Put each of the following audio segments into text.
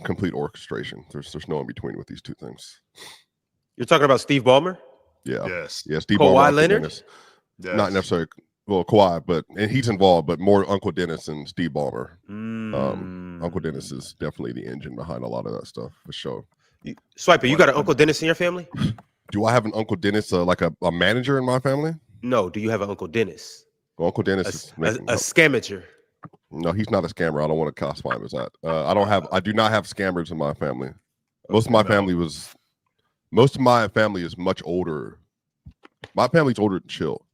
complete orchestration. There's no in between with these two things. You're talking about Steve Ballmer? Yeah. Yes. Yeah. Steve Kawhi Ballmer, Leonard? Dennis. Yes. Not necessarily. Well, Kawhi, and he's involved, but more Uncle Dennis and Steve Ballmer. Uncle Dennis is definitely the engine behind a lot of that stuff for sure. Swiper, you got an Uncle Dennis in your family? Do I have an Uncle Dennis, like a manager in my family? No. Do you have an Uncle Dennis? Well, Uncle Dennis is a scamager. No, he's not a scammer. I don't want to classify him as that. I do not have scammers in my family. Most of my family is much older. My family's older than Chill.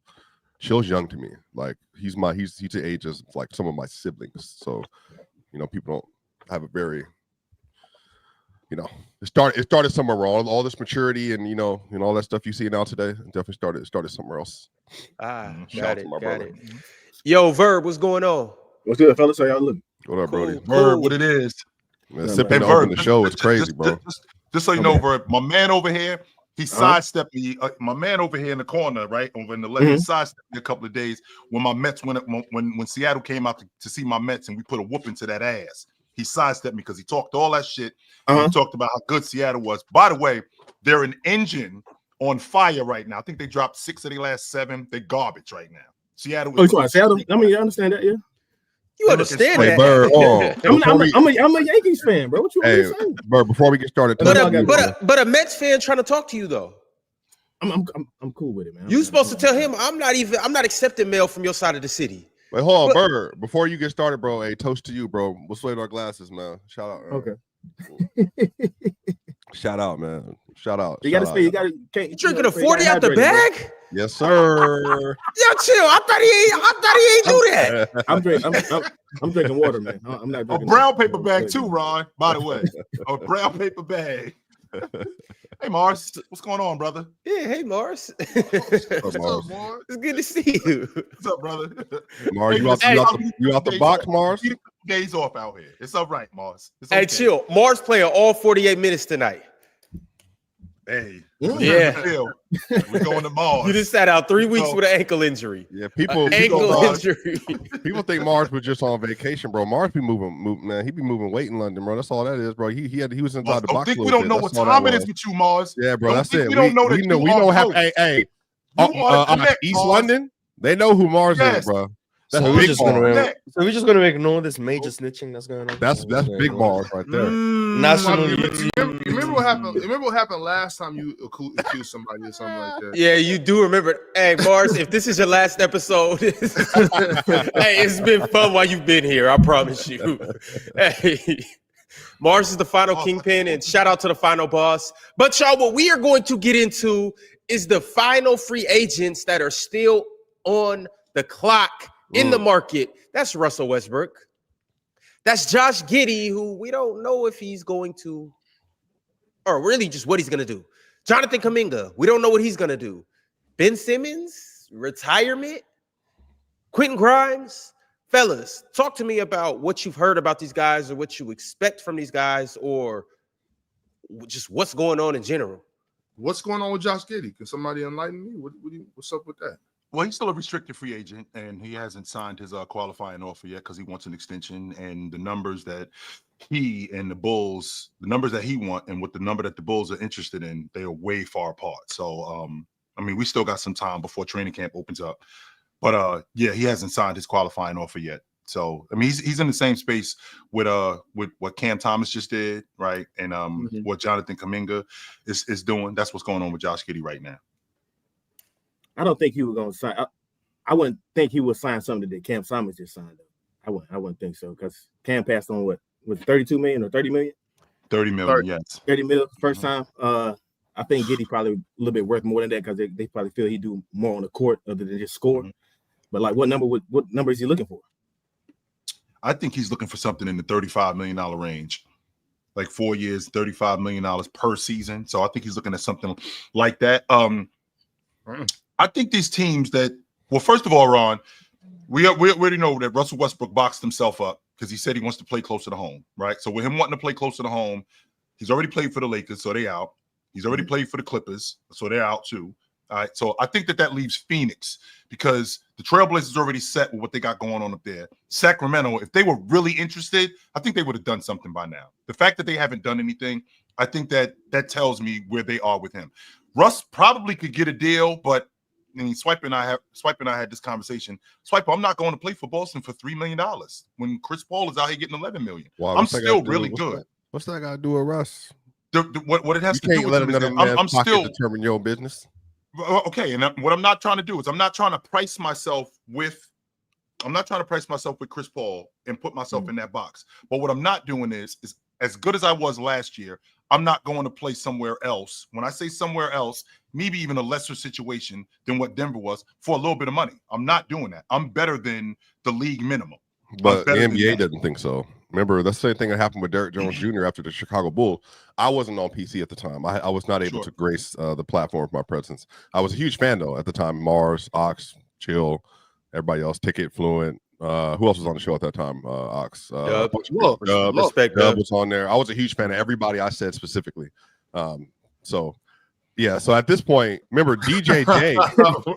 Chill's young to me. Like he's the age as like some of my siblings. So, people don't have a very, it started somewhere where all this maturity and all that stuff you see now today. It definitely started somewhere else. Got it. Yo, Verb, what's going on? What's good, fellas? How y'all looking? What up, Brody? Verb, what it is? Man, sipping to open the show is crazy, bro. Just so you know, Verb, my man over here, he sidestepped me. My man over here in the corner, right over in the left, he sidestepped me a couple of days when my Mets went up, when Seattle came out to see my Mets, and we put a whooping to that ass. He sidestepped me because he talked all that shit. He talked about how good Seattle was. By the way, they're an engine on fire right now. I think they dropped 6 of their last 7. They're garbage right now. Seattle. Seattle. I mean, you understand that, yeah. You understand that? Bird, I'm a Yankees fan, bro. What you saying? Bird, before we get started, but a Mets fan trying to talk to you though. I'm cool with it, man. You supposed to tell him I'm not accepting mail from your side of the city. Wait, hold on, Bird. Before you get started, bro. Hey, toast to you, bro. We'll slate our glasses, man. Shout out. Okay. Shout out, man. Shout out. You gotta stay. You drinking a 40 out the bag? Bro. Yes, sir. Yo, chill. I thought he ain't do that. I'm drinking water, man. I'm not drinking a brown paper bag too, Ron. By the way, a brown paper bag. Hey, Mars, what's going on, brother? Yeah, hey, Mars. What's up, Mars? It's good to see you. What's up, brother? Mars, you out the box, Mars? Days off out here. It's all right, Mars. Hey, chill. Mars playing all 48 minutes tonight. Hey, yeah, we're going to Mars. You just sat out 3 weeks with an ankle injury. Yeah, people injury. People think Mars was just on vacation, bro. Mars be moving, man. He be moving weight in London, bro. That's all that is, bro. He was inside the box. I think we don't know what time it is with you, Mars. Yeah, bro. That's it. We don't know that. We know how. Hey, East London. They know who Mars is, bro. So we're just gonna ignore this major snitching that's going on. That's big Mars right there. Remember what happened? Remember what happened last time you accused somebody or something like that? Yeah, you do remember. Hey, Mars, if this is your last episode, hey, it's been fun while you've been here. I promise you. Hey, Mars is the final kingpin, and shout out to the final boss. But y'all, what we are going to get into is the final free agents that are still on the clock. In the market, that's Russell Westbrook. That's Josh Giddey, who we don't know if he's going to, or really just what he's going to do. Jonathan Kuminga, we don't know what he's going to do. Ben Simmons, retirement. Quentin Grimes. Fellas, talk to me about what you've heard about these guys or what you expect from these guys or just what's going on in general. What's going on with Josh Giddey? Can somebody enlighten me? What's up with that? Well, he's still a restricted free agent, and he hasn't signed his qualifying offer yet because he wants an extension. And the numbers that he and the Bulls, the numbers that he want, and what the number that the Bulls are interested in, they are way far apart. So, we still got some time before training camp opens up. But yeah, he hasn't signed his qualifying offer yet. So, he's in the same space with what Cam Thomas just did, right? And what Jonathan Kuminga is doing. That's what's going on with Josh Giddey right now. I don't think he was going to sign. I wouldn't think he would sign something that Cam Thomas just signed. I wouldn't think so because Cam passed on what was 32 million or 30 million? 30 million, yes. 30 million first time. I think Giddey probably a little bit worth more than that because they probably feel he do more on the court other than just score. But like, what number is he looking for? I think he's looking for something in the $35 million range, like 4 years, $35 million per season. So I think he's looking at something like that. I think these teams that, well, first of all, Ron, we already know that Russell Westbrook boxed himself up because he said he wants to play closer to home, right? So with him wanting to play closer to home, he's already played for the Lakers, so they out. He's already played for the Clippers, so they're out too. All right, so I think that leaves Phoenix because the Trailblazers already set with what they got going on up there. Sacramento, if they were really interested, I think they would have done something by now. The fact that they haven't done anything, I think that tells me where they are with him. Russ probably could get a deal, but I mean, Swipe and I had this conversation. Swipe, I'm not going to play for Boston for $3 million when Chris Paul is out here getting $11 million. Wow, I'm still really good. What's that got to do with Russ? What it has to do with him is that I'm still determine your business. Okay, and what I'm not trying to do is I'm not trying to price myself with Chris Paul and put myself in that box. But what I'm not doing is as good as I was last year, I'm not going to play somewhere else. When I say somewhere else, maybe even a lesser situation than what Denver was for a little bit of money. I'm not doing that. I'm better than the league minimum. But the NBA doesn't think so. Remember, that's the same thing that happened with Derrick Jones Jr. after the Chicago Bulls. I wasn't on PC at the time. I was not able to grace the platform with my presence. I was a huge fan, though, at the time. Mars, Ox, Chill, everybody else, Ticket, Fluent. Who else was on the show at that time? Ox. Dub was on there. I was a huge fan of everybody I said specifically. So at this point, remember DJJ,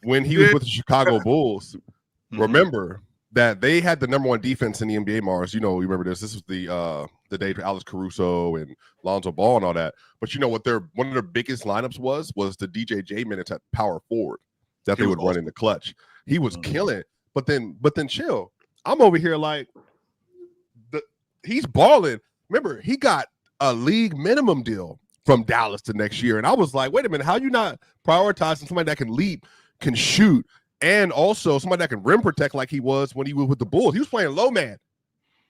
when he was with the Chicago Bulls, remember that they had the number one defense in the NBA, Mars. You remember this. This was the day for Alex Caruso and Lonzo Ball and all that. But you know what one of their biggest lineups was the DJJ minutes at power forward that they would run in the clutch. He was killing. But then chill. I'm over here like he's balling. Remember, he got a league minimum deal from Dallas the next year. And I was like, wait a minute, how you not prioritizing somebody that can leap, can shoot, and also somebody that can rim protect like he was when he was with the Bulls? He was playing low man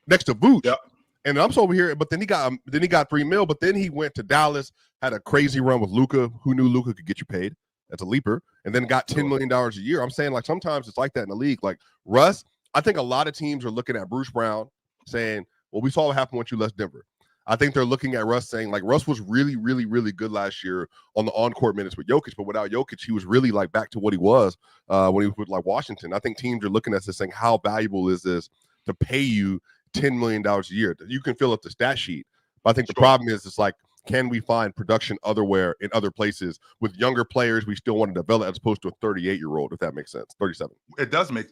next to Vooch. Yep. And I'm over here, but then he got $3 million, but then he went to Dallas, had a crazy run with Luka. Who knew Luka could get you paid as a leaper, and then got $10 million a year. I'm saying, like, sometimes it's like that in the league. Like Russ, I think a lot of teams are looking at Bruce Brown saying, well, we saw what happened once you left Denver. I think they're looking at Russ saying, like, Russ was really, really, really good last year on the on-court minutes with Jokic, but without Jokic, he was really, like, back to what he was when he was with, like, Washington. I think teams are looking at this saying, how valuable is this to pay you $10 million a year? You can fill up the stat sheet. But I think the problem is, it's like, can we find production otherwhere in other places with younger players we still want to develop as opposed to a 38-year-old, if that makes sense? 37. It does make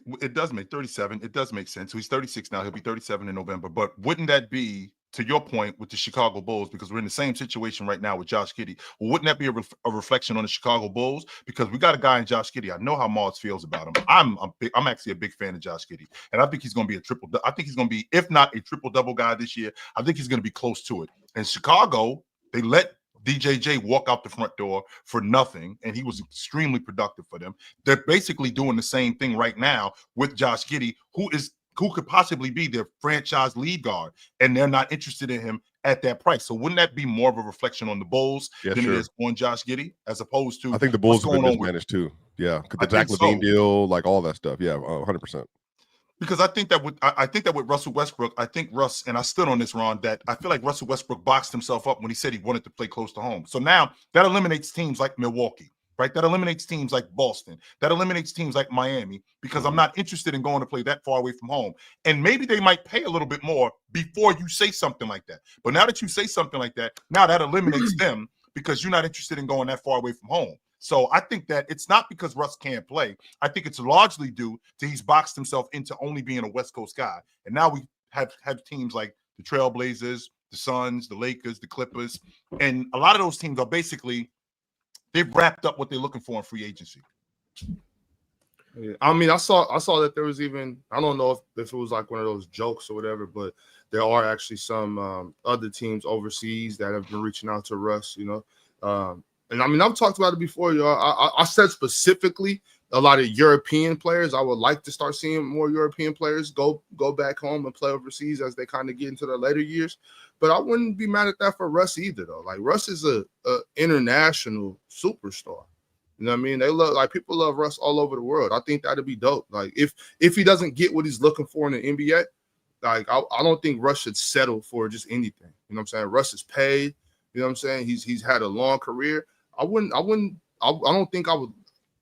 37. It does make sense. So he's 36 now. He'll be 37 in November. But wouldn't that be, to your point, with the Chicago Bulls, because we're in the same situation right now with Josh Giddey, wouldn't that be a reflection on the Chicago Bulls? Because we got a guy in Josh Giddey. I know how Mars feels about him. I'm actually a big fan of Josh Giddey, and I think he's going to be I think he's going to be, if not a triple-double guy this year, I think he's going to be close to it. And Chicago, they let DJJ walk out the front door for nothing, and he was extremely productive for them. They're basically doing the same thing right now with Josh Giddey, who could possibly be their franchise lead guard, and they're not interested in him at that price. So wouldn't that be more of a reflection on the Bulls than it is on Josh Giddey, as opposed to? I think the Bulls have been mismanaged too. Yeah, the Zach LaVine deal, like all that stuff. Yeah, 100%. Because I think that with Russell Westbrook, I think Russ, and I stood on this, Ron, that I feel like Russell Westbrook boxed himself up when he said he wanted to play close to home. So now that eliminates teams like Milwaukee, right? That eliminates teams like Boston. That eliminates teams like Miami, because I'm not interested in going to play that far away from home. And maybe they might pay a little bit more before you say something like that. But now that you say something like that, now that eliminates them because you're not interested in going that far away from home. So I think that it's not because Russ can't play. I think it's largely due to he's boxed himself into only being a West Coast guy. And now we have teams like the Trailblazers, the Suns, the Lakers, the Clippers. And a lot of those teams are basically, they've wrapped up what they're looking for in free agency. Yeah. I mean, I saw that there was even, I don't know if it was like one of those jokes or whatever, but there are actually some other teams overseas that have been reaching out to Russ, and I mean, I've talked about it before, y'all. I said specifically a lot of European players. I would like to start seeing more European players go back home and play overseas as they kind of get into their later years. But I wouldn't be mad at that for Russ either, though. Like, Russ is a international superstar. You know what I mean? People love Russ all over the world. I think that'd be dope. Like, if he doesn't get what he's looking for in the NBA, like I don't think Russ should settle for just anything. You know what I'm saying? Russ is paid. You know what I'm saying? He's had a long career. I don't think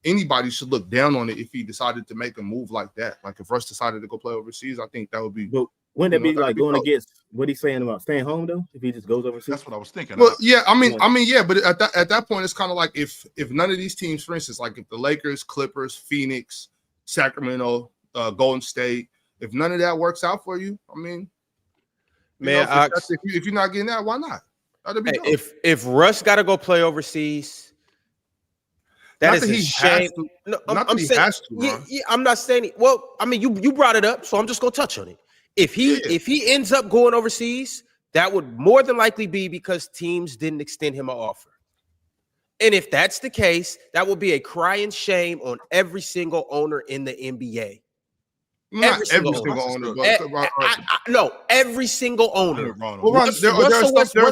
anybody should look down on it if he decided to make a move like that. Like, if Russ decided to go play overseas, I think that would be. But Wouldn't that be like going against what he's saying about staying home though? If he just goes overseas, That's what I was thinking. Well, yeah, I mean, yeah, but at that point, it's kind of like if none of these teams, for instance, like if the Lakers, Clippers, Phoenix, Sacramento, Golden State, if none of that works out for you, I mean, man, if you're not getting that, why not? That'd be dope. If Russ got to go play overseas, that is a shame. No, I'm saying, yeah, I'm not saying it. Well, I mean, you brought it up, so I'm just gonna touch on it. If he ends up going overseas, that would more than likely be because teams didn't extend him an offer. And if that's the case, that will be a crying shame on every single owner in the NBA. Every single owner. No, every single owner. Well, there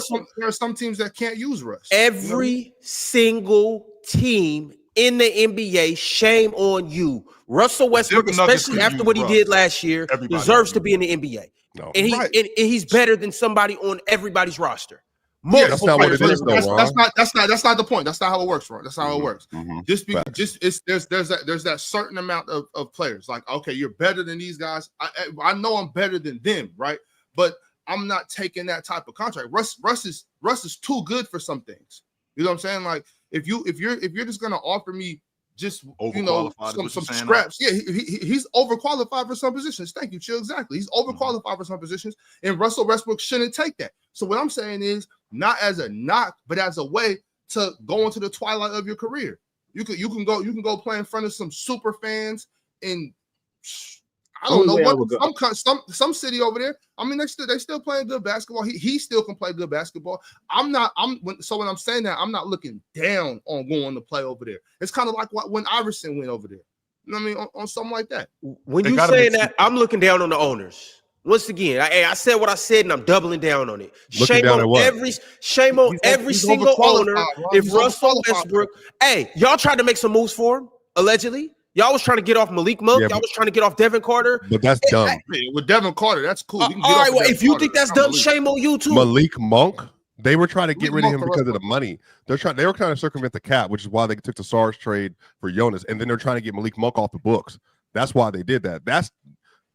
are some teams that can't use Russ. Every single team in the NBA, shame on you. Russell Westbrook, especially after what he did last year, deserves to be in the NBA. No. And he's better than somebody on everybody's roster. Yeah, that's not what it is, though. That's not the point. That's not how it works, Ron. That's not how it works. There's that certain amount of players. Like, okay, you're better than these guys. I know I'm better than them, right? But I'm not taking that type of contract. Russ is too good for some things. You know what I'm saying? Like, if you're just gonna offer me just some scraps, yeah, he's overqualified for some positions. Thank you, Chill. Exactly, he's overqualified for some positions, and Russell Westbrook shouldn't take that. So what I'm saying is not as a knock, but as a way to go into the twilight of your career. You can go play in front of some super fans in I don't know what some city over there. I mean, they still playing good basketball. He still can play good basketball. So when I'm saying that, I'm not looking down on going to play over there. It's kind of like when Iverson went over there. You know what I mean? On something like that. When you saying that, I'm looking down on the owners. Once again, I said what I said, and I'm doubling down on it. Shame on every single owner. If Russell Westbrook, y'all tried to make some moves for him, allegedly. Y'all was trying to get off Malik Monk. Y'all was trying to get off Devin Carter. But that's dumb. With Devin Carter, that's cool. All right, well, if you think that's dumb, shame on you too. Malik Monk, they were trying to get rid of him because of the money. They were trying to circumvent the cap, which is why they took the SARS trade for Jonas, and then they're trying to get Malik Monk off the books. That's why they did that. That's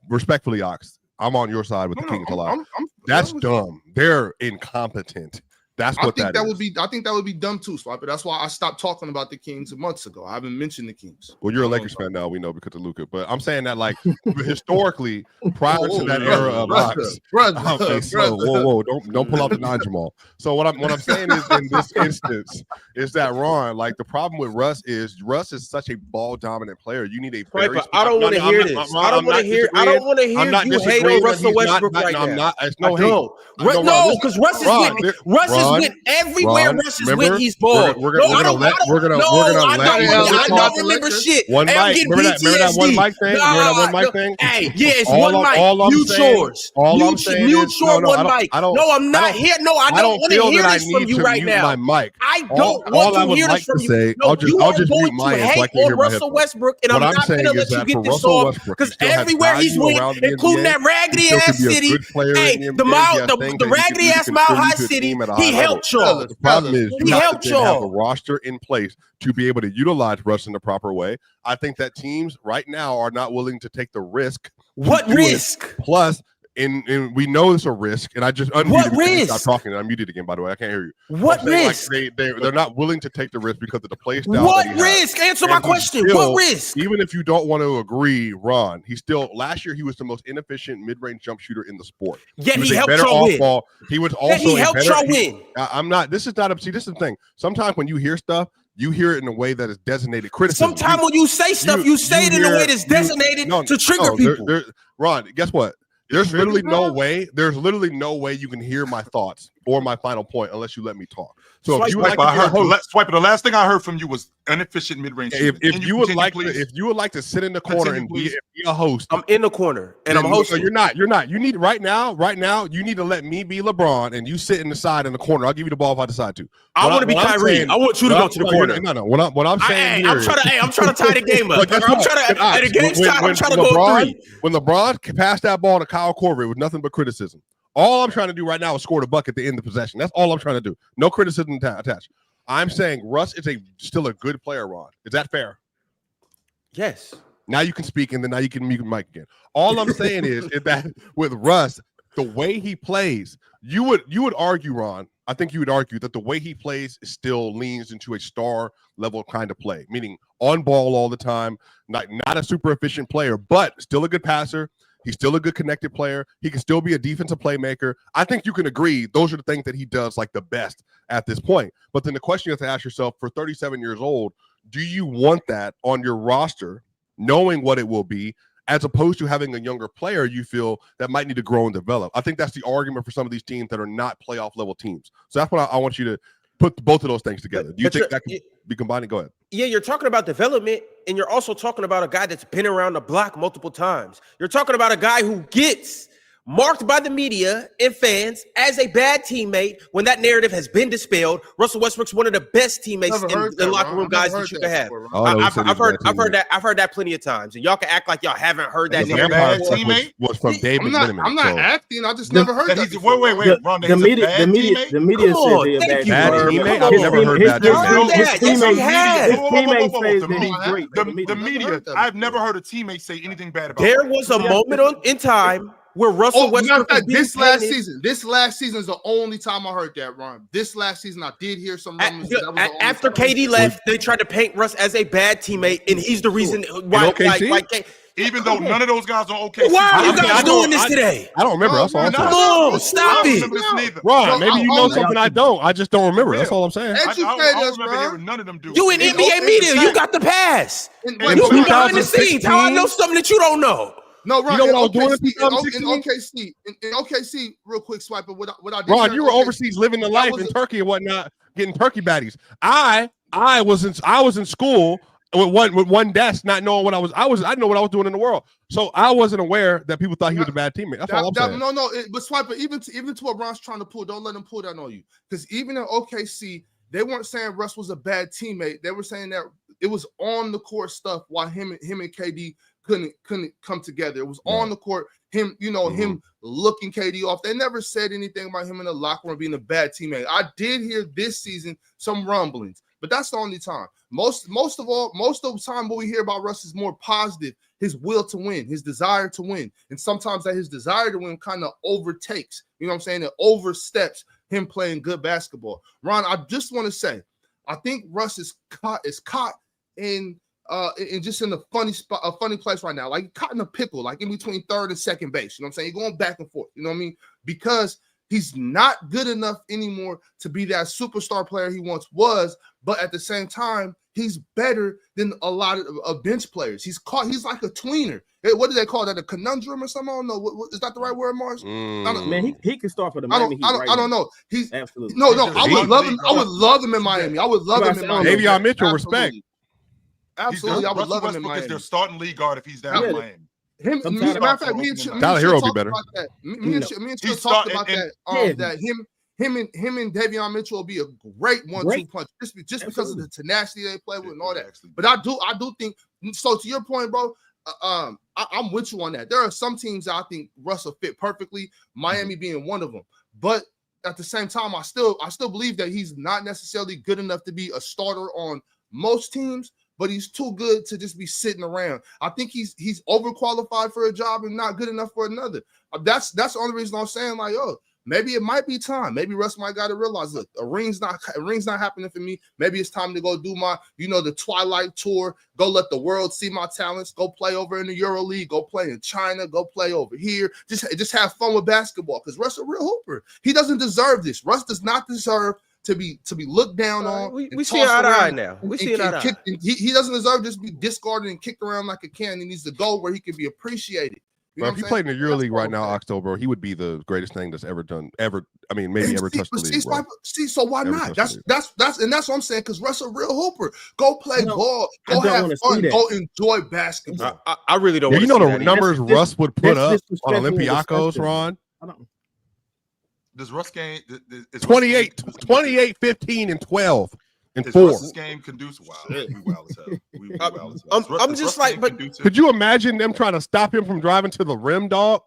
respectfully, Ox. I'm on your side with the Kings a lot. That's dumb. They're incompetent. That's what I think that would be dumb too, Swiper. That's why I stopped talking about the Kings months ago. I haven't mentioned the Kings. Well, you're a Lakers fan now, we know, because of Luka. But I'm saying that, like, historically, prior to that era of Ox. Okay, so whoa, don't pull out the non-Jamal. So what I'm saying is, in this instance, is that Ron, like, the problem with Russ is such a ball dominant player. You need a very. I don't want to hear this. I don't want to hear you hate on Russell Westbrook right now. I'm not. It's no hate. No, because Russ is went everywhere. Russ is went. He's bald. We're gonna let. I don't remember shit. One mic. Remember that one mic thing? Remember that one mic thing? Hey, yeah, it's one mic. Mute yours. All I'm saying is, one mic. No, I'm not here. No, I don't want to hear this from you right now. I don't want to hear this from you. I'll just mute my end so I can hear Russell Westbrook, and I'm not gonna let you get this off because everywhere he's went, including that raggedy ass city, the raggedy ass Mile High City, he helped y'all. The problem is you have to have a roster in place to be able to utilize Russ in the proper way. I think that teams right now are not willing to take the risk. What risk? Plus, and we know it's a risk, and I just unmuted. What risk? Stop talking. I'm muted again, by the way. I can't hear you. What risk? Like they're not willing to take the risk because of the play style. What risk? Answer my question. What risk? Even if you don't want to agree, Ron, last year he was the most inefficient mid-range jump shooter in the sport. Yeah, he helped y'all win. He was also he helped y'all win. I'm not. This is not up. See, this is the thing. Sometimes when you hear stuff, you hear it in a way that is designated criticism. Sometimes when you say stuff, you say it in a way that's designated to trigger people. Ron, guess what? There's literally no way. There's literally no way you can hear my thoughts or my final point unless you let me talk. So Swiper, if you would like Swiper, the last thing I heard from you was inefficient mid-range. If you would like to sit in the corner and be a host, I'm in the corner and I'm hosting. So you're not. You need right now. You need to let me be LeBron and you sit in the side in the corner. I'll give you the ball if I decide to. I want to be Kyrie. I want you to go to the corner. No. What I'm saying I'm trying to tie the game up. At the game's time, I'm trying to go three. When LeBron passed that ball to Kyle Korver, it was nothing but criticism. All I'm trying to do right now is score the buck at the end of the possession. That's all I'm trying to do. No criticism attached. I'm saying Russ is still a good player, Ron. Is that fair? Yes. Now you can speak, and then now you can mute mic again. All I'm saying is that with Russ, the way he plays, you would argue, Ron. I think you would argue that the way he plays still leans into a star level kind of play, meaning on ball all the time, not a super efficient player, but still a good passer. He's still a good connected player. He can still be a defensive playmaker. I think you can agree those are the things that he does like the best at this point. But then the question you have to ask yourself, for 37 years old, do you want that on your roster, knowing what it will be, as opposed to having a younger player you feel that might need to grow and develop? I think that's the argument for some of these teams that are not playoff level teams. So that's what I want you to put both of those things together. Do you think that can be combined? Go ahead. Yeah, you're talking about development, and you're also talking about a guy that's been around the block multiple times. You're talking about a guy who gets marked by the media and fans as a bad teammate when that narrative has been dispelled. Russell Westbrook's one of the best teammates in the locker room guys that you can have. I've heard that plenty of times, and y'all can act like y'all haven't heard that narrative. Bad teammate was from David Miniman. I'm not acting. I just never heard that. Wait, Ron, the media said they're bad teammate. I've never heard bad teammate. The media. I've never heard a teammate say anything bad about. There was a moment in time where Russell Westbrook this last season is the only time I heard that, Ron. This last season, I did hear some rumors. After KD left, they tried to paint Russ as a bad teammate, and he's the reason why. Even though none of those guys are okay. Why are you guys doing this today? I don't remember. That's all I'm saying. No, stop it. Ron, maybe you know something I don't. I just don't remember. That's all I'm saying. I don't remember hearing none of them do. You in NBA media, you got the pass. You behind the scenes. How I know something that you don't know? No, Ron, you know what I was doing in OKC, real quick, Swiper. What I did. Ron, you were overseas living the life in Turkey and whatnot, getting turkey baddies. I was in school with one desk, not knowing what I didn't know what I was doing in the world. So I wasn't aware that people thought he was a bad teammate. That's all I'm saying. But Swiper, even to what Ron's trying to pull, don't let him pull that on you. Because even in OKC, they weren't saying Russ was a bad teammate. They were saying that it was on the court stuff why him and KD couldn't come together. It was on the court, him looking KD off. They never said anything about him in the locker room being a bad teammate. I did hear this season some rumblings, but that's the only time. Most of the time what we hear about Russ is more positive, his will to win, his desire to win. And sometimes that his desire to win kind of overtakes, you know what I'm saying? It oversteps him playing good basketball. Ron, I just want to say, I think Russ is caught in just in a funny place right now, like caught in a pickle, like in between third and second base. You know what I'm saying? You're going back and forth. You know what I mean? Because he's not good enough anymore to be that superstar player he once was, but at the same time, he's better than a lot of bench players. He's like a tweener. What do they call that? A conundrum or something? I don't know. Is that the right word, Mars? Man, he can start for the Miami Heat. I don't know. He's absolutely no. I would love him. I would love him in Miami. I would love him in Miami. Davion Mitchell, respect. Absolutely, I would love him in Miami. Is their starting league guard if he's down in Miami. Matter of fact, me and Chill will be better. Me and Chill talked about that. That him and Davion Mitchell will be a great 1-2 punch just because of the tenacity they play with and all that. But I do think so. To your point, bro, I'm with you on that. There are some teams I think Russ will fit perfectly, Miami being one of them. But at the same time, I still believe that he's not necessarily good enough to be a starter on most teams, but he's too good to just be sitting around. I think he's overqualified for a job and not good enough for another. That's the only reason I'm saying, like, maybe it might be time. Maybe Russ might got to realize, look, a ring's not happening for me. Maybe it's time to go do my, the Twilight tour. Go let the world see my talents. Go play over in the Euro League. Go play in China. Go play over here. Just have fun with basketball. Because Russ is a real hooper. He doesn't deserve this. Russ does not deserve to be looked down on. We see it eye to eye now. We see it eye to eye. He doesn't deserve to just be discarded and kicked around like a can. He needs to go where he can be appreciated. If he played in the Euro League right now, Oxto, bro, he would be the greatest thing that's ever done. Maybe ever touched the league. Bro. So why not? That's what I'm saying. Because Russ a real hooper. Go play ball. Go have fun. Go enjoy basketball. I really don't. You know the numbers Russ would put up on Olympiacos, Ron. Does Russ game 28, 15, and 12 and is 4? Russ's game conducive? Wow, we wild as hell. I'm just like, but could you imagine them trying to stop him from driving to the rim, dog?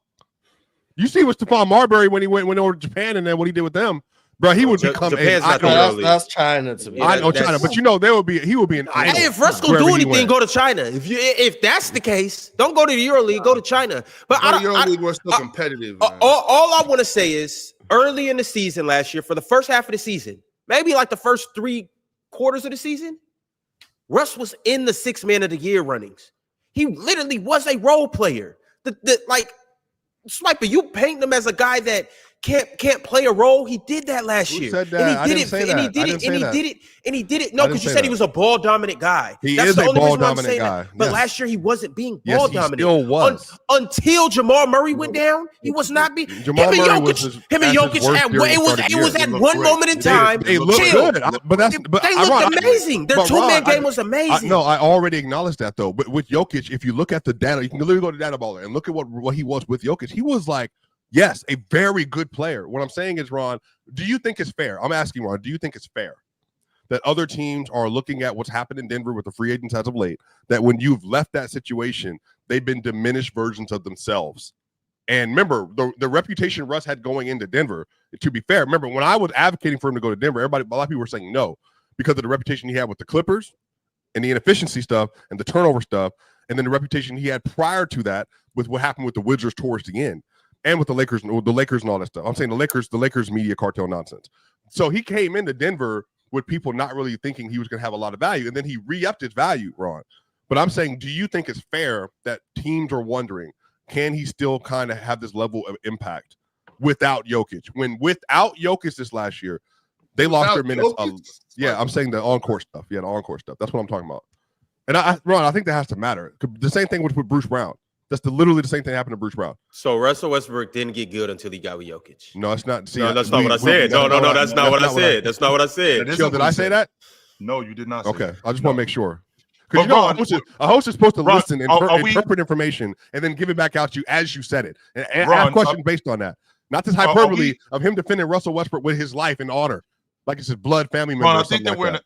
You see what Stephon Marbury when he went over to Japan and then what he did with them. Bro, he would become Japan's not That's China to me. I know China, but you know he would be an idol. Hey, if Russ gonna do anything, go to China. If that's the case, don't go to the EuroLeague, go to China. But EuroLeague was still competitive. All I want to say is early in the season last year, for the first half of the season, maybe like the first 3 quarters of the season, Russ was in the 6th man of the year runnings. He literally was a role player. Sniper, you paint him as a guy that can't play a role. He did that last year. Said that? And he did it. No, because you said he was a ball dominant guy. That's is the a only ball reason why I'm dominant saying guy. that. But Yes. last year he wasn't being ball dominant. He still was. Until Jamal Murray went down, he was not being. Jamal Murray was It was at one moment in time. They look good, but they looked amazing. Their 2-man game was amazing. No, I already acknowledged that though. But with Jokic, if you look at the data, you can literally go to Data Baller and look at what he was with Jokic. He was like, yes, a very good player. What I'm saying is, Ron, do you think it's fair? I'm asking Ron, do you think it's fair that other teams are looking at what's happened in Denver with the free agents as of late, that when you've left that situation, they've been diminished versions of themselves? And remember, the reputation Russ had going into Denver, to be fair, remember, when I was advocating for him to go to Denver, a lot of people were saying no because of the reputation he had with the Clippers and the inefficiency stuff and the turnover stuff, and then the reputation he had prior to that with what happened with the Wizards towards the end. And with the Lakers and all that stuff. I'm saying the Lakers media cartel nonsense. So he came into Denver with people not really thinking he was going to have a lot of value, and then he re-upped his value, Ron. But I'm saying, do you think it's fair that teams are wondering, can he still kind of have this level of impact without Jokic? When without Jokic this last year, they lost their minutes. Yeah, I'm saying the encore stuff. Yeah, the encore stuff. That's what I'm talking about. And Ron, I think that has to matter. The same thing with Bruce Brown. That's literally the same thing happened to Bruce Brown. So Russell Westbrook didn't get good until he got with Jokic. No, it's not. See, no, that's not what I said. No, that's not what I said. That's not what I said. Did I say that? No, you did not say okay, that. I just want to make sure. Because a host is supposed to listen and interpret information and then give it back out to you as you said it. And ask questions based on that. Not this hyperbole of him defending Russell Westbrook with his life and honor. Like it's his blood family member. I think that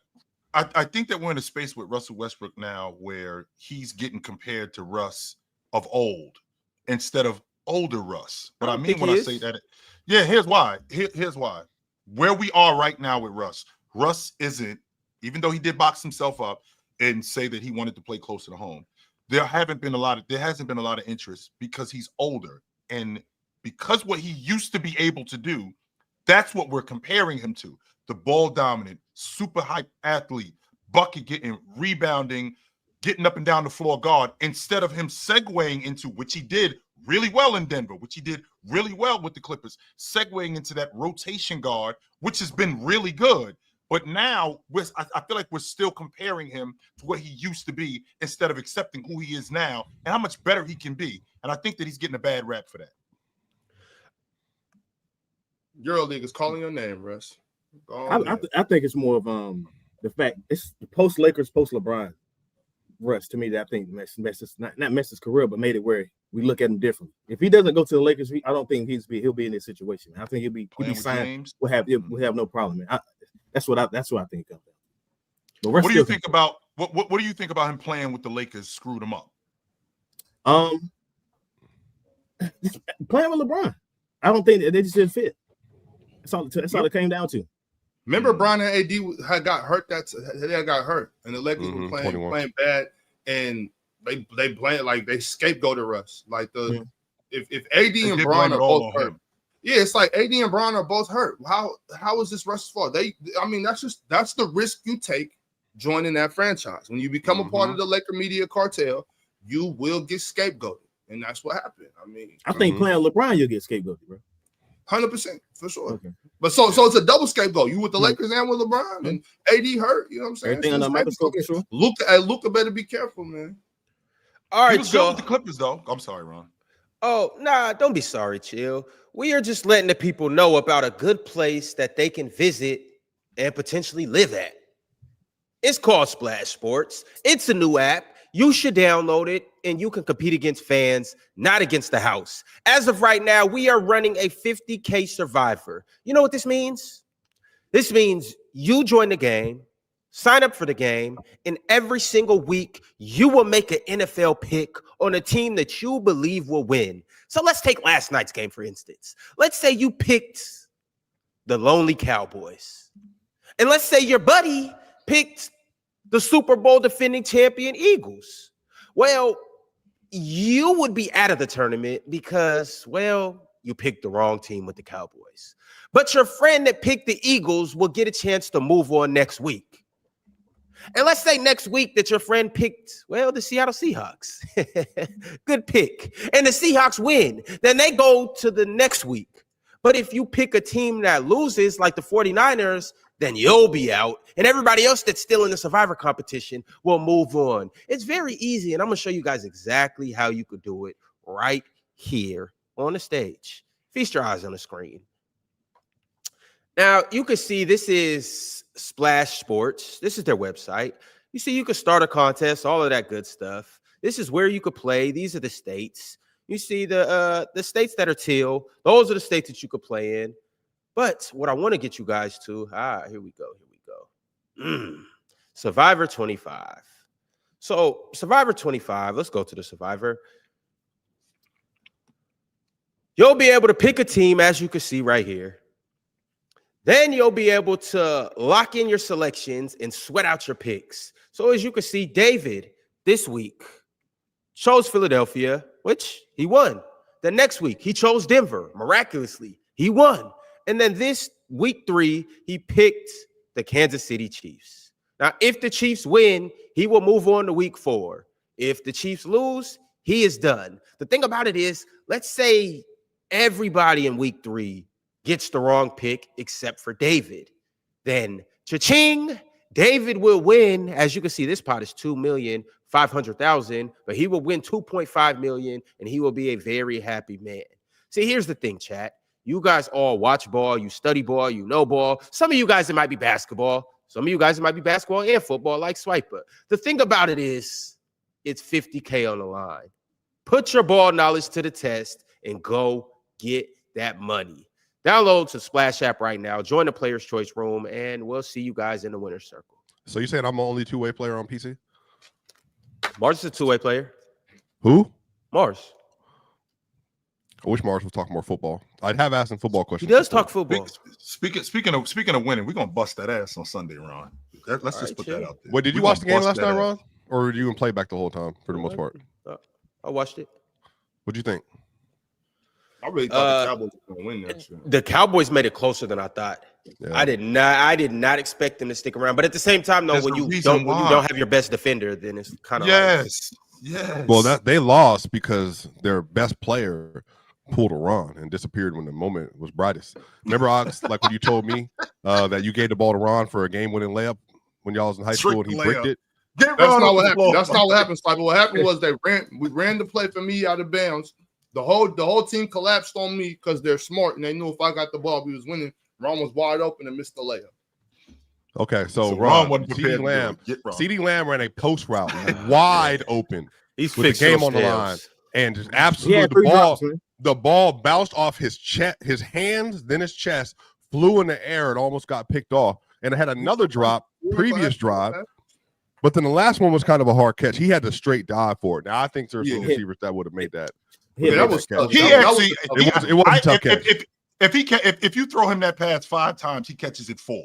I think that we're in a space with Russell Westbrook now where he's getting compared to Russ of old instead of older Russ. What I mean when I say that, here's why. Here's why. Where we are right now with Russ isn't, even though he did box himself up and say that he wanted to play closer to home, there hasn't been a lot of interest because he's older. And because what he used to be able to do, that's what we're comparing him to. The ball dominant, super hype athlete, bucket getting, rebounding, getting up and down the floor guard, instead of him segueing into, which he did really well in Denver, which he did really well with the Clippers, segueing into that rotation guard, which has been really good. But now I feel like we're still comparing him to what he used to be instead of accepting who he is now and how much better he can be. And I think that he's getting a bad rap for that. EuroLeague is calling your name, Russ. I think it's more of the fact it's post Lakers, post LeBron. Russ, to me, that I think messes not messed his career, but made it where we look at him differently. If he doesn't go to the Lakers, I don't think he'll be in this situation. I think he'll be signed. We'll have no problem. Man. That's what I think of. What do you think about what do you think about him playing with the Lakers? Screwed him up. Playing with LeBron, I don't think they just didn't fit. That's all it came down to. Remember, Bron and AD had got hurt. They got hurt, and the Lakers were playing bad, and they playing like they scapegoated Russ. Like if AD and Bron are both hurt, it's like AD and Bron are both hurt. How is this Russ's fault? That's the risk you take joining that franchise. When you become a part of the Laker media cartel, you will get scapegoated, and that's what happened. I think playing LeBron, you'll get scapegoated, bro. 100% for sure. Okay. But so it's a double scapegoat. You with the Lakers and with LeBron, and AD hurt. You know what I'm saying? Everything on the microscope, for sure. Luka better be careful, man. All right, he was good with the Clippers, though. I'm sorry, Ron. Oh, nah, don't be sorry, chill. We are just letting the people know about a good place that they can visit and potentially live at. It's called Splash Sports. It's a new app. You should download it, and you can compete against fans, not against the house. As of right now, we are running a 50K Survivor. You know what this means? This means you join the game, sign up for the game, and every single week, you will make an NFL pick on a team that you believe will win. So let's take last night's game, for instance. Let's say you picked the lonely Cowboys. And let's say your buddy picked the Super Bowl defending champion Eagles. Well, you would be out of the tournament because, well, you picked the wrong team with the Cowboys. But your friend that picked the Eagles will get a chance to move on next week. And let's say next week that your friend picked, well, the Seattle Seahawks. Good pick. And the Seahawks win. Then they go to the next week. But if you pick a team that loses, like the 49ers, then you'll be out. And everybody else that's still in the Survivor competition will move on. It's very easy. And I'm going to show you guys exactly how you could do it right here on the stage. Feast your eyes on the screen. Now, you can see this is Splash Sports. This is their website. You see, you can start a contest, all of that good stuff. This is where you could play. These are the states. You see the states that are teal. Those are the states that you could play in. But what I want to get you guys to, here we go. Survivor 25. So Survivor 25, let's go to the Survivor. You'll be able to pick a team, as you can see right here. Then you'll be able to lock in your selections and sweat out your picks. So as you can see, David this week chose Philadelphia, which he won. The next week, he chose Denver. Miraculously, he won. And then this week 3, he picked the Kansas City Chiefs. Now, if the Chiefs win, he will move on to week 4. If the Chiefs lose, he is done. The thing about it is, let's say everybody in week 3 gets the wrong pick except for David. Then, cha-ching, David will win. As you can see, this pot is $2,500,000, but he will win $2.5 million, and he will be a very happy man. See, here's the thing, chat. You guys all watch ball, you study ball, you know ball. Some of you guys, it might be basketball. Some of you guys, it might be basketball and football like Swiper. The thing about it is, it's $50K on the line. Put your ball knowledge to the test and go get that money. Download the Splash app right now. Join the Player's Choice Room, and we'll see you guys in the winner's circle. So you saying I'm the only two-way player on PC? Mars is a two-way player. Who? Mars. I wish Mars was talking more football. I'd have asked him football questions. He does talk football. Speaking of winning, we're gonna bust that ass on Sunday, Ron. Let's just put that out there. Wait, did you watch the game last night, Ron? Or did you even play back the whole time for the most part? I watched it. What'd you think? I really thought the Cowboys were going to win that shit. The Cowboys made it closer than I thought. Yeah. I did not expect them to stick around. But at the same time, though, when you don't have your best defender, then it's kind of yes. Well, they lost because their best player pulled a run and disappeared when the moment was brightest. Remember, Ox, like when you told me that you gave the ball to Ron for a game-winning layup when y'all was in high school and he bricked it? That's not what happened. That's not what happened, Sniper. What happened was we ran the play for me out of bounds. The whole team collapsed on me because they're smart and they knew if I got the ball, we was winning. Ron was wide open and missed the layup. Okay, so Ron wasn't prepared. CeeDee Lamb ran a post route wide open. He's with the game on the line and just absolutely the ball bounced off his chest, his hands, then his chest, flew in the air and almost got picked off. And it had another drop, previous drive. But then the last one was kind of a hard catch. He had to straight dive for it. Now I think there's some receivers that would have made that. It was a tough catch. If you throw him that pass 5 times, he catches it 4.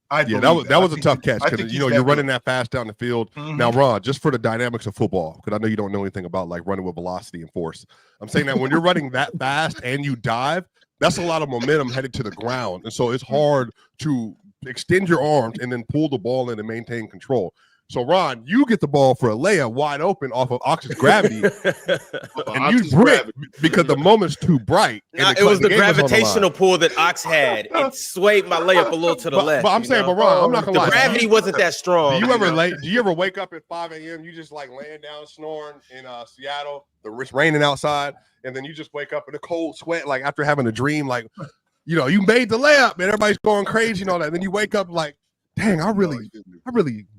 That was a tough catch because you're running that fast down the field. Mm-hmm. Now, Ron, just for the dynamics of football, because I know you don't know anything about like running with velocity and force. I'm saying that when you're running that fast and you dive, that's a lot of momentum headed to the ground, and so it's hard to extend your arms and then pull the ball in and maintain control. So, Ron, you get the ball for a layup wide open off of Ox's gravity, and you brick because the moment's too bright. It was the gravitational pull that Ox had. It swayed my layup a little to the left. But I'm saying, Ron, I'm not gonna lie. The gravity wasn't that strong. Do you ever wake up at 5 a.m., you just like laying down snoring in Seattle, it's raining outside, and then you just wake up in a cold sweat, like after having a dream, like, you made the layup and everybody's going crazy and all that. And then you wake up like, dang, I really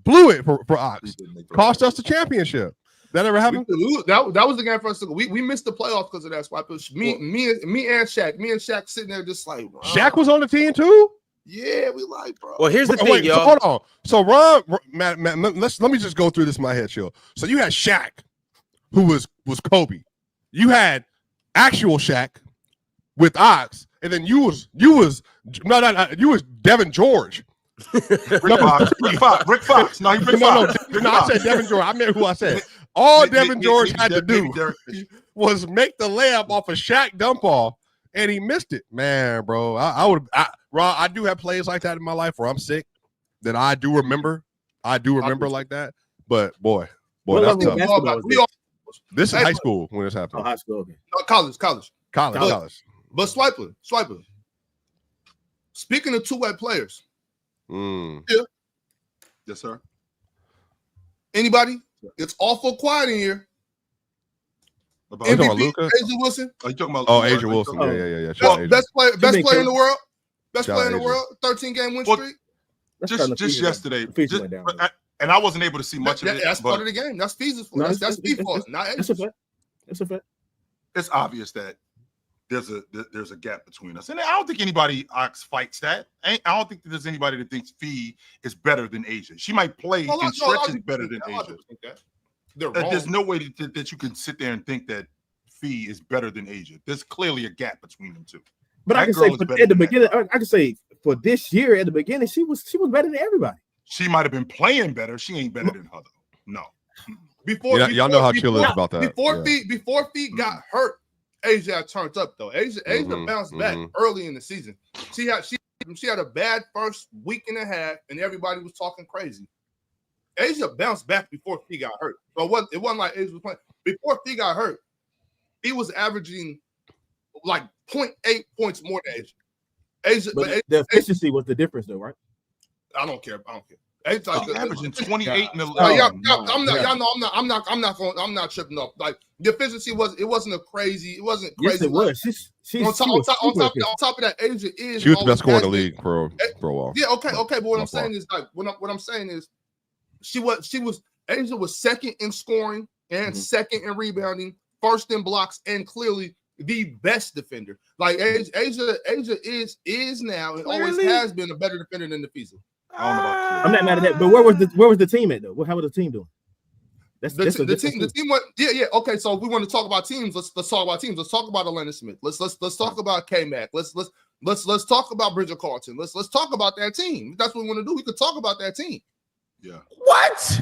blew it for Ox. Cost us the championship. That ever happened? That was the game for us. We missed the playoffs because of that swipe. Me and Shaq. Me and Shaq sitting there just like, Shaq was on the team too? Yeah, we like, bro. Well, here's the thing, y'all. So hold on. So Ron, Matt, let me just go through this in my head, chill. So you had Shaq, who was Kobe. You had actual Shaq with Ox, and then you was No. You was Devin George. Rick Fox. No, he's Rick Fox. No, I said Devin George. I meant who I said. All Devin George had to do was make the layup off a Shaq dump off, and he missed it. Man, bro, I do have plays like that in my life where I'm sick that I do remember. Like that. But boy, that's tough. This is high school when this happened. Oh, high school. Okay. No, college. But Swiper. Speaking of two-way players. Yeah. Yes, sir. Anybody? It's awful quiet in here. About MVP, A'ja Wilson. Are you talking about? Oh, A'ja Wilson. Yeah. Best player in the world. Best player in the world. 13-game win streak. Just yesterday. And I wasn't able to see much of it. That's part of the game. That's Fee's fault. That's Fee's fault. That's a fact. It's obvious that there's a gap between us, and I don't think anybody fights that. I don't think there's anybody that thinks Fee is better than A'ja. She might play in stretches better than A'ja. There's no way that you can sit there and think that Fee is better than A'ja. There's clearly a gap between them two. But I can say at the beginning, I can say for this year at the beginning, she was better than everybody. She might have been playing better. She ain't better than her though. No. Y'all know how chill is about that. Before Fee got hurt, A'ja turned up though. A'ja bounced back early in the season. She had a bad first week and a half, and everybody was talking crazy. A'ja bounced back before Fee got hurt. So it wasn't like A'ja was playing. Before Fee got hurt, he was averaging like 0.8 points more than A'ja. But the efficiency was the difference though, right? I don't care. He's averaging 28 in the I'm not tripping up. Like the efficiency wasn't crazy. It wasn't crazy. Yes, it was. She's on top of that, A'ja is. She was the best scorer in the league for a while. Yeah, okay. But what I'm saying is A'ja was second in scoring and second in rebounding, first in blocks, and clearly the best defender. Like A'ja is now and always has been a better defender than the Fiesel. I'm not mad at that, but where was the team at though? How was the team doing? The team went. Yeah. Okay, so we want to talk about teams. Let's talk about teams. Let's talk about Atlanta Smith. Let's talk about K-Mac. Let's talk about Bridget Carlton. Let's talk about that team. If that's what we want to do. We could talk about that team. Yeah. What?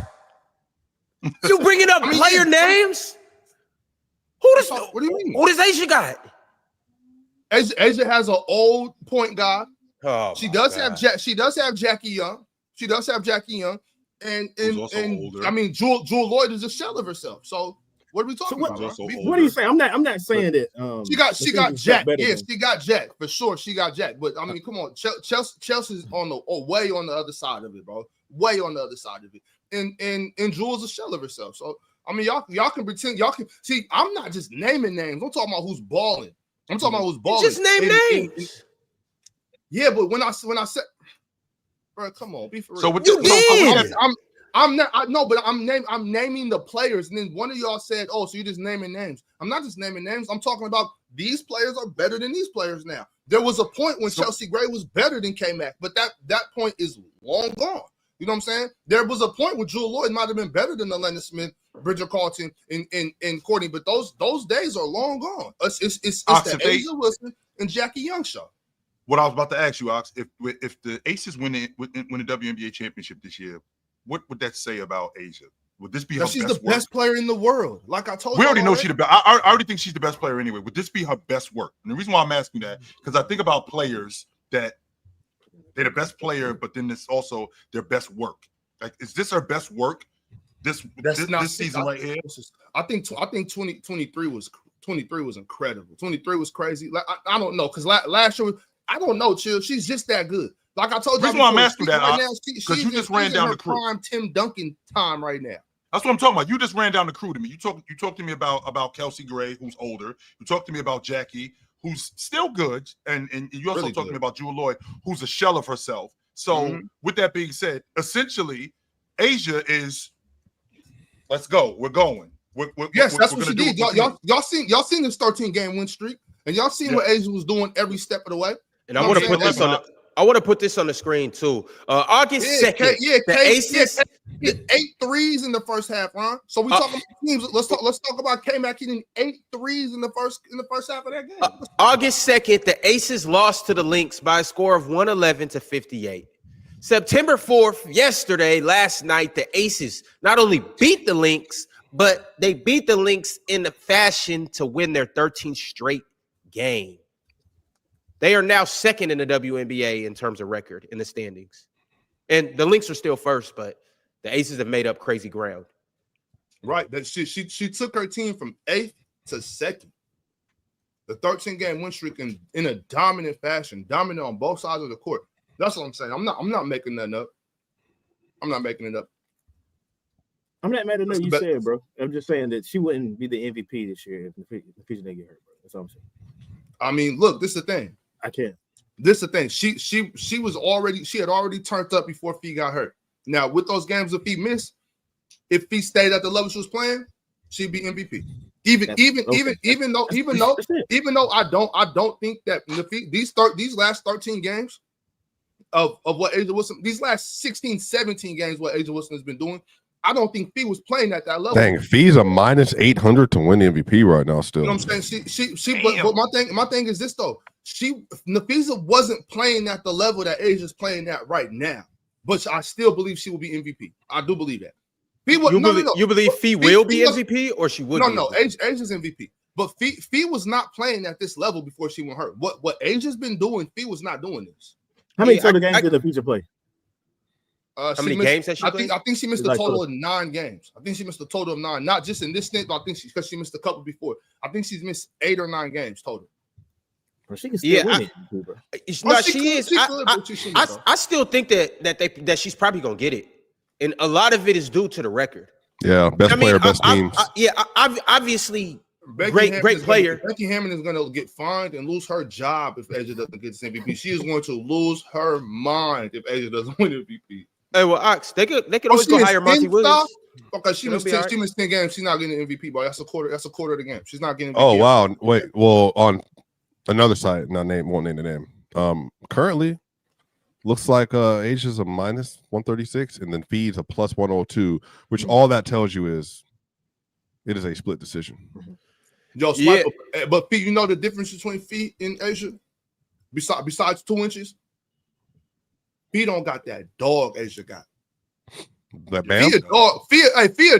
You bringing up player names? What do you mean? Who does A'ja got? A'ja has an old point guard. Oh, she does have Jackie Young. And I mean Jewel Lloyd is a shell of herself. So what are we talking about? What are you saying? I'm not saying that she got Jack. Yeah, she got Jack for sure. She got Jack. But I mean, come on, Chelsea's way on the other side of it, bro. Way on the other side of it. And Jewel's a shell of herself. So I mean, y'all can pretend y'all can see. I'm not just naming names. I'm talking about who's balling. I'm talking about who's balling. Just name names. Yeah, but when I said, bro, come on, be for real. So what you did? I'm naming the players, and then one of y'all said, "Oh, so you're just naming names?" I'm not just naming names. I'm talking about these players are better than these players now. There was a point when Chelsea Gray was better than K-Mac, but that point is long gone. You know what I'm saying? There was a point where Jewel Lloyd might have been better than Atlanta Smith, Bridget Carlton, and Courtney, but those days are long gone. It's the A'ja Wilson and Jackie Young show. What I was about to ask you, Ox, if the Aces win the WNBA championship this year, what would that say about A'ja? Would this be her best work? She's the best player in the world. Like I told you. We already know she's the best. I already think she's the best player anyway. Would this be her best work? And the reason why I'm asking that, because I think about players that they're the best player, but then it's also their best work. Like, is this her best work? This season right here? I think 2023 was incredible. 23 was crazy. Like, I don't know, because last year, I don't know, Chill. She's just that good. Like I told you, the reason why I'm asking that, because you just ran down the crew. Prime Tim Duncan time right now. That's what I'm talking about. You just ran down the crew to me. You talked to me about Kelsey Gray, who's older. You talked to me about Jackie, who's still good, and you also really talked to me about Jewel Lloyd, who's a shell of herself. So with that being said, essentially, A'ja is, let's go. We're going. Yes, that's what she did. Y'all seen this 13-game win streak, and y'all seen what A'ja was doing every step of the way. And I want to put this on I want to put this on the screen too. August 2nd, the Aces hit 8 threes in the first half, Ron. So we talking about teams. Let's talk about K-Mac hitting 8 threes in the first half of that game. August 2nd, the Aces lost to the Lynx by a score of 111-58. September 4th, last night, the Aces not only beat the Lynx, but they beat the Lynx in the fashion to win their 13th straight game. They are now second in the WNBA in terms of record in the standings. And the Lynx are still first, but the Aces have made up crazy ground. Right. That she took her team from 8th to 2nd. The 13-game win streak in a dominant fashion, dominant on both sides of the court. That's what I'm saying. I'm not making that up. I'm not making it up. I'm not mad at nothing you said, bro. I'm just saying that she wouldn't be the MVP this year if the Fiji didn't get hurt, bro. That's all I'm saying. I mean, look, this is the thing. I can't. This is the thing. She had already turned up before Fee got hurt. Now, with those games that Fee missed, if Fee stayed at the level she was playing, she'd be MVP. Even though I don't think that these last 13 games of what A'ja Wilson, these last 16, 17 games what A'ja Wilson has been doing, I don't think Fee was playing at that level. Dang, Fee's a minus 800 to win the MVP right now. Still, you know what I'm saying? But my thing is this though. Nafisa wasn't playing at the level that Asia's playing at right now, but I still believe she will be MVP. I do believe that. You believe Fee will be MVP or she would? No, Asia's MVP. But Fee was not playing at this level before she went hurt. What Asia's been doing, Fee was not doing this. How many total games did Nafisa play? How many games has she played? I think she missed a total of 9 games. I think she missed a total of 9, not just in this stint, but I think because she missed a couple before. I think she's missed 8 or 9 games total. Well, she can still win it. She is. I still think that she's probably gonna get it, and a lot of it is due to the record. Yeah, best player, best teams. Obviously, great player. Becky Hammond is gonna get fined and lose her job if A'ja doesn't get this MVP. She is going to lose her mind if A'ja doesn't win MVP. Hey, well, Ox, they could always go hire Monty Williams. Okay, she missed 10 games. She's not getting MVP, boy. That's a quarter of the game. She's not getting MVP. Oh wow! Wait, well, on another side, won't name the name. Currently, looks like Asia's a minus 136, and then Fee's a plus 102, which all that tells you is it is a split decision. Yo, Sniper, but Fee, you know the difference between Fee and Asia? Besides 2 inches, Fee don't got that dog Asia got. That Bam? Fee a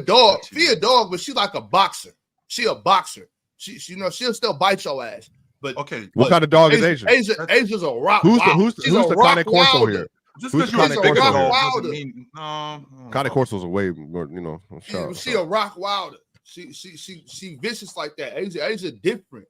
dog. Fee a dog, but she like a boxer. She a boxer. She she'll still bite your ass. But what kind of dog is Asia? Asia's a rock. Who's the Connie Corso here? Just who's because Connie you're Corso a here? Connie Corso's a way more, she a rock wilder. She vicious like that. Asia different.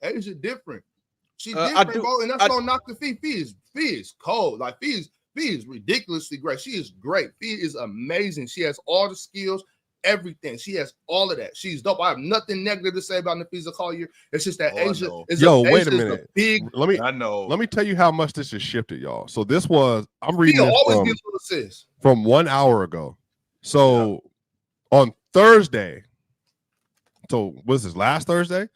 She different, bro. And that's gonna knock the Fee. Fee is cold. Like Fee is ridiculously great. She is great. Fee is amazing. She has all the skills, everything. She has all of that. She's dope. I have nothing negative to say about Nafisa Collier. It's just that Asia is wait a minute. Let me tell you how much this has shifted, y'all. So this was I'm reading this from 1 hour ago. So on Thursday, so was this last Thursday?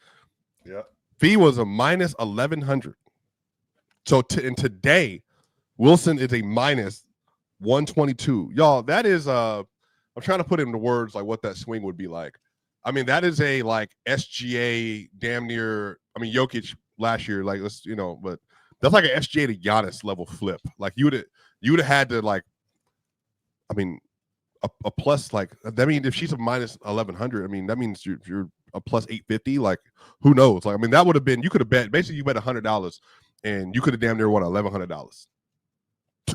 Yeah. Fee was a minus 1100. So and today, Wilson is a minus 122. Y'all, that is I'm trying to put into words like what that swing would be like. I mean, that is a like SGA damn near. I mean, Jokic last year, like let's but that's like an SGA to Giannis level flip. Like you would have had to like, I mean, a plus like that means if she's a minus 1100, I mean that means you're a plus 850. Like who knows? Like I mean that would have been you could have bet basically you bet $100 and you could have damn near won $1,100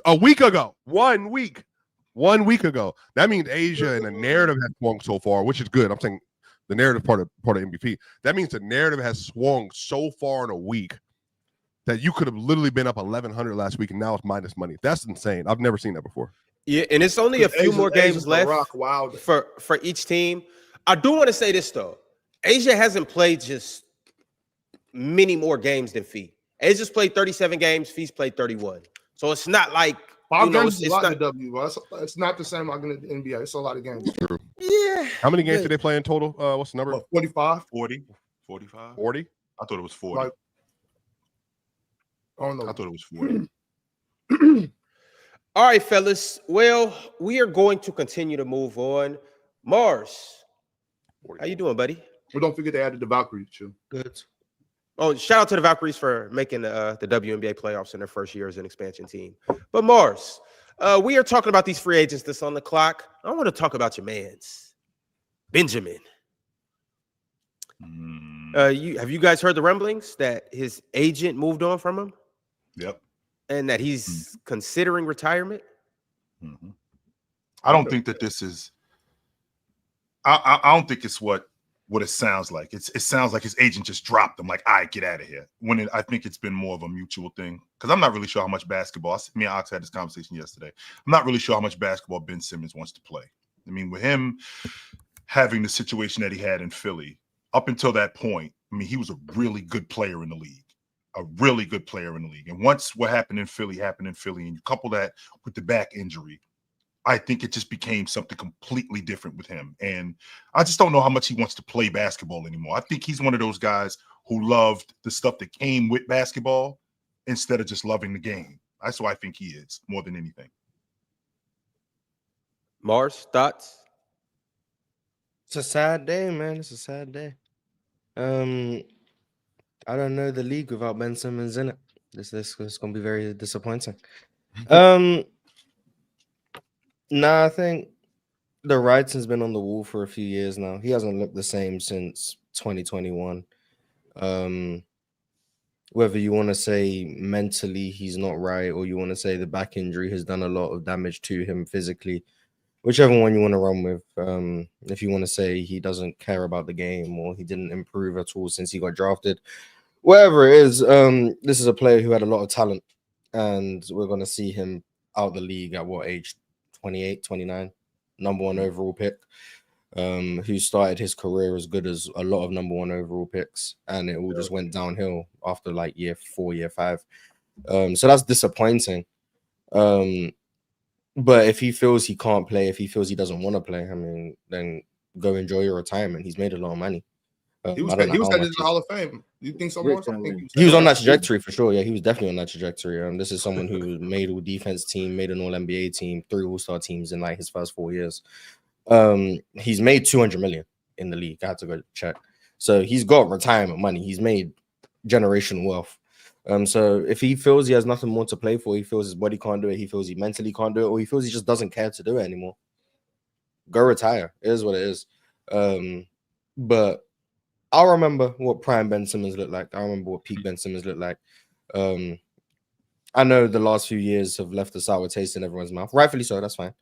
a week ago. 1 week. 1 week ago. That means Asia and the narrative has swung so far, which is good. I'm saying the narrative part of MVP. That means the narrative has swung so far in a week that you could have literally been up 1,100 last week and now it's minus money. That's insane. I've never seen that before. Yeah, and it's only a few more games left for each team. I do want to say this though. Asia hasn't played just many more games than Fee. Asia's played 37 games, Fee's played 31. So it's not like 5 games is a lot of W, bro. It's not the same like in the NBA. It's a lot of games. True. Yeah. How many games did they play in total? What's the number? 45. 40. 45. 40? I thought it was 40. Like, I don't know. I thought it was 40. All right, fellas. Well, we are going to continue to move on. Mars, how you doing, buddy? Well, don't forget they added the Valkyries too. Good. Oh, shout out to the Valkyries for making the WNBA playoffs in their first year as an expansion team. But Mars, we are talking about these free agents that's on the clock. I want to talk about your man's Benjamin. Have you guys heard the rumblings that his agent moved on from him? Yep. And that he's considering retirement? Mm-hmm. I don't think that this is. I don't think it's what it sounds like. It sounds like his agent just dropped him, like, "I get out of here." I think it's been more of a mutual thing, because I'm not really sure how much basketball. Me and Ox had this conversation yesterday. I'm not really sure how much basketball Ben Simmons wants to play. I mean, with him having the situation that he had in Philly, up until that point, I mean, he was a really good player in the league. A really good player in the league. And once what happened in Philly, and you couple that with the back injury, I think it just became something completely different with him. And I just don't know how much he wants to play basketball anymore. I think he's one of those guys who loved the stuff that came with basketball instead of just loving the game. That's what I think he is, more than anything. Mars, thoughts? It's a sad day, man. It's a sad day. I don't know the league without Ben Simmons in it. This is going to be very disappointing. Nah, I think the writing's been on the wall for a few years now. He hasn't looked the same since 2021. Whether you want to say mentally he's not right, or you want to say the back injury has done a lot of damage to him physically, whichever one you want to run with. If you want to say he doesn't care about the game, or he didn't improve at all since he got drafted, whatever it is, this is a player who had a lot of talent, and we're going to see him out the league at what age? 28, 29, number one overall pick, who started his career as good as a lot of number one overall picks, and it all just went downhill after like year 4, year 5. So that's disappointing. But if he feels he can't play, if he feels he doesn't want to play, I mean, then go enjoy your retirement. He's made a lot of money. He was headed to the Hall of Fame. You think so, Morris? He was on that trajectory for sure. Yeah, he was definitely on that trajectory. This is someone who made all defense team, made an all NBA team, 3 all-star teams in like his first 4 years. He's made $200 million in the league. I had to go check. So he's got retirement money. He's made generational wealth. So if he feels he has nothing more to play for, he feels his body can't do it, he feels he mentally can't do it, or he feels he just doesn't care to do it anymore, go retire. It is what it is. But I'll remember what prime Ben Simmons looked like. I remember what peak Ben Simmons looked like. I know the last few years have left a sour taste in everyone's mouth. Rightfully so, that's fine.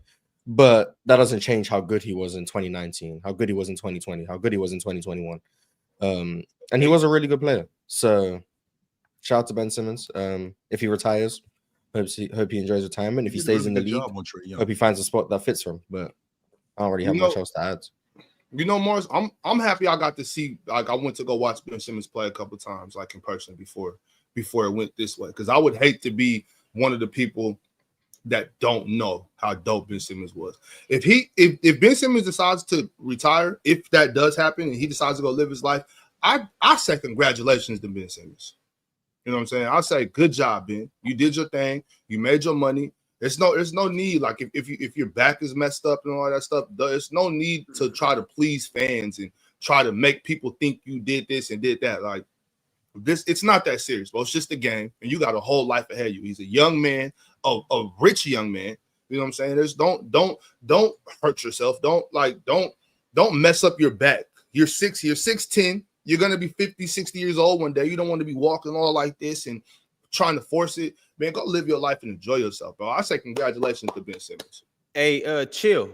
But that doesn't change how good he was in 2019, how good he was in 2020, how good he was in 2021. And he was a really good player. So shout out to Ben Simmons. If he retires, hope he enjoys retirement. If he stays in the league, hope he finds a spot that fits for him. But I don't really have much else to add. You know, Mars, I'm happy I got to see. Like, I went to go watch Ben Simmons play a couple times, like in person before it went this way. Because I would hate to be one of the people that don't know how dope Ben Simmons was. If Ben Simmons decides to retire, if that does happen, and he decides to go live his life, I say congratulations to Ben Simmons. You know what I'm saying? I say good job, Ben. You did your thing. You made your money. There's no need, like if your back is messed up and all that stuff, there's no need to try to please fans and try to make people think you did this and did that. Like this, it's not that serious, but it's just a game, and you got a whole life ahead of you. He's a young man, a rich young man. You know what I'm saying? There's don't hurt yourself. Don't mess up your back. You're 6'10". You're gonna be 50, 60 years old one day. You don't want to be walking all like this and trying to force it. Man, go live your life and enjoy yourself, bro. I say congratulations to Ben Simmons. Hey, chill.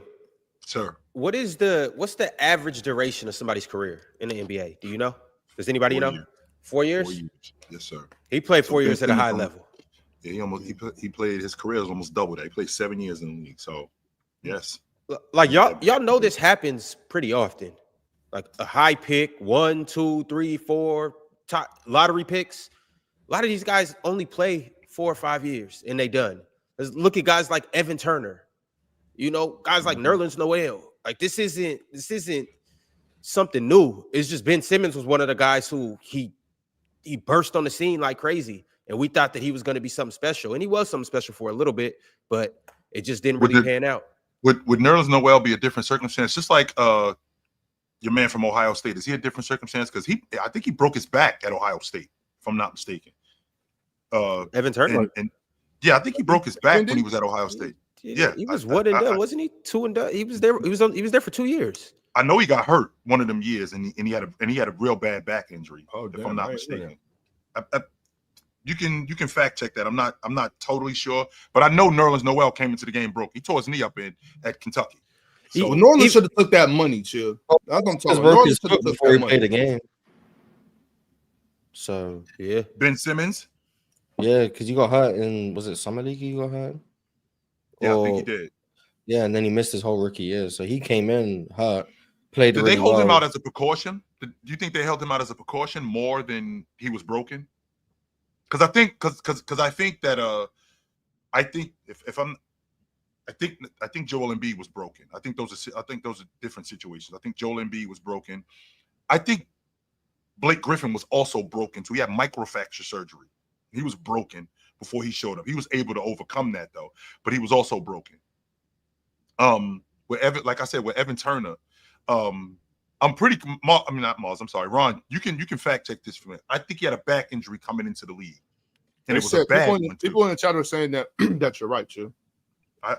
Sir. What's the average duration of somebody's career in the NBA? Do you know? Does anybody know? 4 years? 4 years. Yes, sir. He played 4 years at a high level. Yeah, he played, his career was almost double that. He played 7 years in the league. So yes. Like y'all know this happens pretty often. Like a high pick, 1, 2, 3, 4 top lottery picks. A lot of these guys only play 4 or 5 years and they done. Let's look at guys like Evan Turner, you know, guys like Nerlens Noel. Like this isn't something new. It's just Ben Simmons was one of the guys who he burst on the scene like crazy. And we thought that he was going to be something special. And he was something special for a little bit, but it just didn't really pan out. Would Nerlens Noel be a different circumstance? Just like your man from Ohio State. Is he a different circumstance? Because I think he broke his back at Ohio State, if I'm not mistaken. Evan Turner. And yeah, I think he broke his back when he was at Ohio State. Yeah, he was one and done, wasn't he? 2 and done. He was there. He was there for 2 years. I know he got hurt one of them years, and he had a real bad back injury. If I'm not mistaken. You can fact check that. I'm not totally sure, but I know Nerlens Noel came into the game broke. He tore his knee up at Kentucky. So Nerlens should have took that money, chill. That's what I'm talking about. Nerlens should have took before that he played the game. So yeah, Ben Simmons. Yeah, because you got hurt in, was it Summer League? You got hurt. Yeah, I think he did. Yeah, and then he missed his whole rookie year. So he came in hurt, played. Did really they hold him well. out as a precaution? Do you think they held him out as a precaution more than he was broken? Because I think that I think Joel Embiid was broken. I think those are different situations. I think Joel Embiid was broken. I think Blake Griffin was also broken too. He had microfracture surgery. He was broken before he showed up. He was able to overcome that though, but he was also broken. With Evan Turner, I'm pretty. I mean, not Mars. I'm sorry, Ron. You can fact check this for me. I think he had a back injury coming into the league, and it was a bad one. People in the chat are saying that that you're right, Chill. I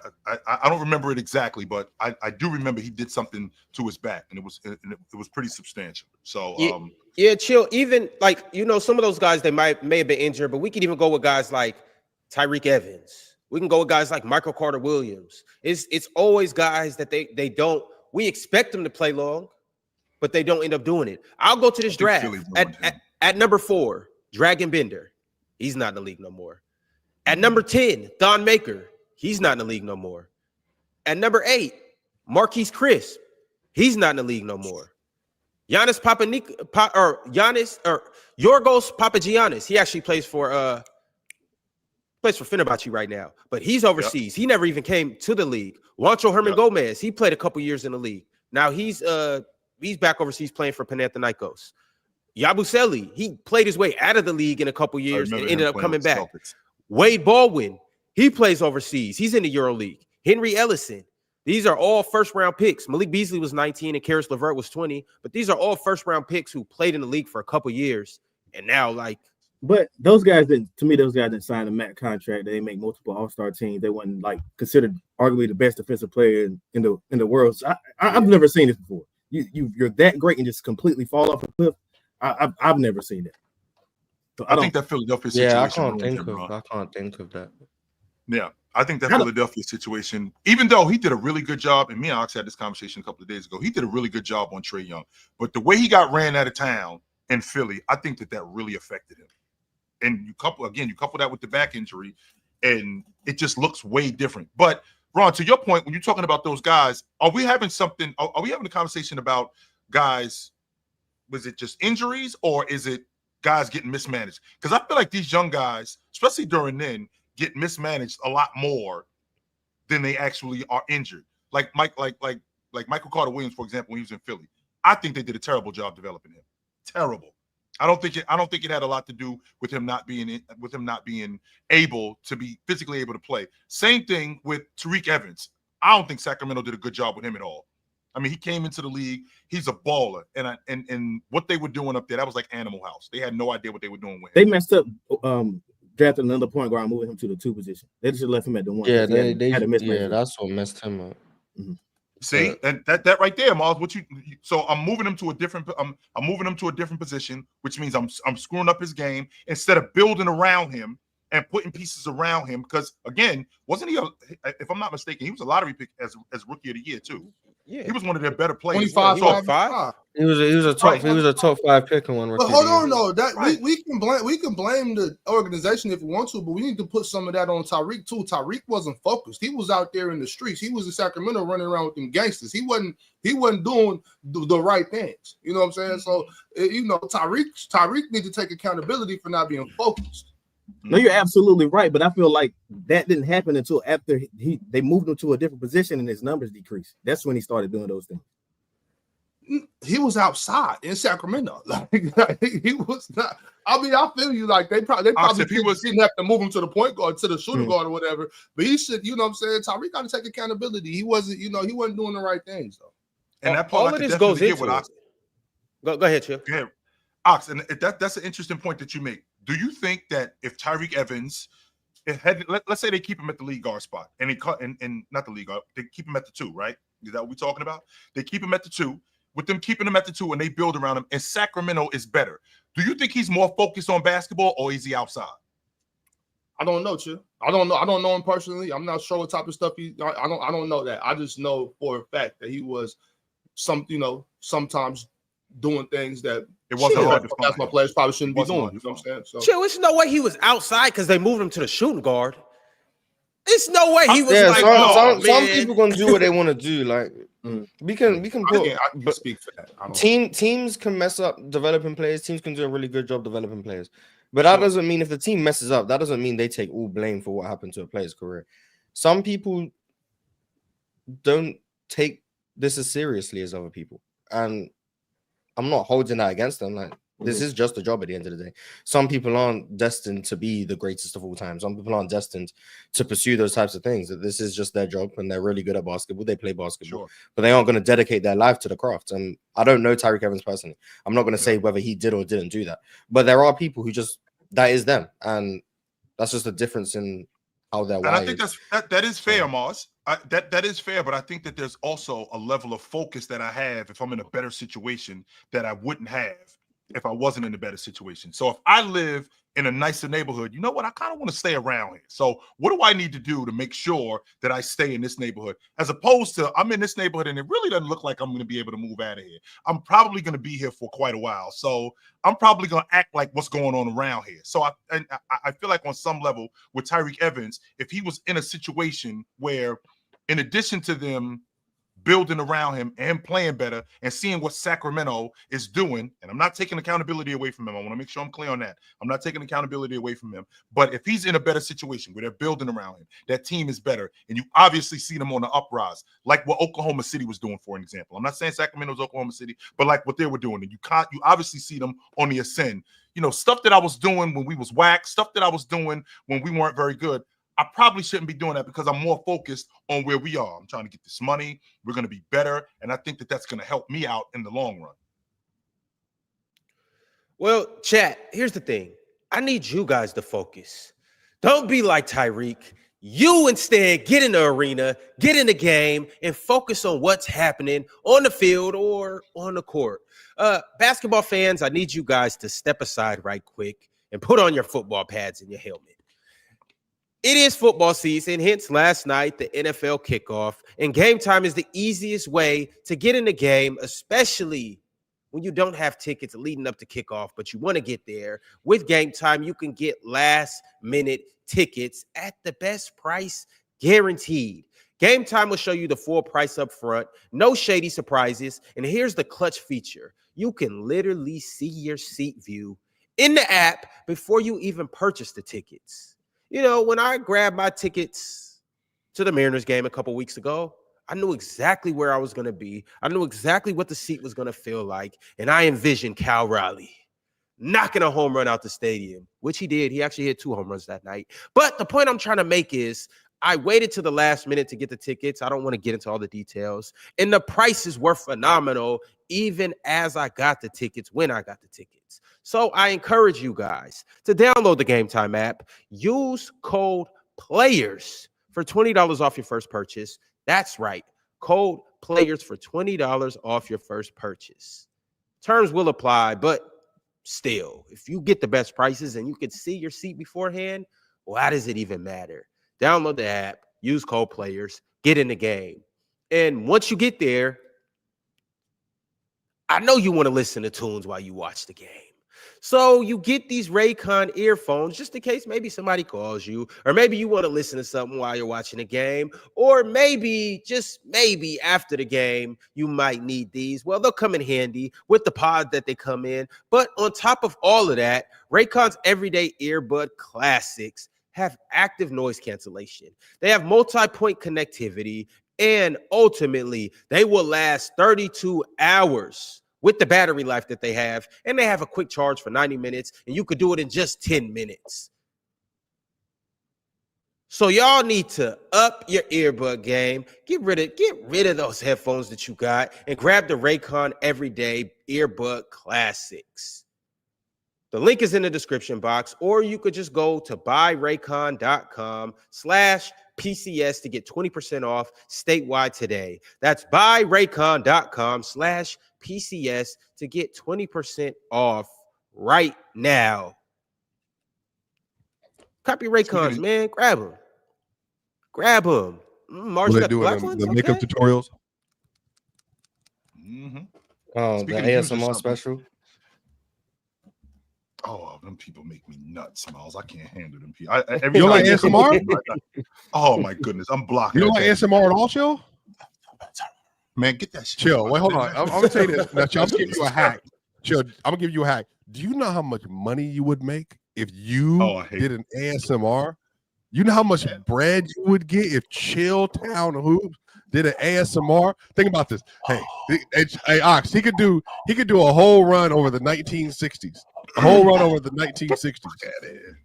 don't remember it exactly, but I do remember he did something to his back, and it was pretty substantial. So yeah, Chill. Even like some of those guys they may have been injured, but we could even go with guys like Tyreek Evans. We can go with guys like Michael Carter Williams. It's always guys that they don't. We expect them to play long, but they don't end up doing it. I'll go to this draft at number 4, Dragon Bender. He's not in the league no more. At number 10, Thon Maker. He's not in the league no more. At number 8, Marquise Crisp. He's not in the league no more. Yorgos Papagiannis. He actually plays for Fenerbahce right now, but he's overseas. Yep. He never even came to the league. Juancho Herman Gomez. He played a couple years in the league. Now he's back overseas playing for Panathinaikos. Yabusele, he played his way out of the league in a couple years and ended up coming back. Celtics. Wade Baldwin, he plays overseas. He's in the EuroLeague. Henry Ellison. These are all first-round picks. Malik Beasley was 19 and Karis LeVert was 20, but these are all first-round picks who played in the league for a couple years and now But those guys didn't sign a max contract. They make multiple All-Star teams. They wasn't considered arguably the best defensive player in the world. So I've never seen this before. You're that great and just completely fall off a cliff. I've never seen it. So I think that Philadelphia situation. Yeah, I can't think of that. Yeah, I think that Philadelphia situation, even though he did a really good job, and me and Alex had this conversation a couple of days ago, he did a really good job on Trae Young. But the way he got ran out of town in Philly, I think that really affected him. And you couple that with the back injury, and it just looks way different. But Ron, to your point, when you're talking about those guys, are we having a conversation about guys? Was it just injuries, or is it guys getting mismanaged? Because I feel like these young guys, especially during then, get mismanaged a lot more than they actually are injured. Like Michael Carter Williams, for example, when he was in Philly, I think they did a terrible job developing him. Terrible. I don't think it had a lot to do with him not being able to be physically able to play. Same thing with Tariq Evans. I don't think Sacramento did a good job with him at all. I mean, he came into the league. He's a baller, and what they were doing up there, that was like Animal House. They had no idea what they were doing with him. They messed up drafting another point guard, moving him to the 2 position. They just left him at the 1. Yeah, that's what messed him up. Mm-hmm. See, and that right there, Miles. So I'm moving him to a different. I'm moving him to a different position, which means I'm screwing up his game instead of building around him and putting pieces around him. Because again, wasn't he? If I'm not mistaken, he was a lottery pick as rookie of the year too. Yeah, he was one of their better players. 25. He was a top 5 pick in one rookie. But hold on, though. We can blame the organization if we want to, but we need to put some of that on Tyreek too. Tyreek wasn't focused. He was out there in the streets. He was in Sacramento running around with them gangsters. He wasn't doing the right things. You know what I'm saying? So Tyreek needs to take accountability for not being focused. No, you're absolutely right, but I feel like that didn't happen until after they moved him to a different position and his numbers decreased. That's when he started doing those things. he was outside in Sacramento. Like he was not. I mean, I feel you. Like they probably didn't have to move him to the point guard, to the shooting guard or whatever. But he should, you know what I'm saying? Tyreek got to take accountability. He wasn't doing the right things though. And that part all of this goes into it. Go ahead, Chip. Go ahead. Ox, and that's an interesting point that you make. Do you think that if Tyreek Evans, let's say they keep him at the lead guard spot, and he cut and not the lead guard, they keep him at the 2, right? Is that what we're talking about? They keep him at the 2. With them keeping him at the 2 and they build around him, and Sacramento is better. Do you think he's more focused on basketball or is he outside? I don't know, Chill. I don't know him personally. I'm not sure what type of stuff I don't know that. I just know for a fact that he was sometimes doing things that it wasn't hard to find. That's my players probably shouldn't be doing. You know what I'm saying? So there's no way he was outside because they moved him to the shooting guard. There's no way he was some people gonna do what they want to do. Like we can put. I can speak for that. Teams can mess up developing players. Teams can do a really good job developing players. But that doesn't mean if the team messes up, that doesn't mean they take all blame for what happened to a player's career. Some people don't take this as seriously as other people, and I'm not holding that against them. Like this is just a job at the end of the day. Some people aren't destined to be the greatest of all time. Some people aren't destined to pursue those types of things. This is just their job, and they're really good at basketball. They play basketball, but they aren't going to dedicate their life to the craft. And I don't know Tyreek Evans personally. I'm not going to say whether he did or didn't do that. But there are people who just that is them, and that's just a difference in how they're wired. And I think that is fair, Mars. That is fair, but I think that there's also a level of focus that I have if I'm in a better situation that I wouldn't have if I wasn't in a better situation. So if I live in a nicer neighborhood, you know what? I kind of want to stay around here. So what do I need to do to make sure that I stay in this neighborhood? As opposed to I'm in this neighborhood and it really doesn't look like I'm going to be able to move out of here. I'm probably going to be here for quite a while. So I'm probably going to act like what's going on around here. So I feel like on some level with Tyreek Evans, if he was in a situation where in addition to them building around him and playing better and seeing what Sacramento is doing, and I'm not taking accountability away from him. I want to make sure I'm clear on that. I'm not taking accountability away from him. But if he's in a better situation where they're building around him, that team is better, and you obviously see them on the uprise, like what Oklahoma City was doing, for an example. I'm not saying Sacramento's Oklahoma City, but like what they were doing, and you obviously see them on the ascend. You know, stuff that I was doing when we was whack, stuff that I was doing when we weren't very good. I probably shouldn't be doing that because I'm more focused on where we are. I'm trying to get this money. We're going to be better. And I think that that's going to help me out in the long run. Well, chat, here's the thing. I need you guys to focus. Don't be like Tyreek. You instead get in the arena, get in the game, and focus on what's happening on the field or on the court. Basketball fans, I need you guys to step aside right quick and put on your football pads and your helmet. It is football season, hence last night, the NFL kickoff. And game time is the easiest way to get in the game, especially when you don't have tickets leading up to kickoff, but you want to get there. With Game Time, you can get last-minute tickets at the best price guaranteed. Game Time will show you the full price up front, no shady surprises. And here's the clutch feature. You can literally see your seat view in the app before you even purchase the tickets. You know, when I grabbed my tickets to the Mariners game a couple weeks ago, I knew exactly where I was going to be. I knew exactly what the seat was going to feel like. And I envisioned Cal Raleigh knocking a home run out the stadium, which he did. He actually hit 2 home runs that night. But the point I'm trying to make is I waited to the last minute to get the tickets. I don't want to get into all the details. And the prices were phenomenal, even as I got the tickets, when I got the tickets. So I encourage you guys to download the Game Time app. Use code PLAYERS for $20 off your first purchase. That's right. Code PLAYERS for $20 off your first purchase. Terms will apply, but still, if you get the best prices and you can see your seat beforehand, why does it even matter? Download the app, use code PLAYERS, get in the game. And once you get there, I know you want to listen to tunes while you watch the game. So you get these Raycon earphones just in case maybe somebody calls you, or maybe you want to listen to something while you're watching the game, or maybe, just maybe after the game, you might need these. Well, they'll come in handy with the pod that they come in. But on top of all of that, Raycon's Everyday Earbud Classics have active noise cancellation. They have multi-point connectivity, And ultimately, they will last 32 hours with the battery life that they have. And they have a quick charge for 90 minutes, and you could do it in just 10 minutes. So y'all need to up your earbud game. Get rid of those headphones that you got and grab the Raycon Everyday Earbud Classics. The link is in the description box, or you could just go to buyraycon.com/PCS to get 20% off statewide today. That's buyraycon.com/PCS to get 20% off right now. Copy Raycons, man. Grab them. Grab them. Marsh, Will you they got the do black it in ones? the makeup Okay. tutorials? Oh, Speaking the of using ASMR something- special. Oh, them people make me nuts, Miles. I can't handle them people. You don't like ASMR? Oh my goodness, I'm blocking. You don't like ASMR at all, Chill? Man, get that shit. Chill. Wait, hold on. I'm gonna tell you this. Now, Chill, I'm gonna give you a hack. Chill. I'm gonna give you a hack. Do you know how much money you would make if you did an ASMR? You know how much bread you would get if Chill Town Hoops did an ASMR? Think about this. Hey, Ox, he could do a whole run over the 1960s. A whole run over the 1960s.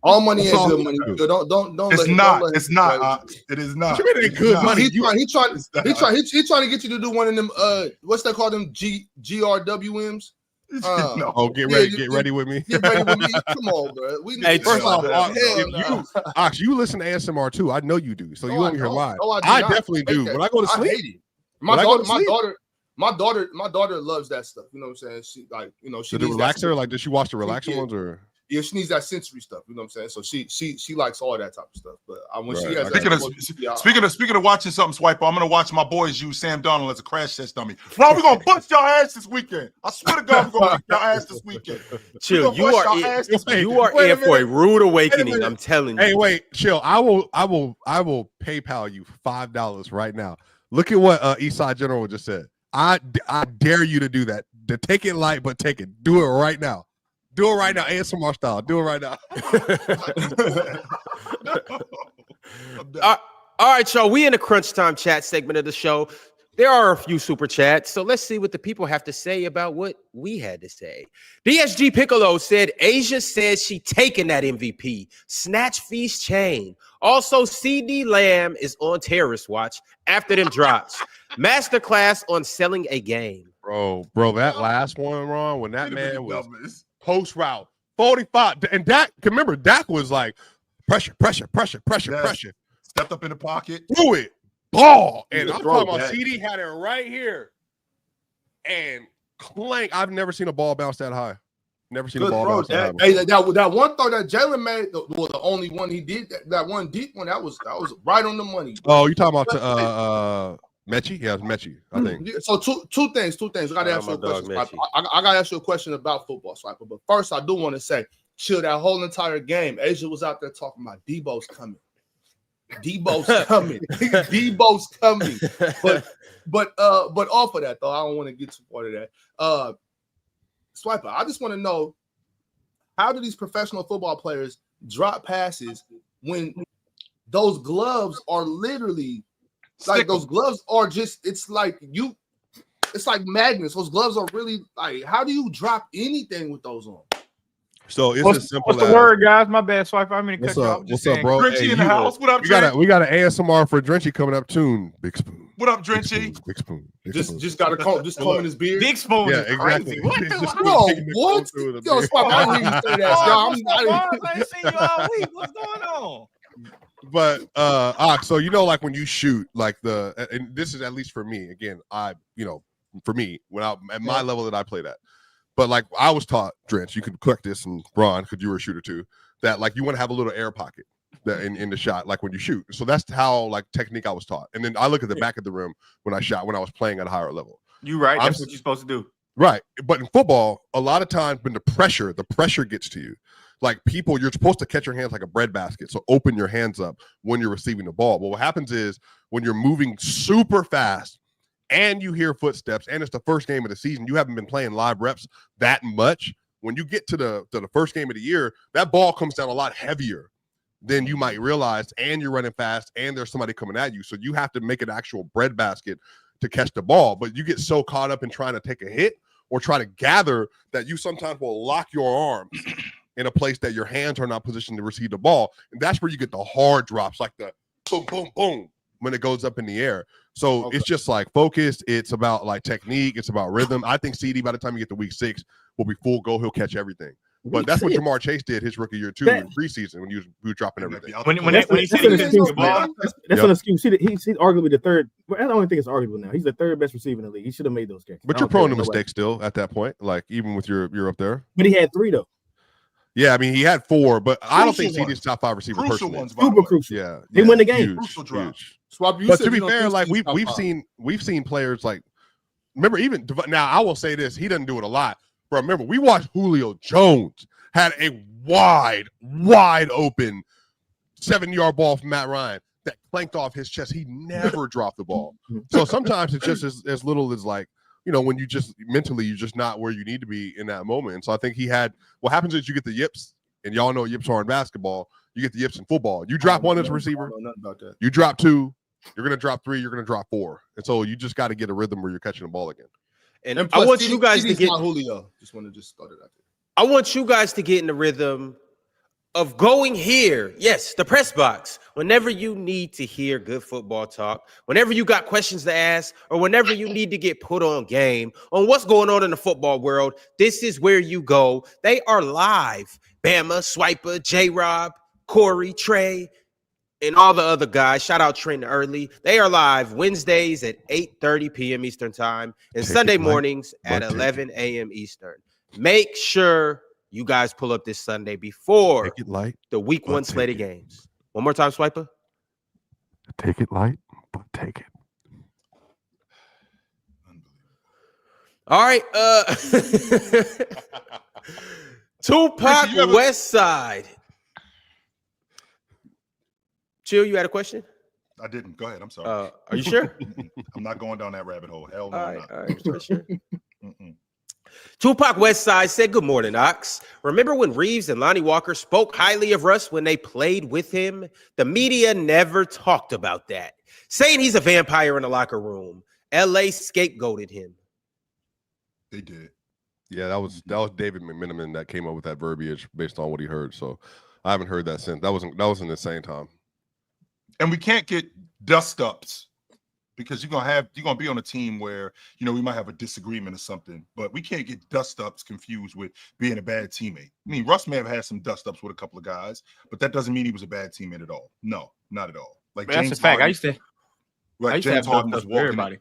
All money ain't good money. Don't. It's not. It's not. It is not. What you mean it ain't good money? He trying to get you to do one of them. What's that called? Them GRWMs. No. Get ready with me. Get ready with me. Come on, bro. Hey, first off, Ox, you listen to ASMR too. I know you do. So you over here lying. I definitely do. When I go to sleep, I hate it. My daughter loves that stuff. You know what I'm saying? She she did the relaxer. Like, did she watch the relaxer ones or? Yeah, she needs that sensory stuff. You know what I'm saying? So she likes all that type of stuff. But when she has speaking of watching something, Swiper, I'm gonna watch my boys use Sam Donald as a crash test dummy. Bro, we're gonna bust y'all ass this weekend. I swear to God, we're gonna beat y'all ass this weekend. Chill, you are in for a rude awakening. I'm telling you. Hey, wait, Chill. I will PayPal you $5 right now. Look at what Eastside General just said. I dare you to do that. To take it light, but take it. Do it right now. Do it right now, ASMR style. Do it right now. All right, y'all. We in the crunch time chat segment of the show. There are a few super chats, so let's see what the people have to say about what we had to say. DSG Piccolo said Asia said she taking that MVP. Snatch feast chain. Also, CD Lamb is on terrorist watch after them drops. Masterclass on selling a game. Bro, that last one, Ron, when that man was post route 45, and Dak, remember, Dak was like pressure. Stepped up in the pocket, threw it, ball, and I'm talking about CD had it right here, and clank. I've never seen a ball bounce that high. Never seen a ball bounce that high. Hey, that one throw that Jalen made, the only one he did, that one deep one, that was right on the money. Oh, you talking about Mechie? Yeah, it was Mechie, I think. So two things. I gotta ask you a question. I gotta ask you a question about football, Swiper. But first, I do want to say, Chill, that whole entire game, Asia was out there talking about Debo's coming. Debo's coming. But off of that though, I don't want to get too part of that. Swiper, I just want to know, how do these professional football players drop passes when those gloves are literally like those gloves are just, it's like magnets. Those gloves are really like, how do you drop anything with those on? So it's as simple what's the word, guys? My bad, Swiper. I'm gonna cut you off. What's up, bro? Drenchy in the house. What up, Drenchy? We got an ASMR for Drenchy coming up soon. Big spoon. What up, Drenchy? Big spoon. Just got to combing his beard. Big spoon. Yeah, exactly. What? What? Yo, Swiper, I didn't even say that. I ain't seen you all week. What's going on? But so like when you shoot, like and this is at least for me. Again, for me, when I at my level that I played at. But like I was taught, Drench, you can correct this, and Ron, because you were a shooter too, that like you want to have a little air pocket that in the shot, like when you shoot. So that's how like technique I was taught. And then I look at the back of the rim when I shot, when I was playing at a higher level. You right. That's what you're supposed to do. Right. But in football, a lot of times when the pressure gets to you, like you're supposed to catch your hands like a bread basket. So open your hands up when you're receiving the ball. But what happens is when you're moving super fast, and you hear footsteps, and it's the first game of the season, you haven't been playing live reps that much. When you get to the first game of the year, that ball comes down a lot heavier then you might realize, and you're running fast, and there's somebody coming at you. So you have to make an actual breadbasket to catch the ball. But you get so caught up in trying to take a hit or try to gather that you sometimes will lock your arms in a place that your hands are not positioned to receive the ball. And that's where you get the hard drops, like the boom, boom, boom, when it goes up in the air. So it's just like focused. It's about like technique. It's about rhythm. I think CD, by the time you get to week 6, will be full go. He'll catch everything. But that's what Jamar Chase did his rookie year too in preseason when he was dropping everything. When he said he couldn't the ball, that's an excuse. He's arguably the third. Well, I don't think it's arguable now. He's the third best receiver in the league. He should have made those catches. But you're prone to mistakes still at that point. Like even with you're up there. But he had 3 though. Yeah, I mean he had 4, but I don't think CD's top 5 receiver. Crucial personally. ones, Super crucial. Yeah, He won the game. Crucial drop. Swap, But to be fair, like we've seen players like, remember even now I will say this, he doesn't do it a lot, but remember we watched Julio Jones had a wide open 7-yard ball from Matt Ryan that clanked off his chest. He never dropped the ball. So sometimes it's just as little as like, you know, when you just mentally you're just not where you need to be in that moment. And so I think he had, what happens is you get the yips, and y'all know yips are in basketball. You get the yips in football. You drop 1 as a receiver, I don't know nothing about that. you drop 2, you're going to drop 3, you're going to drop 4. And so you just got to get a rhythm where you're catching the ball again. And plus, I want you guys to CD's get not Julio. Just want to start it out there. I want you guys to get in the rhythm of going here. Yes, the press box. Whenever you need to hear good football talk, whenever you got questions to ask, or whenever you need to get put on game on what's going on in the football world, this is where you go. They are live. Bama, Swiper, J-Rob, Corey, Trey, and all the other guys. Shout out Trent Early. They are live Wednesdays at 8:30 p.m. Eastern time and Sunday mornings at 11 a.m. Eastern. Make sure you guys pull up this Sunday before Take it light, the week 1 slate of games. One more time, Swiper. take it light, but take it. All right. Tupac West Side. Chill, you had a question? I didn't. Go ahead. I'm sorry. Are you sure? I'm not going down that rabbit hole. Hell no. All I'm right, not. all right, for sure. Mm-mm. Tupac Westside said, "Good morning, Ox. Remember when Reeves and Lonnie Walker spoke highly of Russ when they played with him? The media never talked about that, saying he's a vampire in the locker room. LA scapegoated him." They did. Yeah, that was David McMenamin that came up with that verbiage based on what he heard. So I haven't heard that since. That was in the same time. And we can't get dust ups because you're gonna be on a team where we might have a disagreement or something, but we can't get dust ups confused with being a bad teammate. I mean, Russ may have had some dust ups with a couple of guys, but that doesn't mean he was a bad teammate at all. No, not at all. Like But James that's a fact. Harden, I used to James have Harden dust was ups with walking. everybody.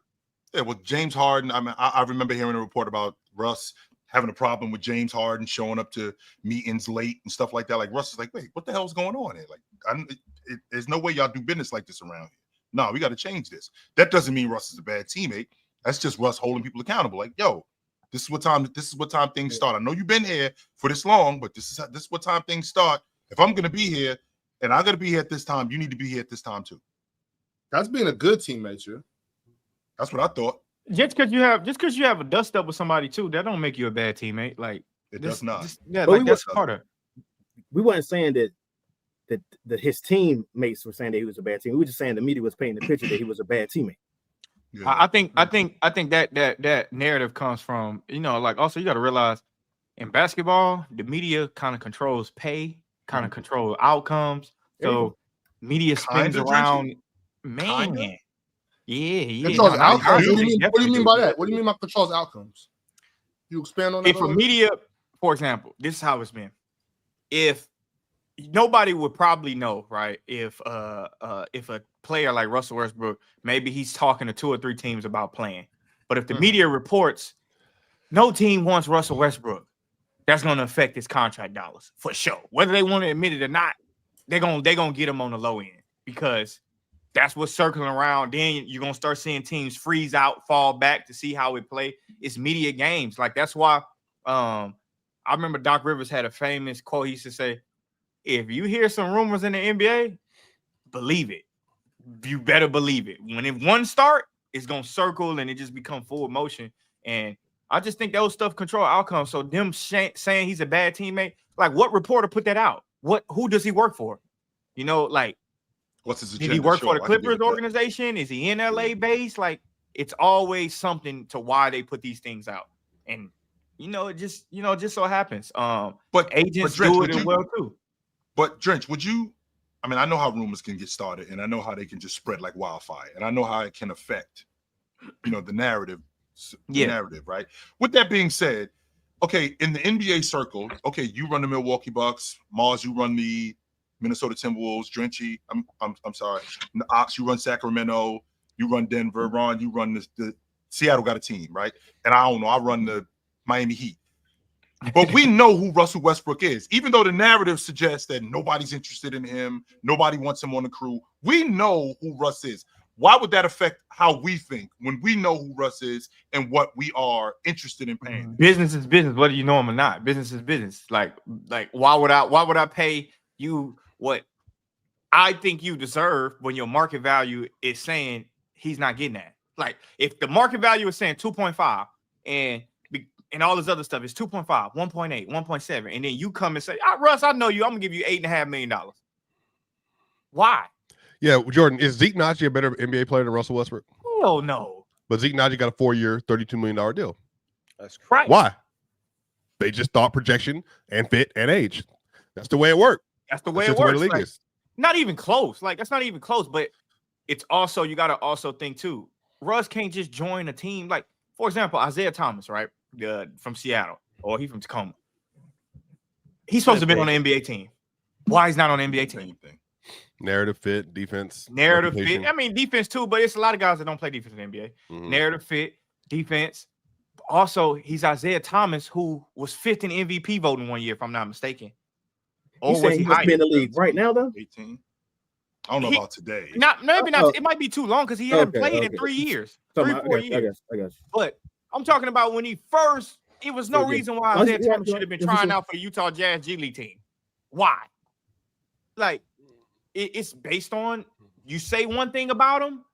Yeah, well, James Harden. I mean, I remember hearing a report about Russ having a problem with James Harden showing up to meetings late and stuff like that. Like Russ is like, wait, what the hell's going on here? Like, there's no way y'all do business like this around here. No, we got to change this. That doesn't mean Russ is a bad teammate. That's just Russ holding people accountable. Like, yo, this is what time things start. I know you've been here for this long, but this is what time things start. If I'm gonna be here and I'm gonna be here at this time, you need to be here at this time too. That's being a good teammate, you. That's what I thought. Just because you have a dust up with somebody too, that don't make you a bad teammate. Like It does not. That's part of it. We weren't saying that his teammates were saying that he was a bad teammate. We were just saying the media was painting the picture that he was a bad teammate. Yeah. I think that narrative comes from, like also you got to realize in basketball, the media kind of controls pay, kind of control outcomes. So media spins Kinda, around, man. Kinda? Yeah. Controls No, outcomes. I What do you mean? What do you mean by definitely that? What do you mean by controls outcomes? You expand on that? If a media, for example, this is how it's been. If nobody would probably know, right? If a player like Russell Westbrook, maybe he's talking to 2 or 3 teams about playing. But if the media reports no team wants Russell Westbrook, that's going to affect his contract dollars for sure. Whether they want to admit it or not, they're gonna get him on the low end because that's what's circling around. Then you're gonna start seeing teams freeze out, fall back to see how it play. It's media games. Like that's why I remember Doc Rivers had a famous quote. He used to say, if you hear some rumors in the NBA, believe it. You better believe it. When one start, it's gonna circle and it just become full motion. And I just think those stuff control outcomes. So them saying he's a bad teammate, like what reporter put that out? Who does he work for? You know, like, What's his did agenda? he work Sure, for the I can deal Clippers with that. organization? Is he in LA based? Like, it's always something to why they put these things out. And it just so happens. But Agents Drench, do would it you- well too. But Drench, would you? I mean, I know how rumors can get started, and I know how they can just spread like wildfire, and I know how it can affect, the narrative. The narrative, right? With that being said, okay, in the NBA circle, okay, you run the Milwaukee Bucks, Mars, you run the Minnesota Timberwolves, Drenchy, I'm sorry, the Ox, you run Sacramento, you run Denver, Ron, you run the Seattle got a team, right? And I don't know, I run the Miami Heat. But we know who Russell Westbrook is, even though the narrative suggests that nobody's interested in him, nobody wants him on the crew. We know who Russ is. Why would that affect how we think when we know who Russ is and what we are interested in paying? Business is business, whether you know him or not. Business is business. Like why would I pay you what I think you deserve when your market value is saying he's not getting that? Like, if the market value is saying 2.5 and all this other stuff is 2.5, 1.8, 1.7, and then you come and say, Russ, I know you, I'm gonna give you $8.5 million. Why? Yeah, Jordan, is Zeke Naji a better NBA player than Russell Westbrook? Hell no. But Zeke Naji got a 4-year, $32 million deal. That's Right. Why? They just thought projection and fit and age. That's the way it worked. That's the way That's it just the way works. the league Like, is. not even close. Like, that's not even close. But it's also, you got to also think too, Russ can't just join a team. Like, for example, Isaiah Thomas, right? From Seattle, or he's from Tacoma. He's supposed to be on the NBA team. Why he's not on the NBA team? Narrative fit, defense. Narrative reputation. fit. I mean, defense too, but it's a lot of guys that don't play defense in the NBA. Mhm. Narrative fit, defense. Also, he's Isaiah Thomas, who was 5th in MVP voting one year, if I'm not mistaken. You saying he must be in the league right now, though? 18. I don't know about today. Maybe not. It might be too long because he hasn't played in 3 years, 3-4 years. I guess. But I'm talking about when he first. It was no reason why Isaiah Thomas should have been trying out for Utah Jazz G League team. Why? Like, it's based on you say one thing about him,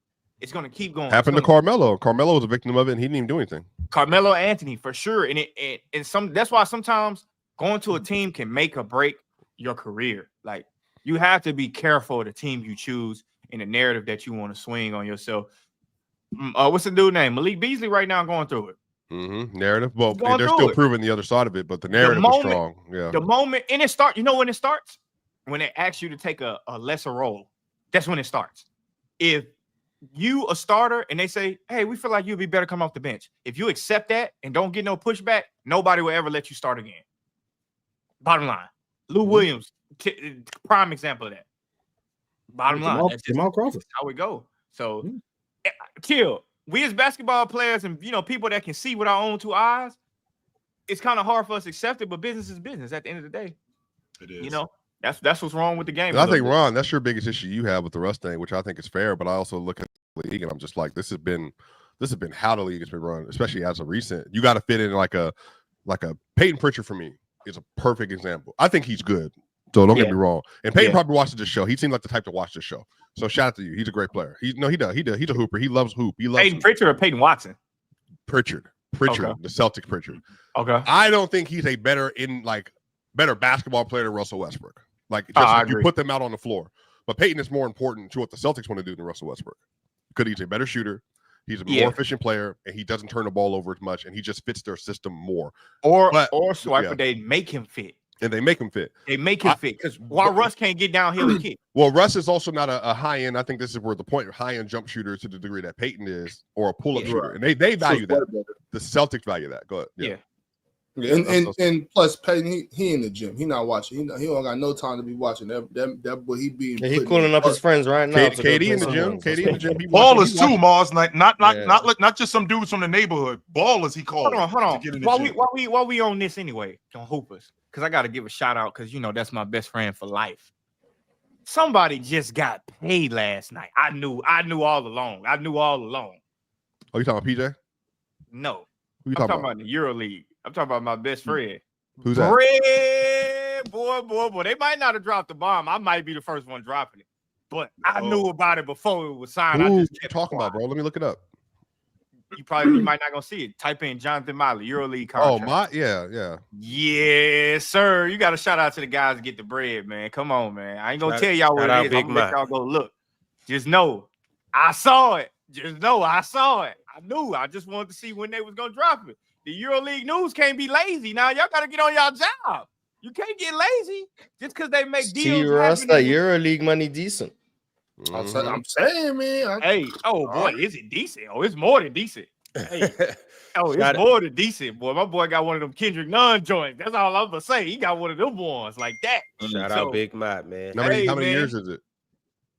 it's gonna keep going. Happened to Carmelo. Carmelo was a victim of it, and he didn't even do anything. Carmelo Anthony for sure, and that's why sometimes going to a team can make or break your career. Like, you have to be careful of the team you choose and the narrative that you want to swing on yourself. What's the dude name? Malik Beasley right now going through it. Narrative. Well, they're still proving the other side of it, but the narrative is strong. Yeah. The moment, and it starts, you know when it starts? When they ask you to take a lesser role. That's when it starts. If you a starter and they say, hey, we feel like you'd be better come off the bench. If you accept that and don't get no pushback, nobody will ever let you start again. Bottom line. Lou Williams, prime example of that. Bottom line. That's Jamal Crawford. How we go. So, Kill. We as basketball players and people that can see with our own 2 eyes, it's kind of hard for us to accept it, but business is business at the end of the day. It is. That's what's wrong with the game. And I think, Ron, that's your biggest issue you have with the Russ thing, which I think is fair, but I also look at the league and I'm just like, this has been how the league has been run, especially as of recent. You got to fit in like a Peyton Pritchard for me is a perfect example. I think he's good. So don't get me wrong. And Peyton probably watches this show. He seemed like the type to watch this show. So shout out to you. He's a great player. He does. He's a hooper. He loves hoop. He loves Peyton Pritchard or Peyton Watson? Pritchard, Okay. the Celtic Pritchard. Okay. I don't think he's a better basketball player than Russell Westbrook. Like, you put them out on the floor. But Peyton is more important to what the Celtics want to do than Russell Westbrook. Because he's a better shooter. He's a more efficient player, and he doesn't turn the ball over as much, and he just fits their system more. Or Swiper, they make him fit. And they make him fit. They make him fit because while Russ can't get downhill and kick. Well, Russ is also not a high end. I think this is where the point of high end jump shooter to the degree that Peyton is, or a pull up shooter, and they value that. The Celtics value that. Go ahead. And plus Peyton, he in the gym. He not watching. He don't got no time to be watching. That boy, he being. He calling up his friends right now. KD in the gym. KD in the gym. Ballers too, Mars. Not just some dudes from the neighborhood. Ballers, he called. Hold on. While we on this anyway, don't hoop us. Because I got to give a shout out because that's my best friend for life. Somebody just got paid last night. I knew all along. Oh, you talking about PJ? No. Who you I'm talking about the Euro League. I'm talking about my best friend. Who's that? Boy. They might not have dropped the bomb. I might be the first one dropping it. But I knew about it before it was signed. Who I you just kept talking about, bro? Let me look it up. you might not gonna see it. Type in Jonathan Miley, EuroLeague contract. Yes, sir. You got to shout out to the guys to get the bread, man. Come on, man. I ain't gonna tell y'all what it is. I'm gonna let y'all go look. Just know, I saw it. Just know, I saw it. I knew. I just wanted to see when they was gonna drop it. The EuroLeague news can't be lazy. Now y'all got to get on y'all job. You can't get lazy just because they make deals. See, Russ, that EuroLeague money decent. I'm saying, man. Boy, is it decent? Oh, it's more than decent. Hey. It's more than decent, boy. My boy got one of them Kendrick Nunn joints. That's all I'm gonna say. He got one of them ones like that. Shout out Big Matt, man. How many years is it?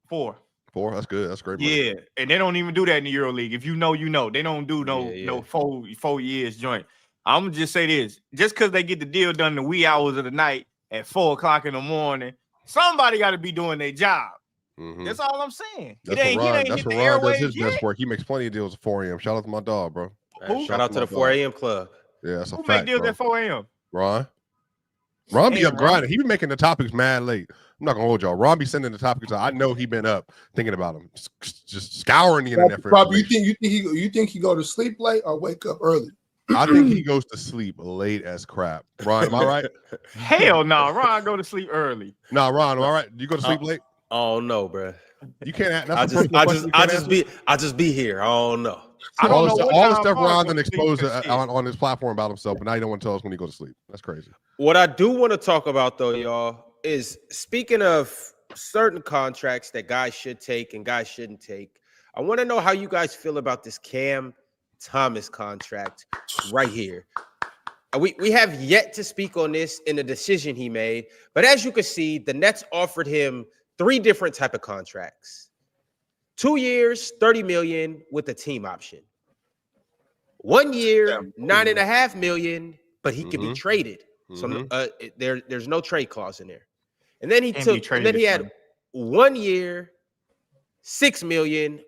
4. 4. That's good. That's great. Money. Yeah, and they don't even do that in the EuroLeague. If you know, you know. They don't do no 4 years joint. I'm gonna just say this: just because they get the deal done in the wee hours of the night at 4:00 in the morning, somebody got to be doing their job. Mm-hmm. That's all I'm saying. That's what Ron does his best work. He makes plenty of deals at 4 a.m. Shout out to my dog, bro. Shout out to the 4 a.m. club. Yeah, that's a fact. Who make deals at 4 a.m.? Ron be up grinding. He be making the topics mad late. I'm not gonna hold y'all. Ron be sending the topics. I know he been up thinking about them, just scouring the internet for information. You think he go to sleep late or wake up early? I think he goes to sleep late as crap. Ron, am I right? Hell no, Ron go to sleep early. No, Ron, am I right? You go to sleep late? Oh no, bro. You can't. I just be here. I don't know. All the stuff Ron then exposed on his platform about himself, but now you don't want to tell us when he goes to sleep. That's crazy. What I do want to talk about though, y'all, is speaking of certain contracts that guys should take and guys shouldn't take. I want to know how you guys feel about this Cam Thomas contract right here. We have yet to speak on this in the decision he made, but as you can see, the Nets offered him 3 different type of contracts. 2 years, $30 million with a team option. 1 year, $9.5 million, but he can be traded. So there's no trade clause in there. And then he had 1 year, $6 million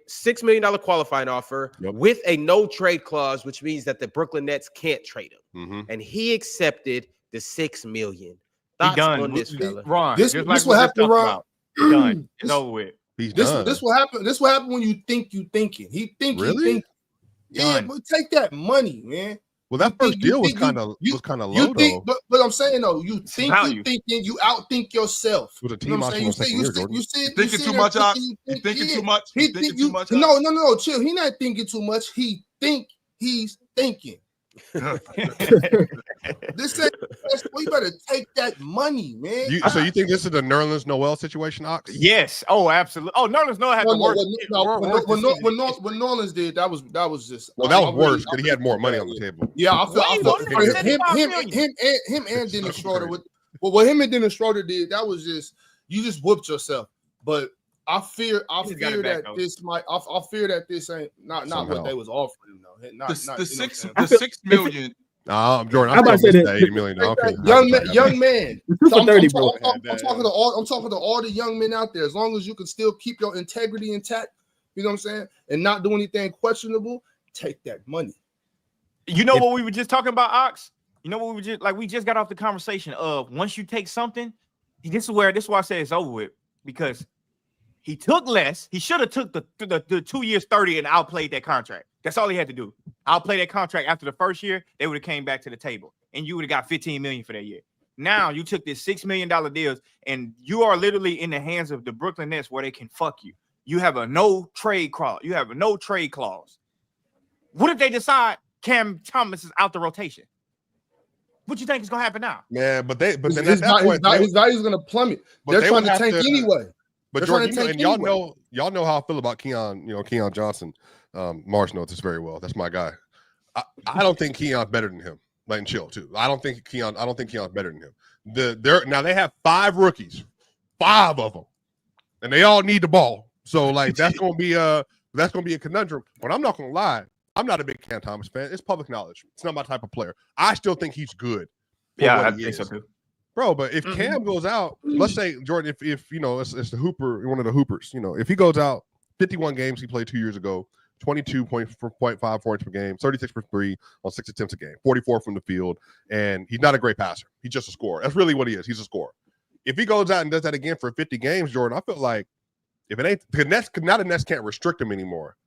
qualifying offer with a no trade clause, which means that the Brooklyn Nets can't trade him. And he accepted the $6 million. Thoughts on this, fella? Ron, this what happened, Ron. Done. It's over with. This will happen. This will happen when you think you thinking. He think really? He think. Yeah, but take that money, man. Well, that first deal was kind of low, though. But I'm saying though, you think you thinking, you outthink yourself. With a team option, you thinking too much. You thinking too much. He thinking too much. No, chill. He not thinking too much. He think he's thinking. This ain't. You better take that money, man. So you think this is the Nerlens Noel situation, Ox? Yes. Oh, absolutely. Oh, Nerlens Noel had the worst. When Nerlens did, that was just. Well, that was worse because he had more money on the table. Yeah, I feel him and Dennis Schroeder with. Well, what him and Dennis Schroeder did, that was just you just whooped yourself. But I fear that this ain't not what they was offering though. The 6 million. Jordan, I'm about to say that $80 million. Young man. So I'm 30, bro. I'm talking to all the young men out there. As long as you can still keep your integrity intact, you know what I'm saying, and not do anything questionable, take that money. You know what we were just talking about, Ox? You know what we just got off the conversation of once you take something, this is why I say it's over with, because he took less. He should have took the 2 years 30 and outplayed that contract. That's all he had to do. Outplay that contract after the first year. They would have came back to the table, and you would have got $15 million for that year. Now you took this $6 million deals, and you are literally in the hands of the Brooklyn Nets where they can fuck you. You have a no trade clause. What if they decide Cam Thomas is out the rotation? What you think is gonna happen now? Man, but then his value's gonna plummet. They're trying to tank anyway. But Jordan, y'all know how I feel about Keon Johnson. Mars knows this very well. That's my guy. I don't think Keon's better than him. Like, and chill too. I don't think Keon's better than him. Now they have 5 rookies, 5 of them, and they all need the ball. So like that's gonna be a conundrum. But I'm not gonna lie. I'm not a big Cam Thomas fan. It's public knowledge. It's not my type of player. I still think he's good. Yeah, I think so too. Bro, but if Cam goes out, let's say Jordan, if you know it's the Hooper, one of the Hoopers, you know, if he goes out, 51 games he played 2 years ago, 22.5 points per game, 36 for 3 on 6 attempts a game, 44 from the field, and he's not a great passer. He's just a scorer. That's really what he is. He's a scorer. If he goes out and does that again for 50 games, Jordan, I feel like if it ain't the Nets can't restrict him anymore.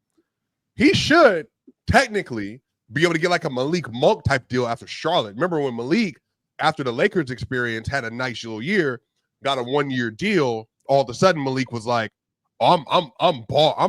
He should technically be able to get like a Malik Monk type deal after Charlotte. Remember when Malik, after the Lakers experience, had a nice little year, got a 1-year deal. All of a sudden, Malik was like, "I'm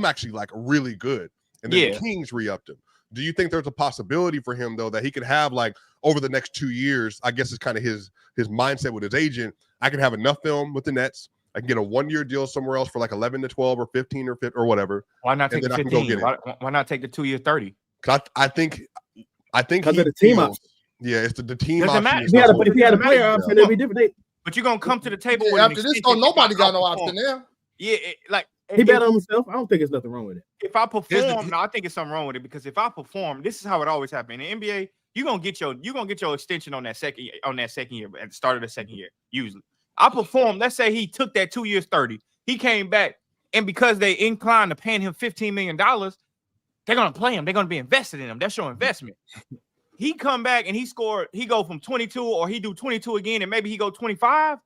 actually like really good," and then the Kings re-upped him. Do you think there's a possibility for him though that he could have like over the next 2 years? I guess it's kind of his mindset with his agent. I can have enough film with the Nets. I can get a 1-year deal somewhere else for like 11 to 12 or 15 or 15 or whatever. Why not take the 15? Why not take the 2-year 30? I think because of the team option. Yeah, it's the team Doesn't option. matter. If he had a player option, it'd be different. But you're gonna come to the table with after this. Oh, nobody got no option now. Yeah, he bet on himself. I don't think there's nothing wrong with it. If I perform, no, I think it's something wrong with it because if I perform, this is how it always happens. In the NBA, you're gonna get your extension on that second year at the start of the second year. Usually, I perform. Let's say he took that 2 years 30. He came back, and because they inclined to paying him $15 million, they're gonna play him. They're gonna be invested in him. That's your investment. He come back and he go from 22 or he do 22 again and maybe he go 25.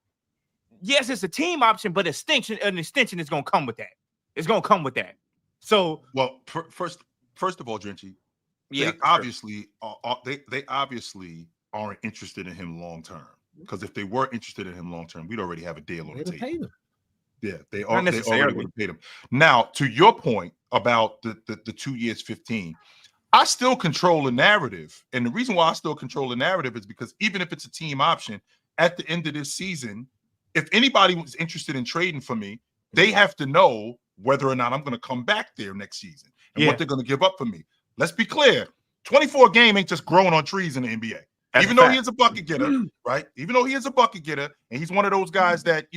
Yes, it's a team option, but an extension is going to come with that. It's going to come with that. So, well, first of all, Drenchy, yeah, they obviously aren't interested in him long term. Because if they were interested in him long term, we'd already have a deal on the table. Yeah, they already would have paid him. Now, to your point about the 2 years 15. I still control the narrative. And the reason why I still control the narrative is because even if it's a team option, at the end of this season, if anybody was interested in trading for me, they have to know whether or not I'm going to come back there next season and what they're going to give up for me. Let's be clear. 24 game ain't just growing on trees in the NBA. Even though he is a bucket getter, right? Even though he is a bucket getter, and he's one of those guys that,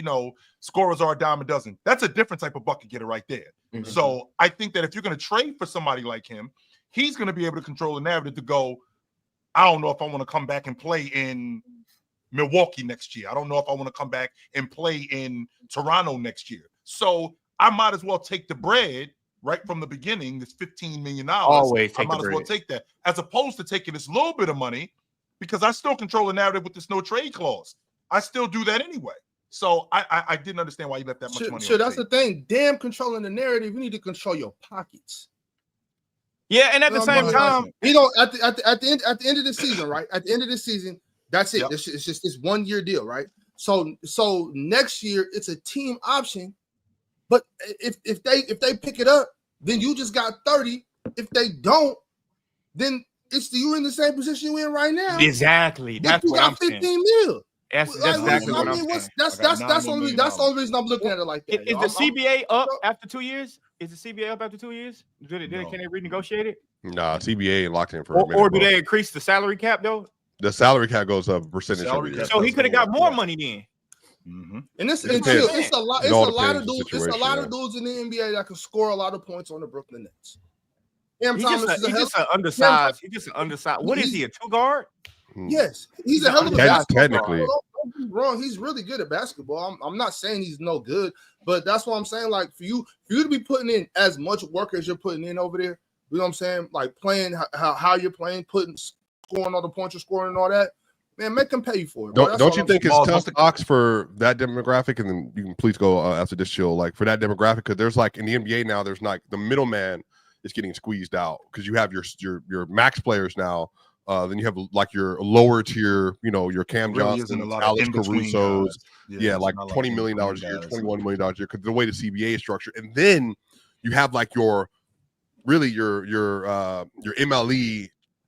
scorers are a dime a dozen. That's a different type of bucket getter right there. Mm-hmm. So I think that if you're going to trade for somebody like him, he's going to be able to control the narrative to go, I don't know if I want to come back and play in Milwaukee next year. I don't know if I want to come back and play in Toronto next year. So I might as well take the bread right from the beginning, this $15 million. Always take I might as well take that, as opposed to taking this little bit of money, because I still control the narrative with this no trade clause. I still do that anyway. So I didn't understand why you left that much money. Sure, that's the thing. Damn, controlling the narrative, you need to control your pockets. Yeah, and at the same time, at the end of the season, right? At the end of the season, that's it. Yep. It's just this 1 year deal, right? So next year it's a team option, but if they pick it up, then you just got 30. If they don't, then it's you in the same position you're in right now. Exactly. That's what I'm saying. 15 mil. That's exactly what I'm saying. That's the only reason I'm looking at it like that. Is the CBA up after 2 years? Is the CBA up after 2 years? Can they renegotiate it? Nah, CBA ain't locked in for a minute. Or do they increase the salary cap though? The salary cap goes up percentage every year. So he could have got more money then. Mm-hmm. And it's a lot of dudes in the NBA that can score a lot of points on the Brooklyn Nets. He's just an undersized. What is he, a 2 guard? Yes, he's a hell of a basketball. Technically, don't be wrong. He's really good at basketball. I'm not saying he's no good, but that's what I'm saying. Like for you to be putting in as much work as you're putting in over there, you know what I'm saying? Like playing how you're playing, scoring all the points you're scoring and all that. Man, make them pay you for it. Don't you think it's tough box for that demographic? And then you can please go after this show, like for that demographic, because there's like in the NBA now, there's like the middleman is getting squeezed out because you have your max players now. Then you have like your lower tier, your Cam Johnson, Alex Caruso's, like $20 million a year, $21 million a year, because the way the CBA is structured. And then you have like your MLE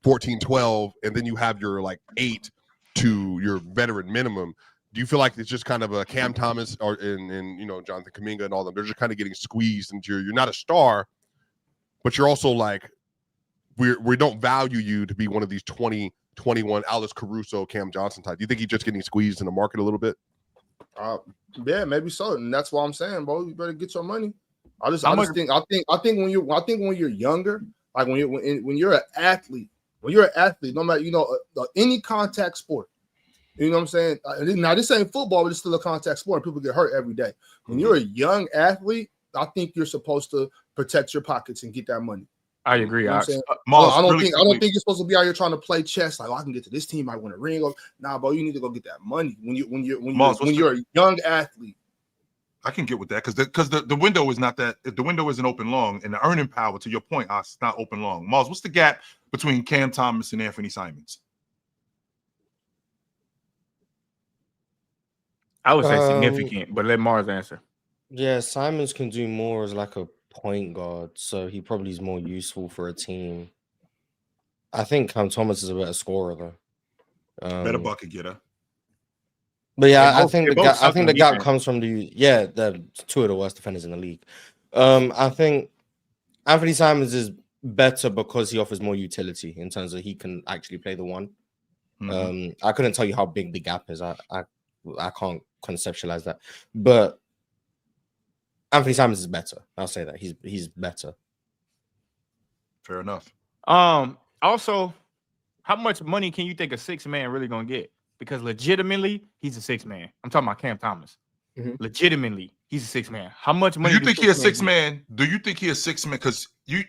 14-12, and then you have your like 8 to your veteran minimum. Do you feel like it's just kind of a Cam Thomas or and Jonathan Kuminga and all them? They're just kind of getting squeezed into you're not a star, but you're also like we don't value you to be one of these 20, 21 Alex Caruso, Cam Johnson type. Do you think he's just getting squeezed in the market a little bit? Yeah, maybe so, and that's why I'm saying, bro, you better get your money. I think when you're younger, like when you're an athlete, no matter any contact sport, you know what I'm saying. Now this ain't football, but it's still a contact sport. People get hurt every day. When you're a young athlete, I think you're supposed to protect your pockets and get that money. I agree. You know I don't think you're supposed to be out here trying to play chess. Like, I can get to this team, I want a ring. Nah, bro, you need to go get that money when you're a young athlete. I can get with that because the window is not that. If the window isn't open long, and the earning power, to your point, it's not open long. Mars, what's the gap between Cam Thomas and Anthony Simons? I would say significant, but let Mars answer. Yeah, Simons can do more as like a point guard, so he probably is more useful for a team. I think Cam Thomas is a better scorer though. Better bucket getter. But yeah, They both I think the gap defense. comes from the two of the worst defenders in the league. I think Anthony Simons is better because he offers more utility in terms of he can actually play the one. I couldn't tell you how big the gap is. I can't conceptualize that, but Anthony Simons is better. I'll say that he's better. Fair enough. Also, how much money can you think a 6-man really gonna get? Because legitimately, he's a 6-man. I'm talking about Cam Thomas. Legitimately, he's a 6-man. How much money? Do you think he a 6-man? Do you think he a 6-man? Because you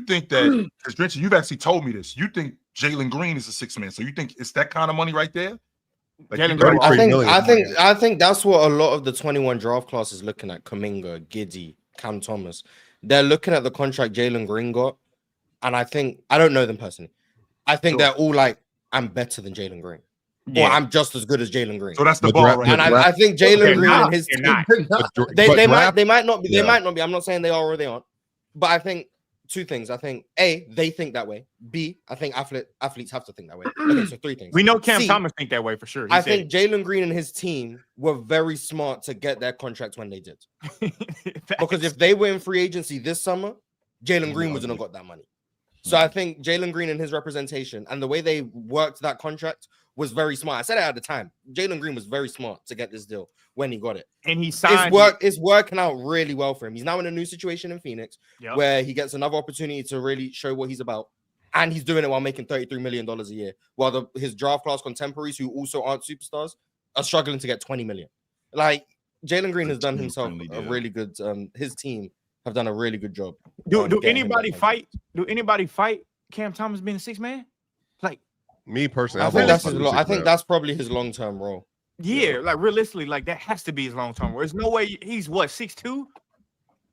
think that, because Drencher, you've actually told me this. You think Jalen Green is a 6-man. So you think it's that kind of money right there? Like I think that's what a lot of the 21 draft class is looking at. Kuminga, Giddey, Cam Thomas. They're looking at the contract Jalen Green got. And I don't know them personally. I think they're all like, I'm better than Jalen Green. Yeah. Or I'm just as good as Jalen Green. So that's the bar, right? And I think Jalen Green and his team, they might not be. I'm not saying they are or they aren't. But I think two things. I think A, they think that way. B, I think athletes have to think that way. Okay, so three things. We know Cam Thomas think that way for sure. I think Jalen Green and his team were very smart to get their contracts when they did. Because if they were in free agency this summer, Jalen Green wouldn't have got that money. So I think Jalen Green and his representation and the way they worked that contract was very smart. I said it at the time. Jalen Green was very smart to get this deal when he got it. And he signed. It's working out really well for him. He's now in a new situation in Phoenix where he gets another opportunity to really show what he's about. And he's doing it while making $33 million a year. While his draft class contemporaries, who also aren't superstars, are struggling to get $20 million. Like, Jalen Green has done himself a really good, his team have done a really good job. Do anybody fight? Do anybody fight Cam Thomas being a 6-man? Like, me personally, I think that's probably his long-term role. Yeah, like realistically, like that has to be his long-term role. There's no way he's 6'2".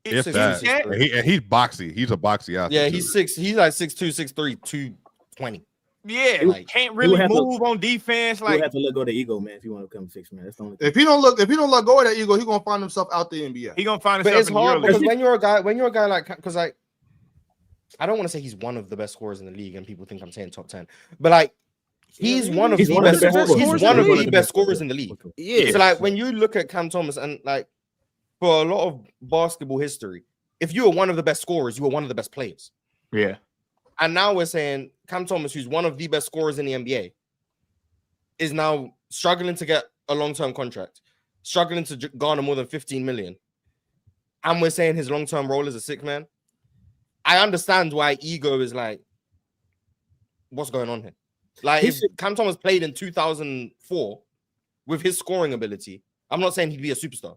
If that. He's boxy. He's a boxy athlete. Yeah, he's like 6'2", 6'3", 220. Yeah, like, can't really move on defense. Like, you have to let go of the ego, man. If you want to become 6-man, that's the only thing. If he don't let go of that ego, he's gonna find himself out the NBA. He gonna find himself. But it's hard because when you're a guy like, because I don't want to say he's one of the best scorers in the league, and people think I'm saying top 10, but like he's one of the best scorers. He's one of the best scorers in the league. Yeah. So like when you look at Cam Thomas and like for a lot of basketball history, if you were one of the best scorers, you were one of the best players. Yeah. And now we're saying Cam Thomas, who's one of the best scorers in the NBA, is now struggling to get a long-term contract, struggling to garner more than $15 million. And we're saying his long-term role is a 6-man. I understand why ego is like, what's going on here? Like, if Cam Thomas played in 2004 with his scoring ability, I'm not saying he'd be a superstar,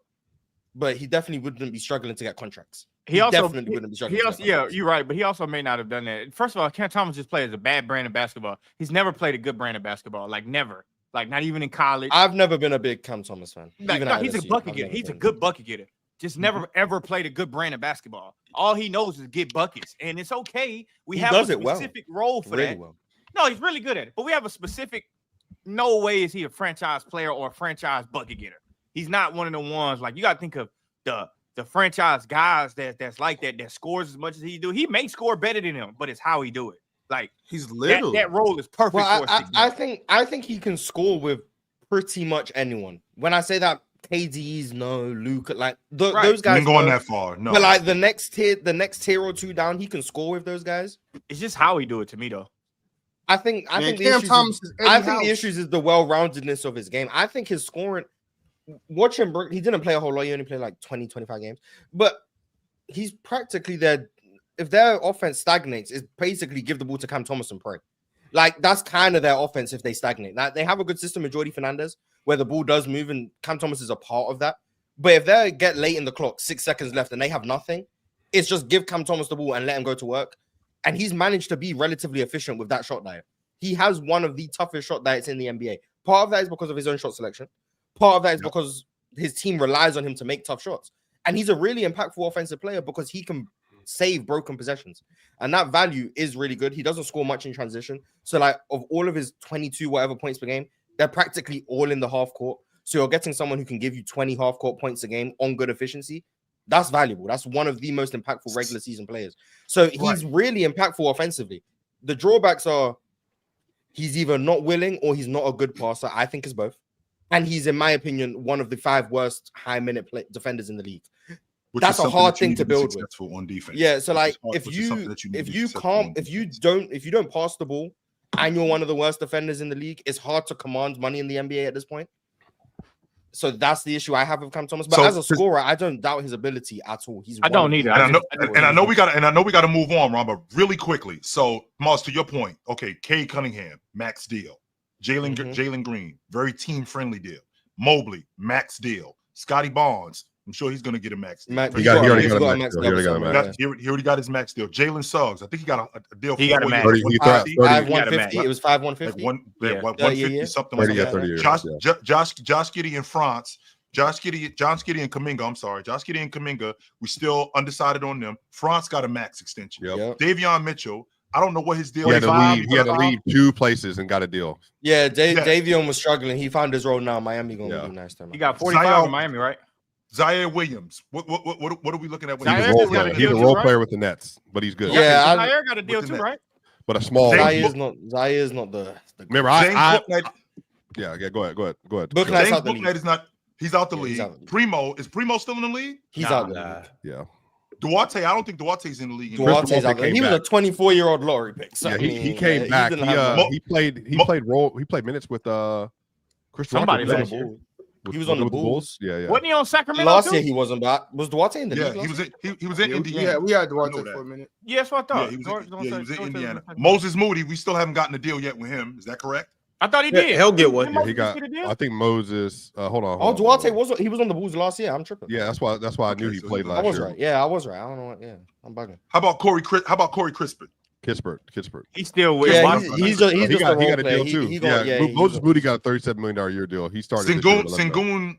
but he definitely wouldn't be struggling to get contracts. He definitely wouldn't be struggling. Yeah, you're right, but he also may not have done that. First of all, Cam Thomas just plays a bad brand of basketball. He's never played a good brand of basketball, like never, like not even in college. I've never been a big Cam Thomas fan. Like, no, he's a bucket getter. He's a good bucket getter. Just never ever played a good brand of basketball. All he knows is get buckets, and it's okay. We have a specific role for that. Well. No, he's really good at it, but we have a specific. No way is he a franchise player or a franchise bucket getter. He's not one of the ones like you got to think of the franchise guys that's like that scores as much as he do. He may score better than him, but it's how he do it. Like he's little. That role is perfect. Well, I think he can score with pretty much anyone. When I say that, KD's no, Luka, like those guys. Ain't going that far, no. But like the next tier or two down, he can score with those guys. It's just how he do it to me, though. I think the issues is the well-roundedness of his game. I think his scoring. Watch him. He didn't play a whole lot. He only played like 20, 25 games. But he's practically there. If their offense stagnates, it's basically give the ball to Cam Thomas and pray. Like, that's kind of their offense if they stagnate. Now, they have a good system with Jordy Fernandez where the ball does move and Cam Thomas is a part of that. But if they get late in the clock, 6 seconds left, and they have nothing, it's just give Cam Thomas the ball and let him go to work. And he's managed to be relatively efficient with that shot diet. He has one of the toughest shot diets in the NBA. Part of that is because of his own shot selection. Part of that is because his team relies on him to make tough shots. And he's a really impactful offensive player because he can save broken possessions. And that value is really good. He doesn't score much in transition. So, like, of all of his 22 whatever points per game, they're practically all in the half court. So you're getting someone who can give you 20 half court points a game on good efficiency. That's valuable. That's one of the most impactful regular season players. So he's really impactful offensively. The drawbacks are he's either not willing or he's not a good passer. I think it's both. And he's, in my opinion, one of the 5 worst high-minute defenders in the league. That's a hard thing to build with. On defense. Yeah, so like if you don't pass the ball and you're one of the worst defenders in the league, it's hard to command money in the NBA at this point. So that's the issue I have with Cam Thomas. But as a scorer, I don't doubt his ability at all. I don't either. I know we got to move on, Ron, but really quickly. So, Mars, to your point, okay, Cade Cunningham, max deal. Jalen Green, very team-friendly deal. Mobley, max deal. Scotty Barnes, I'm sure he's going to get a max deal. He already got a max deal. He already got his max deal. Jalen Suggs, I think he got a deal. He got a max. 5-150. It was 5-150. 150, something like that. Josh Giddey in France. Josh Giddey and Kuminga. I'm sorry. Josh Giddey and Kuminga. We still undecided on them. France got a max extension. Davion Mitchell. I don't know what his deal is. He had to leave 2 places and got a deal. Yeah, Davion was struggling. He found his role now. Miami going to be nice to him. He got 45 in Miami, right? Zaire Williams. What are we looking at? He's a role player with the Nets, but he's good. Yeah, Zaire got a deal too, right? But a small. Zaire is not the. Remember, go ahead. Booknight is not. He's out the league. Is Primo still in the league? He's out the league. Yeah. Duarte, I don't think Duarte's in the league. Duarte's out there. He was a 24-year-old lottery pick. So he came back. He played minutes with Chris. Somebody last year. He was on the Bulls. Yeah. Wasn't he on Sacramento? Last year he wasn't back. Was Duarte in the league? Yeah, he was in Indiana. Yeah, we had Duarte for a minute. Yeah, that's what I thought. He was in Indiana. Moses Moody, we still haven't gotten a deal yet with him. Is that correct? I thought he did. He'll get one. Yeah, he got. I think Moses. Hold on. Duarte was on the Bulls last year. I'm tripping. Yeah, that's why I knew he played last year. I was right. Yeah, I was right. I don't know what. Yeah, I'm bugging. How about Corey Crispin? Kispert. He's still with. Yeah, he's just he got a player. deal too. Moses Moody got a $37 million year deal. He started. Sengun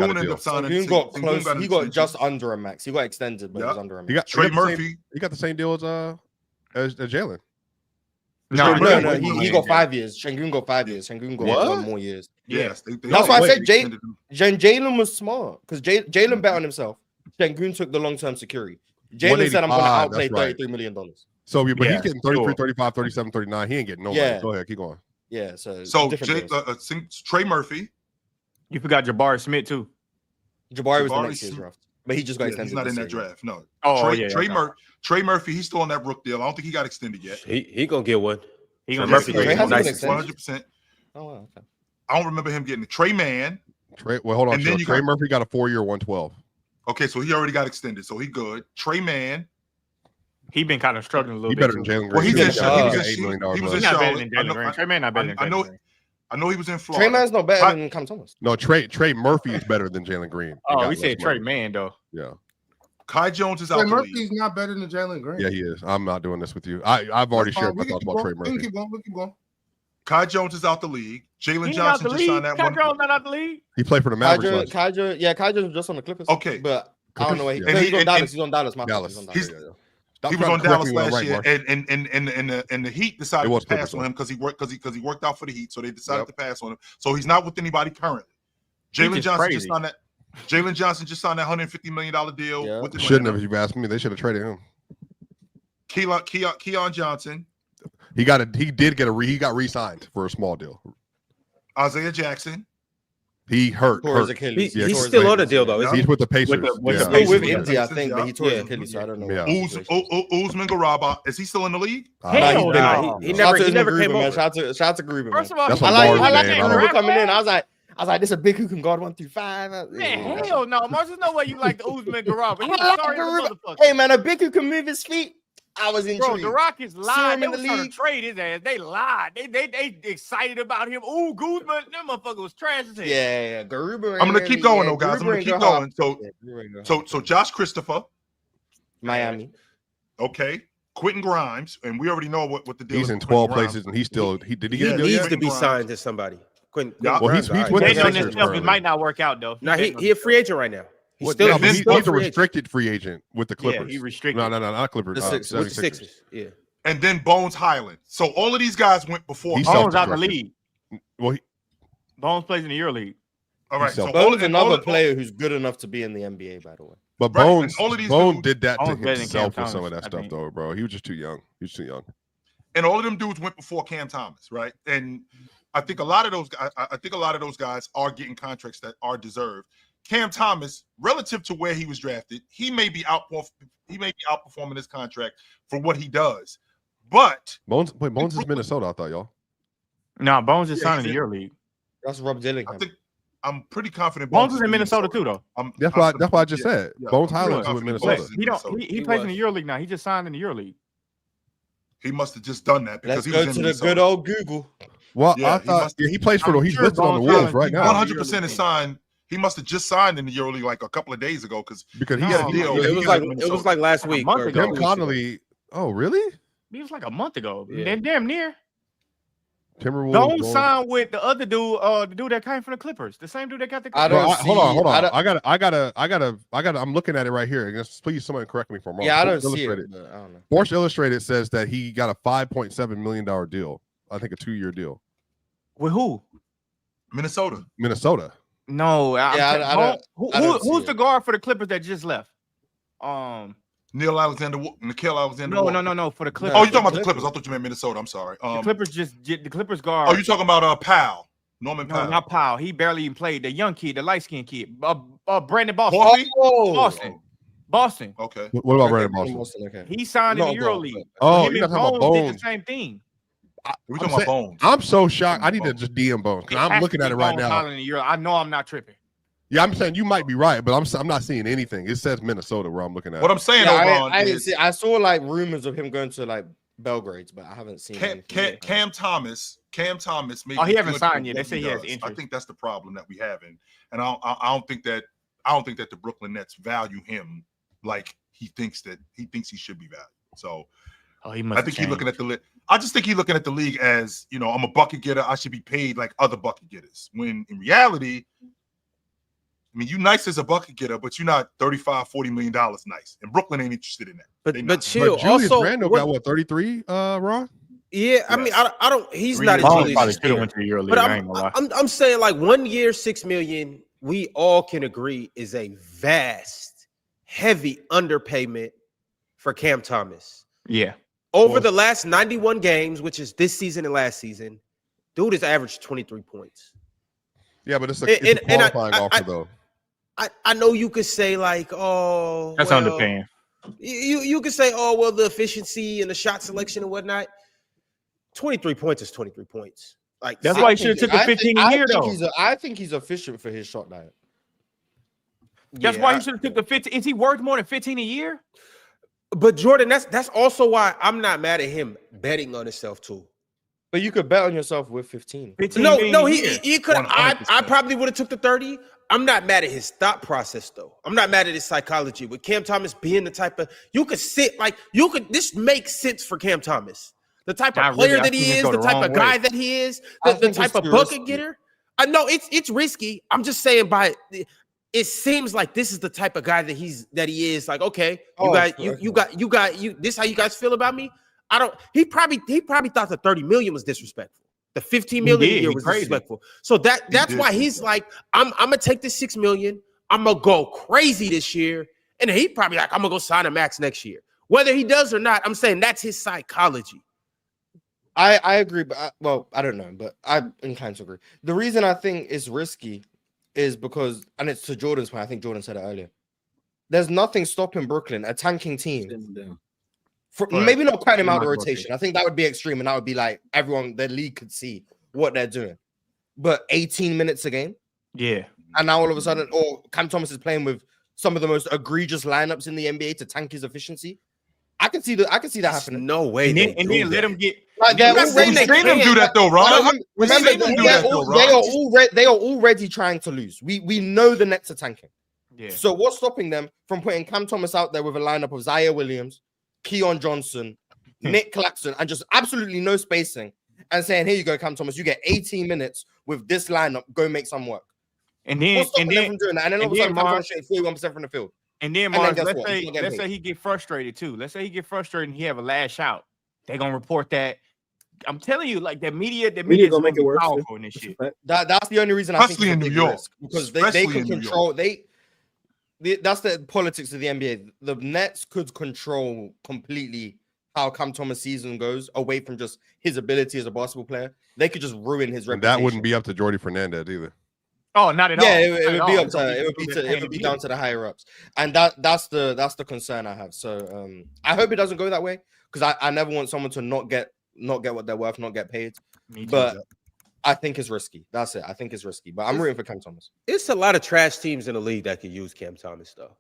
ended up signing. Sengun got close. He got just under a max. He got extended, but he was under a max. He got Trey Murphy. He got the same deal as Jalen. No, he got 5 years. Sengun got 5 years. Sengun got 1 more years. Yes, that's why I said Jalen was smart because Jalen bet on himself. Sengun took the long-term security. Jalen said, "I'm going to outplay $33 million." So, but he's getting 33, 35, 37, 39. He ain't getting no money. Go ahead, keep going. Yeah. So Trey Murphy. You forgot Jabari Smith too. Jabari was the next year's draft, but he just got extended. He's not in that draft. No. Trey Murphy, he's still on that Rook deal. I don't think he got extended yet. He gonna get one. He gonna Murphy Trey nice. 100%. Oh, wow, okay. I don't remember him getting it. Trey Mann. Well, hold on. Trey Murphy got a 4-year 112. Okay, so he already got extended, so he good. Trey Mann. He been kind of struggling a little bit. He better than Jalen Green. Well, he was in Charlotte. Trey Mann not better than Jalen Green. I know he was in Florida. Trey Mann's not better than Cam Thomas. No, Trey Murphy is better than Jalen Green. Oh, we said Trey Mann though. Yeah. Kai Jones is out. Trey Murphy's not better than Jalen Green. Yeah, he is. I'm not doing this with you. I've already shared my thoughts about Trey Murphy. We keep going. Kai Jones is out the league. Jalen Johnson just signed that one. Kai Jones not out the league. He played for the Mavericks. Kai Jones was just on the Clippers. Okay, but I don't know. He's on Dallas. He was on Dallas last year, and the Heat decided to pass on him because he worked out for the Heat, so they decided to pass on him. So he's not with anybody currently. Jalen Johnson just signed that $150 million deal. With the shouldn't have. If you asked me, they should have traded him. Keon Johnson. He got re-signed for a small deal. Isaiah Jackson. He hurt. He's still on the deal though. He's with the Pacers. With Indy, I think, but he tore his Achilles, so I don't know. Usman Garaba, is he still in the league? Hell no. He never came over. Shout out to Gruber. First of all, I like Gruber coming in. I was like, this is a big who can guard 1 through 5. Man, hell no, Mars. There's no way you like the Usman Garaba. Hey man, a big who can move his feet. I was intrigued. Bro, the Rockets lied. They was trying to trade his ass. They lied. They excited about him. Ooh, Guzman, that motherfucker was trash as hell. Yeah. Garuba. I'm gonna keep going though, guys. I'm gonna keep going. So Josh Christopher, Miami. Okay. Quentin Grimes, and we already know what the deal is. He's in 12 places, and he did he get a deal needs yet? to be signed to somebody. Well, he's with the Betting on Sixers himself, it currently. might not work out though. Now he a free agent right now. He's What? still, No, but he's he's still a a free agent. restricted free agent with the Clippers. Yeah, he restricted. Not Clippers. The Sixers. With the 76ers. Sixers. Yeah. And then Bones Highland. So all of these guys went before. He's Bones out the self-destructed. league. Well, Bones plays in the EuroLeague. All right. So Bones all another of- player who's good enough to be in the NBA, by the way. but Right, and Bones, all of these Bones dudes- did that to Bones better than himself Cam with some of Thomas, that I stuff, think. though, bro. He was just too young. He was too young. and all of them dudes went before Cam Thomas, right? And I think a lot of those guys, are getting contracts that are deserved. Cam Thomas, relative to where he was drafted, he may be outperforming his contract for what he does. But Bones is Minnesota, I thought, y'all. No, Bones is Yeah, signing he's the in- EuroLeague. That's Rob I Dillingham. think I'm pretty confident Bones is in Minnesota too, though. That's why I just said. Bones I'm Highlands pretty with confident Minnesota. Bones is He don't. Minnesota. He plays in the EuroLeague now. He just signed in the EuroLeague. He must have just done that because Let's he go was to in the Minnesota. good old Google. Well, Yeah, I thought he plays for the. I'm He's sure listed on the Bones Wolves Highlands right is now 100% is signed. He must have just signed in the EuroLeague like a couple of days ago because because he No, had a he- deal. It he was got like Minnesota. last A week. month or a ago. couple Tim weeks ago. Connolly. Oh, really? He was like a month ago. Yeah. Then damn near. Timberwolves. Bones signed with the other dude, the dude that came from the Clippers, the same dude that got the I Clippers. don't Hold on, hold see- on. I don't- I gotta. I'm looking at it right here. Please, someone correct me if I'm wrong. Yeah, I don't Sports see Illustrated. it. But I don't know. Sports Illustrated says that he got a $5.7 million deal. I think a 2-year deal. With who? Minnesota. Minnesota. No, I don't who's see the it. guard for the Clippers that just left? Nikhil Alexander. No, for the Clippers. Oh, you're talking about the Clippers. Clippers. I thought you meant Minnesota. I'm sorry. The Clippers guard. Oh, you talking about Powell, Norman No, Powell. not Powell. He barely even played. The young kid, the light skinned kid, Brandon Boston. Horley? Boston. Okay. What about Brandon Boston? Okay. He signed in Not the guard, EuroLeague. Oh, Him you're and not talking about Bones did Bones. the same thing. We're I'm talking about Bones. I'm so shocked. I need to just DM Bones. 'Cause It I'm has looking to at be it right Bones now. Highland in the Euro. I know I'm not tripping. Yeah, I'm saying you might be right, but I'm not seeing anything. It says Minnesota where I'm looking at. What I'm saying, Yeah, Ron, I didn't is see. I saw like rumors of him going to like Belgrade, but I haven't seen. anything yet. Cam Thomas. May Oh, he be haven't good signed for yet. what They say he has does. interest. I think that's the problem that we have, and I don't think that the Brooklyn Nets value him like he thinks he should be valued. So He must. I think he's looking at the I just think he's looking at the league as, I'm a bucket getter. I should be paid like other bucket getters. When in reality, I mean, you nice as a bucket getter, but you're not $35-40 million nice. And Brooklyn ain't interested in that. But They but not. chill. But Julius Also, Randle got what 33? Ron. yeah, I mean, I don't. He's not as Bones good probably as should have went to the EuroLeague. But I ain't gonna lie. I'm saying like 1 year, $6 million. We all can agree is a vast, heavy underpayment for Cam Thomas. Yeah. Over the last 91 games, which is this season and last season, dude has averaged 23 points. Yeah, but it's a And qualifying offer though. I know you could say like, oh, That's well, underpaying. You could say, oh, well, the efficiency and the shot selection and whatnot. 23 points is 23 points. Like That's why he should have took the 15 a year though. I think he's efficient for his shot diet. That's why he should have took the 15. Is he worth more than 15 a year? But Jordan, that's also why I'm not mad at him betting on himself too. But you could bet on yourself with 15. 15 No, million no, a he year. could. I 100%. probably would have took the 30. I'm not mad at his thought process though. I'm not mad at his psychology. With Cam Thomas being the type of this makes sense for Cam Thomas. The type of Not player really. that I've he seen this is, go the the type wrong of guy way. that he is, I the think type it's of too bucket risky. getter. I know it's risky. I'm just saying it seems like this is the type of guy that he is. Like, okay, this how you guys feel about me? He probably thought the 30 million was disrespectful. The 15 million a year He was crazy. disrespectful. So that's why he's like, I'm gonna take this 6 million. I'm gonna go crazy this year. And he probably like, I'm gonna go sign a max next year. Whether he does or not, I'm saying that's his psychology. I agree, but I don't know, but I'm inclined to agree. The reason I think it's risky is because, and it's to Jordan's point, I think Jordan said it earlier. There's nothing stopping Brooklyn, a tanking team, maybe not cutting him out of the rotation. I think that would be extreme, and that would be like everyone, the league could see what they're doing. But 18 minutes a game, Yeah. and now all of a sudden, or Cam Thomas is playing with some of the most egregious lineups in the NBA to tank his efficiency. I can see that happening. No way. And then let him get. Like You're they're not saying they Seen them can. do that though, Ron. Remember, Seen them do that though, Ron. they are already trying to lose. We know the Nets are tanking. Yeah. So what's stopping them from putting Cam Thomas out there with a lineup of Zaire Williams, Keon Johnson, Nick Claxton, and just absolutely no spacing, and saying, "Here you go, Cam Thomas. You get 18 minutes with this lineup. Go make some work." And then, What's stopping them from doing that? And then all of a sudden, Cam Thomas shooting 41% from the field. And then, then Mars, guess let's what? He's not getting say paid. he get frustrated too. Let's say he get frustrated and he have a last out. They're gonna report that. I'm telling you, like the media is gonna make it worse. powerful in this shit. That's the only reason I think Especially it's a in New big York. risk, because they Especially can in New control that's the politics of the NBA. The Nets could control completely how Cam Thomas' season goes away from just his ability as a basketball player. They could just ruin his And reputation. that wouldn't be up to Jordy Fernandez either. Oh, not at all. Yeah, it Not would at be all. up to it would be down to the higher ups, and that's the concern I have. So I hope it doesn't go that way, because I never want someone to not get what they're worth, not get paid. Me too. But I think it's risky. That's it. I think it's risky. But I'm rooting for Cam Thomas. It's a lot of trash teams in the league that could use Cam Thomas, though.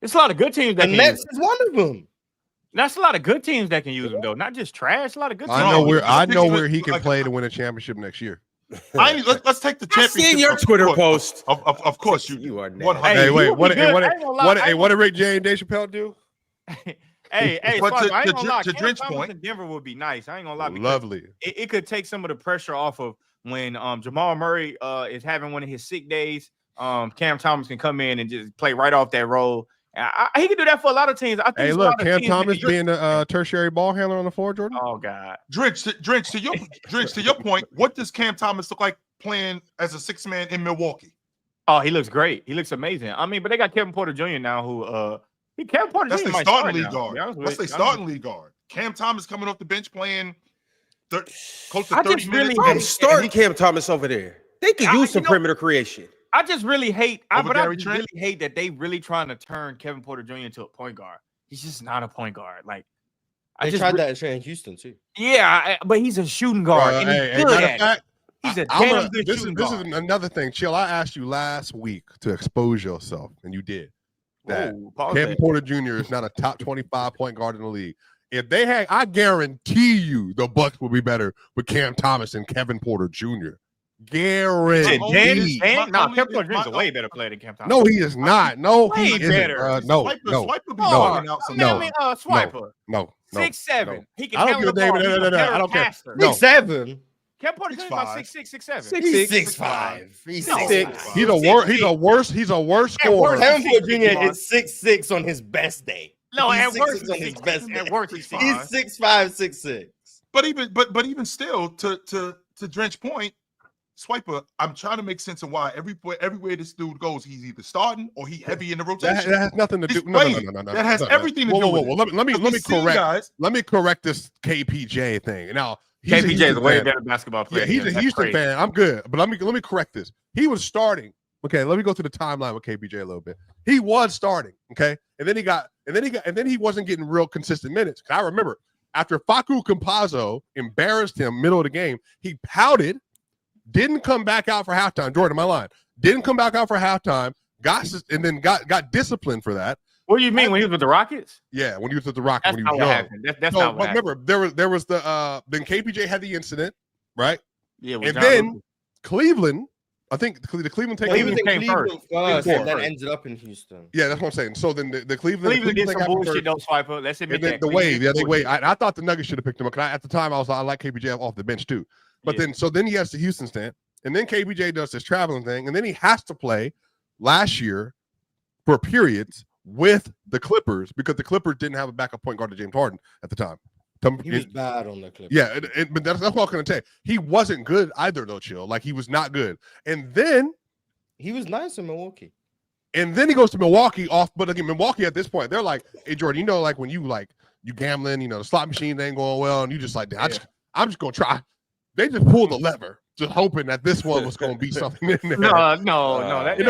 It's a lot of good teams that The can Nets use him. is one of them. That's a lot of good teams that can use him though, not just trash. A lot of good teams. I know where he can play to win a championship next year. Let's take the I've championship. seen your Twitter post. Of course, You are 100. Hey, Hey, you wait, would what be good. I ain't gonna lie. what did Rick J and Dave Chappelle do? Hey, But Sparks, I ain't to gonna lie. to Cam Drench Thomas point- in Denver would be nice. I ain't gonna lie. Because Lovely. it could take some of the pressure off of when Jamal Murray is having one of his sick days. Cam Thomas can come in and just play right off that role. He can do that for a lot of teams. I think Hey, it's a look, lot of Cam teams Thomas that- being a tertiary ball handler on the floor, Jordan. Oh God, Drench to your point. What does Cam Thomas look like playing as a 6-man in Milwaukee? oh, he looks great. He looks amazing. I mean, but they got Kevin Porter Jr. now, who Kevin Porter That's Jr. the might starting start league now, guard. to be honest with That's the you. starting league guard. Cam Thomas coming off the bench playing close to I 30 just really minutes. I'm hate- starting Cam Thomas over there. They could use some perimeter creation. I just really hate. I Over Gary just Trent? really hate that they really trying to turn Kevin Porter Jr. into a point guard. He's just not a point guard. Like They tried that in Houston too. Yeah, but he's a shooting guard. and he's good matter at of it. fact, He's a I'm damn gonna- good this is shooting this guard. is another thing. Chill. I asked you last week to expose yourself, and you did. That Whoa, pause Kevin that. Porter Jr. is not a top 25 point guard in the league. If they had, I guarantee you, the Bucks will be better with Cam Thomas and Kevin Porter Jr. Guaranteed. Kevin Porter Jr. is a way better player than Cam Thomas. No, he is not. No, he Way isn't. better. No, Swiper no, will be no, balling out no, sometimes. Swiper. no. 6'7". no. He can I don't handle give the a ball. damn. He's No, a better I don't care. passer. No. 6'7". Kevin Porter Jr. is about 6'5". 6'6", 6'7". He's 6'5". 6'5". He's No. 6'5". He's a worse. He's a worse scorer. Kevin Porter 6'6", Jr. is 6'6" on his best day. No, He's at worst 6'6" on his best day. At worst, he's He's 6'5". 6'5", 6'6". But even still, to Drench point, Swiper, I'm trying to make sense of why everywhere this dude goes, he's either starting or he heavy in the That rotation. has nothing to do. He's No. playing. That has everything to do with Whoa. it. Let me We've seen correct. guys. Let me correct this KPJ thing. Now he's a KPJ is Houston a way fan. better basketball player. Yeah, he's a That's Houston crazy. fan. I'm good, but let me correct this. He was starting. Okay, let me go to the timeline with KPJ a little bit. He was starting. Okay, and then he wasn't getting real consistent minutes. I remember after Facu Campazzo embarrassed him middle of the game, he pouted, didn't come back out for halftime. Jordan, my line, didn't come back out for halftime. Got disciplined for that. What do you mean when he was with the Rockets? Yeah, when he was with the Rockets, That's when he not was what young. happened. That's No, not what but happened. remember there was the then KPJ had the incident, right? Yeah, with And John then Lucas. Cleveland, I think the Cleveland take He was in came Cleveland first. first, Came and then first. ended up in Houston. Yeah, that's what I'm saying. So then the Cleveland Cleveland did thing some happened bullshit, first. though, Swiper. Let's admit And then that. the Cleveland wave, did yeah, they bullshit. wait. I thought the Nuggets should have picked him up. At the time, I like KPJ off the bench too. But Yeah. then he has the Houston stand, and then KPJ does this traveling thing, and then he has to play last year for periods with the Clippers because the Clippers didn't have a backup point guard to James Harden at the time. He was bad on the Clippers. Yeah, but that's what I'm going to tell you. He wasn't good either, though, Chill. Like, he was not good. And then He was nice in Milwaukee. he goes to Milwaukee off. But again, Milwaukee at this point, they're like, hey, Jordan, like when you gambling, the slot machine ain't going well, and you just like, I'm just going to try. They just pulled the lever, just hoping that this one was going to be something in there. No.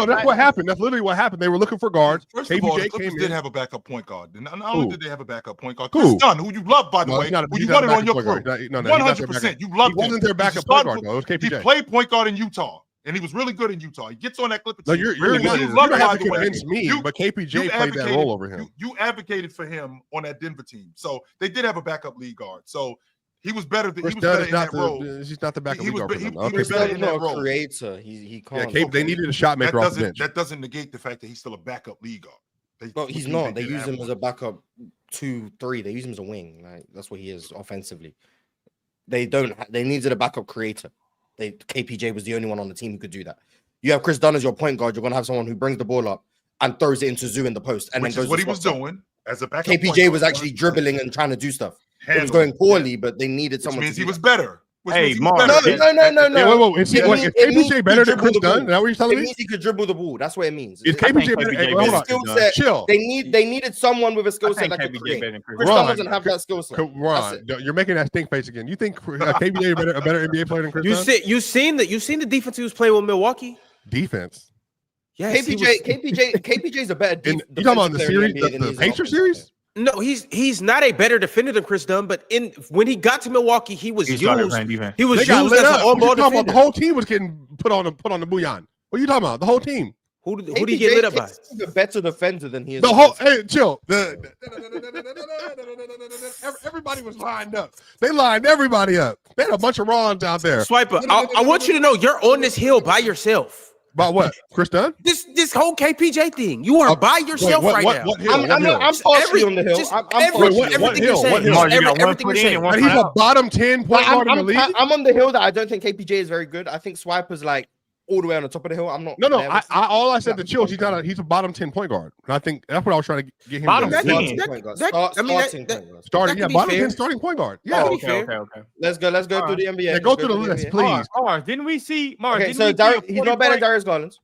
That's what happened. That's literally what happened. They were looking for guards. First of all, the KPJ Clippers came did in. have a backup point guard. And not Who? only did they have a backup point guard, Who? Chris Dunn, who you love, by the way, He's not who you a wanted on backup your point crew. guard. No, he's not their 100%. backup. You loved He wasn't him. their He backup started point guard, though. It was He KPJ. played point guard in Utah, and he was really good in Utah. He gets on that Clipper No, team. you're You not. love You him, don't by have to the way. convince me, You- but KPJ you played that role over him. You advocated for him on that Denver team, so they did have a backup lead guard. So he was better than Chris he was Dunn better is in not that role. he's not the backup He lead was guard for be- them. he Okay, was He's better so- in not that a role. creator. He can't. They needed a shot maker off the bench. That doesn't negate the fact that he's still a backup lead guard. No, he's not. They use him as a backup 2-3. They use him as a wing. Like that's what he is offensively. They needed a backup creator. KPJ was the only one on the team who could do that. You have Chris Dunn as your point guard. You're gonna have someone who brings the ball up and throws it into Zoo in the post, and Which then goes. is what he was doing as a backup. KPJ was actually dribbling and trying to do stuff. It was going poorly, but they needed someone. Which means to he do was that. better. Hey, No. No. Is KPJ better than Chris Dunn? Is that what you're telling It me? means he could dribble the ball. That's what it means. Is KPJ better? Hey, hold on. Skill set. Chill. They needed someone with a skill set that could create. Chris Dunn doesn't have that skill set. Ron, you're making that stink face again. You think KPJ is a better NBA player than Chris Dunn? You seen the defense he was playing with Milwaukee? Defense. Yes, KPJ's a better. You talking about the series, the Pacers series? No, he's not a better defender than Chris Dunn, but when he got to Milwaukee, he was used. He was They got used lit as up. an What on-ball you talking about? The defender. whole team was getting put on the bouillon. What are you talking about? The whole team. Who did he get lit up by? He's a better defender than he is. The whole chill. Everybody was lined up. They lined everybody up. They had a bunch of Rons out there. Swiper, I want you to know you're on this hill by yourself. About what? Chris Dunn? This whole KPJ thing. You are by yourself right now. What hill? I'm partially on the hill. What hill? Everything you're saying. And he's a bottom 10 point guard in the league. I'm on the hill that I don't think KPJ is very good. I think Swiper's like all the way on the top of the hill. I'm not. No. All I said to Chill, he's a bottom 10 point guard. And I think that's what I was trying to get him. Bottom to 10. Starting, bottom 10 starting point guard. Yeah. Okay. Let's go through the NBA. Yeah, go through the list, please. Mars, didn't we see? Okay, so he's not better than Darius Garland.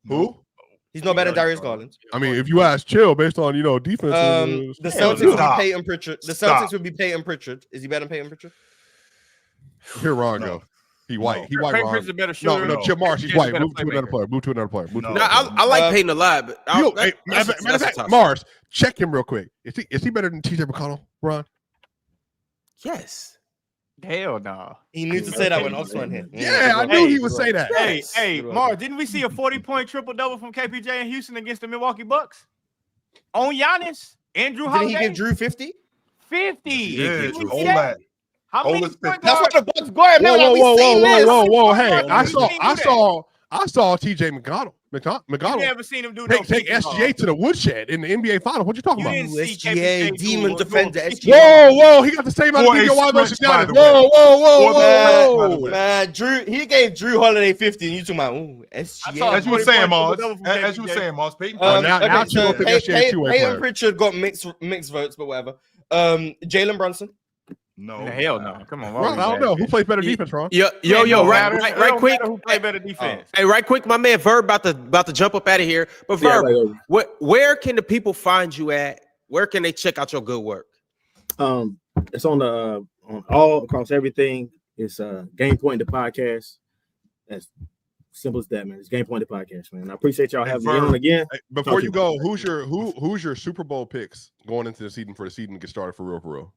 Who? He's not better than Darius Garland. I mean, if you ask Chill based on defense, the Celtics would be Peyton Pritchard. The Celtics would be Peyton Pritchard. Is he better than Peyton Pritchard? Here Ron go. He white. He white. Peyton Ron. Pritchard's a better shooter. No, Chip Mars. He's white. Move to another player. No, I like Peyton a lot, but matter of fact, Mars, check him real quick. Is he better than TJ McConnell, Ron? Yes. Hell no. He needs to say that when Oxford hit. Yeah, I knew he would say that. Hey, Mars, didn't we see a 40-point triple-double from KPJ in Houston against the Milwaukee Bucks? On Giannis, Andrew Holiday. Did he give Drew 50? 50. Yeah, Hold that. How many That's point That's guards? what the Bucks guard. Whoa. Hey, I saw TJ McConnell. You never seen him do Take SGA to the woodshed in the NBA Finals. What you talking You about? didn't see SGA, KPJ demon do defender, it. SGA. Whoa, he got the same amount of DPOY versus Giannis. Whoa. Man, he gave Drew Holiday 50, and you talking about SGA. As you were saying, Mars. Peyton. Now you don't think SGA two-way Peyton player. Pritchard got mixed votes, but whatever. Jalen Brunson. No. Hell no. Come on. Ron, I don't know who plays better defense, Ron. Yo, right quick. Who play better defense? Hey, right quick, my man Verb about to jump up out of here. But Verb, where can the people find you at? Where can they check out your good work? It's on all across everything. It's Game Point the podcast. That's simple as that, man. It's Game Point the podcast, man. I appreciate y'all having me on again. Hey, before you go, who's your Super Bowl picks going into the season for the season to get started for real?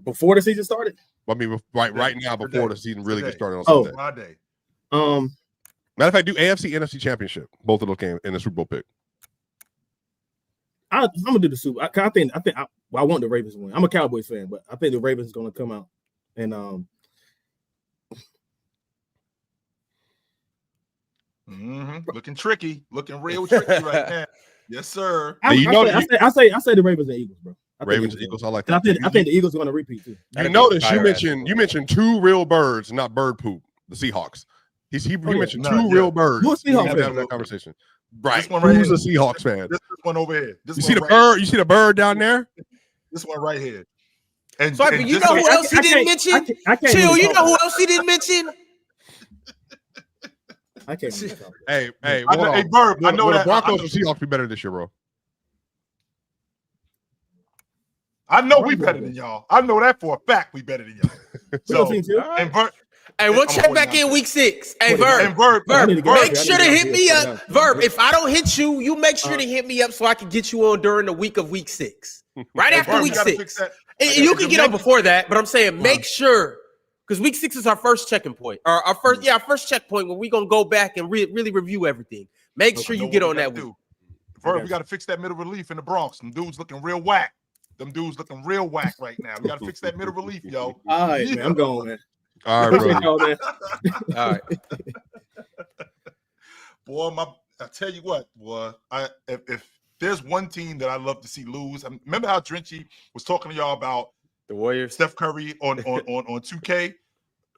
Before the season started? I mean, right now before the season really gets started on Sunday. Friday. Matter of fact, do AFC, NFC championship, both of those games in the Super Bowl pick. I'm gonna do the Super. I think I want the Ravens to win. I'm a Cowboys fan, but I think the Ravens is gonna come out and looking tricky, looking real tricky right now. Yes, sir. I say the Ravens and Eagles, bro. Ravens and Eagles, I like that. I think the Eagles are going to repeat too. You notice you mentioned two real birds, not bird poop. The Seahawks. He mentioned two real birds. Who's Seahawks fan? Having that conversation. Right. This one right Who's here. a Seahawks fan? This one over here. You see the bird? You see the bird down there? This one right here. And So you know who else he didn't mention? Chill. You know who else he didn't mention? I can't. Hey, Bird. I know that that Broncos and Seahawks be better this year, bro. I know we better than y'all. I know that for a fact. We better than y'all. So, and Bird. Hey, we'll check back in week 6. Hey, Verb, Verb, make sure to hit me up. Verb, if I don't hit you, you make sure to hit me up so I can get you on during the week of week 6. Right after week 6. You can get on before that, but I'm saying make sure, because week 6 is our first checking point. Or our first checkpoint where we're going to go back and really review everything. Make sure you get on that week. Verb, we got to fix that middle relief in the Bronx. Them dudes looking real whack. Them dudes looking real whack right now. We got to fix that middle relief, yo. All right, man. I'm going, man. All right, bro. All right. Boy, I tell you what, boy. If there's one team that I love to see lose, remember how Drenchy was talking to y'all about The Warriors. Steph Curry on 2K.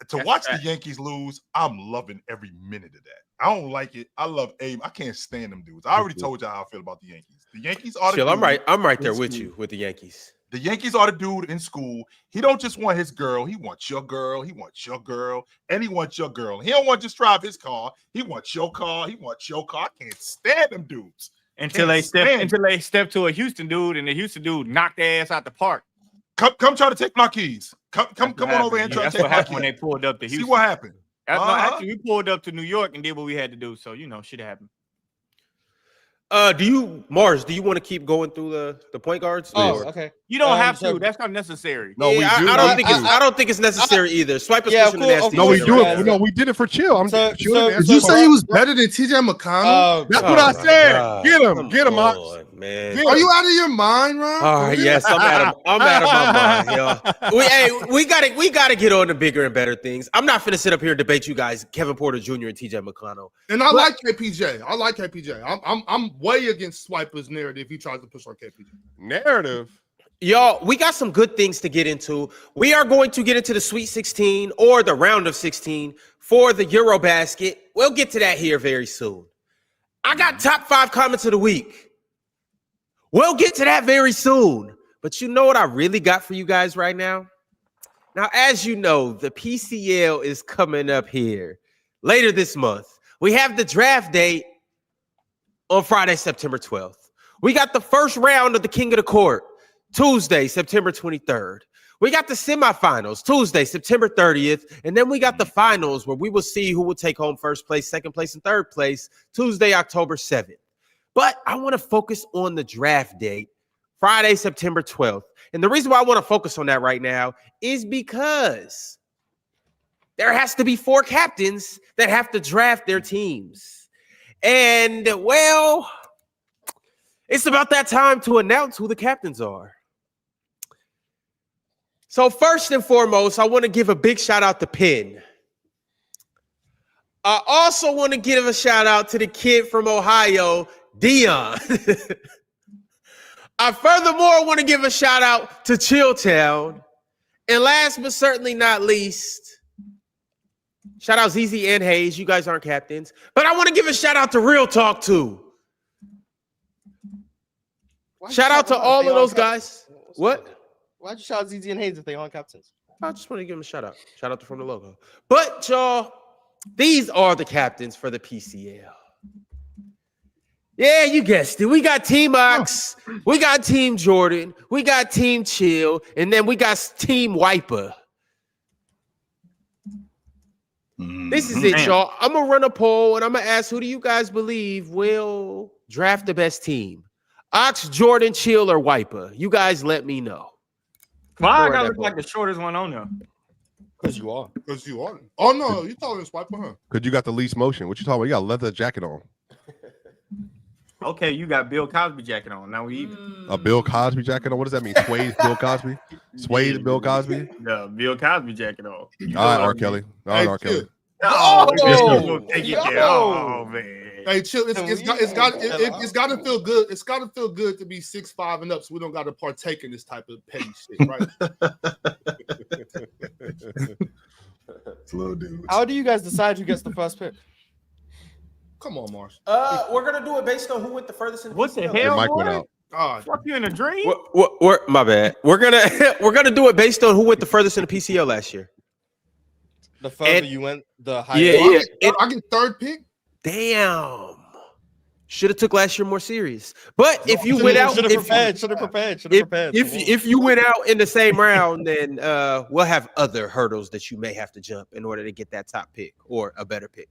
To watch the Yankees lose, I'm loving every minute of that. I don't like it. I love Abe. I can't stand them dudes. I already told you how I feel about the Yankees. The Yankees are the Chill, dude. I'm right there with you with the Yankees. The Yankees are the dude in school. He don't just want his girl. He wants your girl. He wants your girl. And he wants your girl. He don't want to just drive his car. He wants your car. He wants your car. I can't stand them dudes. Until they step to a Houston dude, and the Houston dude knocked their ass out the park. Come try to take my keys. Come on over here and try to That's take what my happened when keys. they pulled up to Houston. See what happened. Actually, we pulled up to New York and did what we had to do. So shit happened. Do you want to keep going through the point guards? Oh, okay. You don't have to. That's not necessary. No, we do. I don't think it's necessary either. Swipe is pushing the nasty. No, we boy do around. it. No, we did it for chill. I'm Did you say he was better than TJ McConnell? That's what I said. God. Get him, Ox. Man. Are you out of your mind, Ron? All right, yes, I'm out of my mind, yo. We gotta get on to bigger and better things. I'm not finna sit up here and debate you guys, Kevin Porter Jr. and TJ McConnell. And I like KPJ. I'm way against Swiper's narrative. He tries to push on KPJ. Narrative. Y'all, we got some good things to get into. We are going to get into the Sweet 16 or the round of 16 for the Eurobasket. We'll get to that here very soon. I got top 5 comments of the week. We'll get to that very soon. But you know what I really got for you guys right now? Now, as you know, the PCL is coming up here later this month. We have the draft date on Friday, September 12th. We got the first round of the King of the Court, Tuesday, September 23rd. We got the semifinals, Tuesday, September 30th. And then we got the finals where we will see who will take home first place, second place, and third place, Tuesday, October 7th. But I want to focus on the draft date, Friday, September 12th. And the reason why I want to focus on that right now is because there has to be 4 captains that have to draft their teams. And, well, it's about that time to announce who the captains are. So first and foremost, I want to give a big shout out to Penn. I also want to give a shout out to the kid from Ohio, Dion. I furthermore want to give a shout out to Chilltown. And last but certainly not least, shout out ZZ and Hayes. You guys aren't captains. But I want to give a shout out to Real Talk too. Shout out to all of those guys. What? Why'd you shout ZZ and Hayes if they aren't captains? I just want to give them a shout out. Shout out to From the Logo. But y'all, these are the captains for the PCL. Yeah, you guessed it. We got Team Ox, we got Team Jordan, we got Team Chill, and then we got Team Wiper. This is it, y'all. I'm going to run a poll, and I'm going to ask, who do you guys believe will draft the best team? Ox, Jordan, Chill, or Wiper? You guys let me know. Why I gotta look like the shortest one on there? Because you are. Because you are. Oh, no, you talking to Swiper, huh? Because you got the least motion. What you talking about? You got a leather jacket on. Okay, you got Bill Cosby jacket on. Now we even. A Bill Cosby jacket on? What does that mean? Suede Bill Cosby? Suede Bill Cosby? The Bill Cosby jacket on. All right, R. Kelly. All right, R. Kelly. Oh, man. Hey, chill. It's got to feel good. It's got to feel good to be 6'5" and up, so we don't got to partake in this type of petty shit, right? It's little dude. How do you guys decide who gets the first pick? Come on, Mars. We're gonna do it based on who went the furthest in the What the PCL. hell? Your mic boy? went out. God, Fuck you in a dream? My bad. We're gonna do it based on who went the furthest in the PCL last year. The further And- you went, the higher. Yeah. I get third pick. Damn. Should have took last year more serious. But if you went out, Should have prepared. if you went out in the same round, then we'll have other hurdles that you may have to jump in order to get that top pick or a better pick.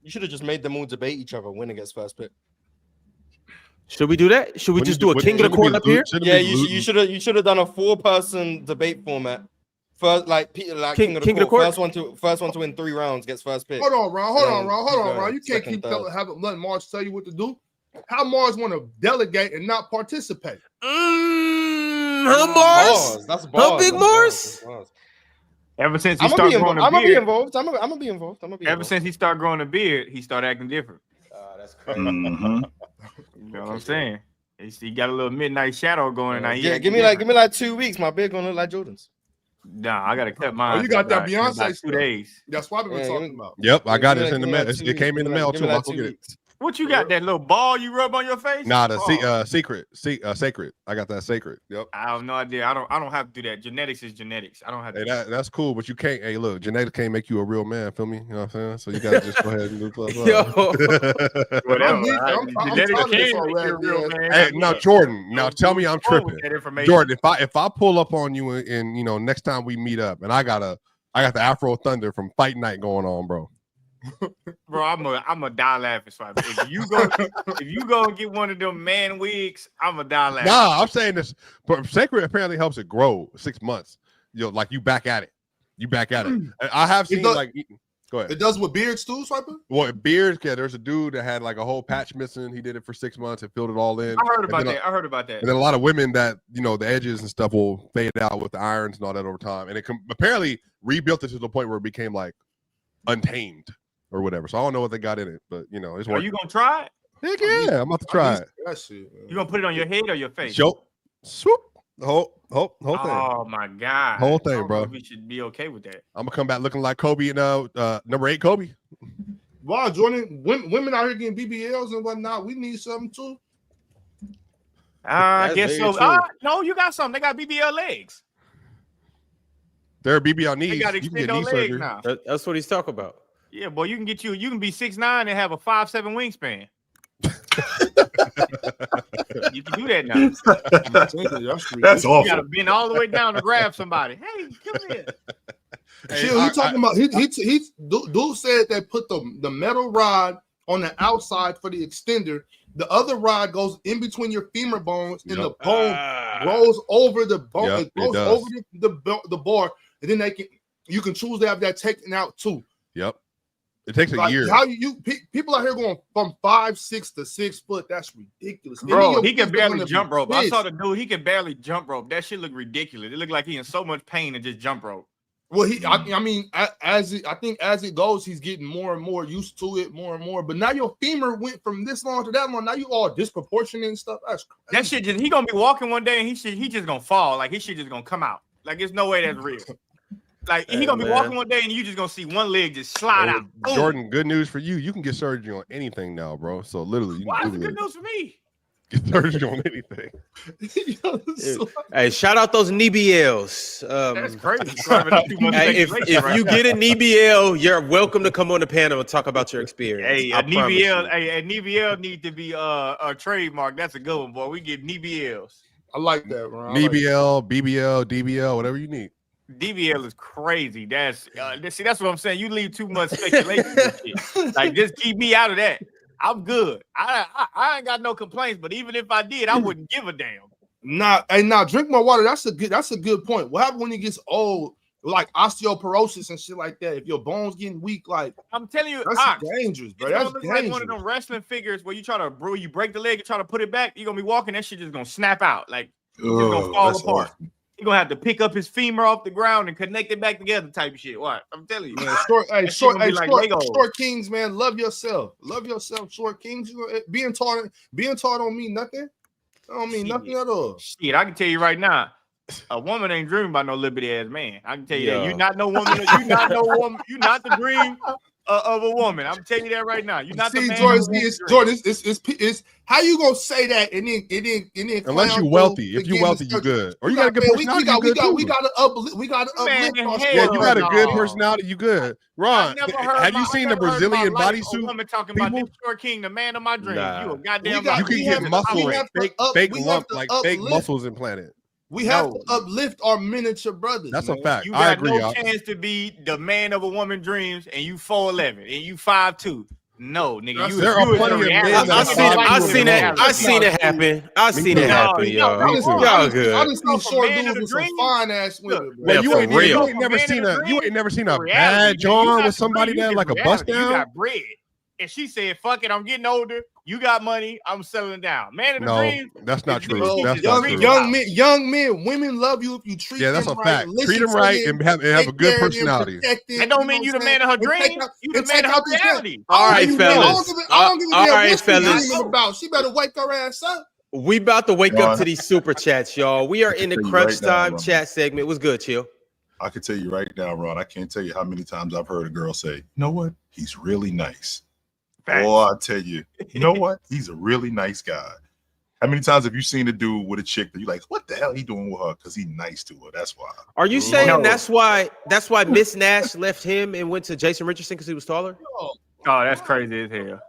You should have just made them all debate each other. Winner gets first pick. Should we do that? Should we just do a King of the Court up here? Yeah, you should have done a 4-person debate format. First, like King of the Court. First one to win 3 rounds gets first pick. Hold on, Ron. You can't keep letting Mars tell you what to do. How Mars want to delegate and not participate? Huh, Mars? That's Huh, Big Mars? Ever since he started growing a beard. I'm gonna be involved. I'm gonna be involved. Ever since he started growing a beard, he started acting different. That's crazy. Mm-hmm. You know what I'm saying? He got a little midnight shadow going. Yeah, give me like 2 weeks. My beard gonna look like Jordan's. Nah, I gotta cut mine. Oh, you got that in Beyonce about 2 stuff. days. That's what we've been talking about. Yep, I got it Give in the me mail. like 2 It came in the weeks. mail Give too. me I'll like go 2 get it. weeks. What you got? That little ball you rub on your face? Nah, the sacred. I got that sacred. Yep. I have no idea. I don't have to do that. Genetics is genetics. I don't have to. Hey, that's cool, but you can't. Hey, look, genetics can't make you a real man. Feel me? You know what I'm saying? So you gotta just go ahead and do plus. Whatever. I'm Genetics tired of this can make you a real already, man. Hey, now Jordan. Now tell me I'm What's wrong with tripping. that information? Jordan, if I pull up on you and you know next time we meet up, and I got the Afro Thunder from Fight Night going on, bro. Bro, I'm a die laughing. So if you go and get one of them man wigs, I'm a die laughing. Nah, I'm saying this. But sacred apparently helps it grow 6 months. You know, like you back at it. I have seen like. Go ahead. It does with beards too, Swiper? Well, beards, yeah, there's a dude that had like a whole patch missing. He did it for 6 months and filled it all in. I heard about that. And then a lot of women that, you know, the edges and stuff will fade out with the irons and all that over time. And it apparently rebuilt it to the point where it became like untamed or whatever. So I don't know what they got in it, but you know, it's Are working. you gonna try it? Heck yeah, I'm about to try it. That shit, man. You gonna put it on your head or your face? Show, swoop, the whole thing. Oh my god. Whole thing, I don't bro. know if we should be okay with that. I'm gonna come back looking like Kobe and number 8 Kobe. Wow, Jordan, women out here getting BBLs and whatnot. We need something too. I That's guess very so. true. No, you got something. They got BBL legs. They're BBL knees. They got You can extend get knee legs surgery. now. That's what he's talking about. Yeah, boy, you can be 6'9" and have a 5'7" wingspan. You can do that now. That's You awful. gotta bend all the way down to grab somebody. Hey, come here. Hey, He talking about dude said they put the metal rod on the outside for the extender. The other rod goes in between your femur bones, and the bone rolls over the bone. Yep, it goes it over the bar, and then you can choose to have that taken out too. Yep. It takes a Like, year. how people out here going from 5'6" to 6 foot? That's ridiculous, Bro, Any he of can your barely kids are jump gonna rope. be I pissed. saw the dude, he can barely jump rope. That shit look ridiculous. It looked like he in so much pain and just jump rope. Well, I mean, I think as it goes, he's getting more and more used to it, more and more. But now your femur went from this long to that long. Now you all disproportionate and stuff. That's crazy. That shit just he gonna be walking one day and he just gonna fall. Like his shit just gonna come out. Like there's no way that's real. Like he gonna be walking one day and you just gonna see one leg just slide out. Boom. Jordan, good news for you. You can get surgery on anything now, bro. So literally, you Why is can it good news for me? get surgery on anything. Hey, shout out those knee BLs. That's crazy. Hey, if you get a knee BL, you're welcome to come on the panel and talk about your experience. Hey, I a promise you. knee BL need to be a trademark. That's a good one, boy. We get knee BLs. I like that, bro. BBL, BBL, DBL, whatever you need. DBL is crazy. That's what I'm saying. You leave too much speculation. With shit. Like, just keep me out of that. I'm good. I ain't got no complaints. But even if I did, I wouldn't give a damn. Now drink more water. That's a good point. What happens when he gets old, like osteoporosis and shit like that? If your bones getting weak, like I'm telling you, that's dangerous, bro. That's look dangerous. like one of them wrestling figures where you break the leg and try to put it back. You're gonna be walking, that shit just gonna snap out. Like it's just gonna fall apart. Awful. You're gonna have to pick up his femur off the ground and connect it back together, type of shit. What? I'm telling you, Man, That shit gonna be like Legos. short kings, man. Love yourself, short kings. Being taught don't mean nothing. I don't mean nothing at all. Shit, I can tell you right now, a woman ain't dreaming about no liberty ass man. I can tell you that. Yeah. You're not no woman. You're not no woman. You're not the dream of a woman. I'm telling you that right now. You're not the man. Jordan, it's how you gonna say that and then Unless you're wealthy. If you're wealthy, you're good. Or you got a good personality. We gotta uplift. Man, ourselves. Yeah, you got a good no. personality. You good, Ron? Have you seen the Brazilian bodysuit? Woman talking about this short king, the man of my dreams. Nah. You a goddamn. You can get muscle and fake lump, like fake muscles implanted. We have to uplift our miniature brothers. That's man. a fact. You I got agree. no y'all. chance to be the man of a woman's dreams, and you 4'11", and you 5'2". No, nigga, There are plenty of men that I seen it happen. I seen it happen, y'all. Y'all good. I just see short Man of dudes the with some dream. fine ass women. bro. Well, Yeah, you for ain't real. never seen a Reality, bad nigga. John You got with somebody the dream, that you like a get bust reality. You down. got bread. And she said, fuck it, I'm getting older. You got money. I'm settling down. Man of the No, dream. that's not is true. niggas That's just not dream true. about. Young men, women love you if you treat Yeah, that's them a right, fact. listen Treat them to right them, and have a take good care of them, personality. protect them, That don't you mean know you what the I'm man of her saying? dream. And You the and man take of out her these reality. All right, I fellas. don't give a All damn right, what she's fellas. dreaming about. She better wake her ass up. We about to wake Ron, up to these super chats, y'all. We are in the tell you crunch right now, time Ron. chat segment. What's good, Chill? I can tell you right now, Ron, I can't tell you how many times I've heard a girl say, you know what? He's really nice. Facts. Or I tell you, you know what? He's a really nice guy. How many times have you seen a dude with a chick that you're like, what the hell he doing with her? Because he's nice to her. That's why. Are you saying No. that's why Miss Nash left him and went to Jason Richardson because he was taller? Oh, that's crazy as hell.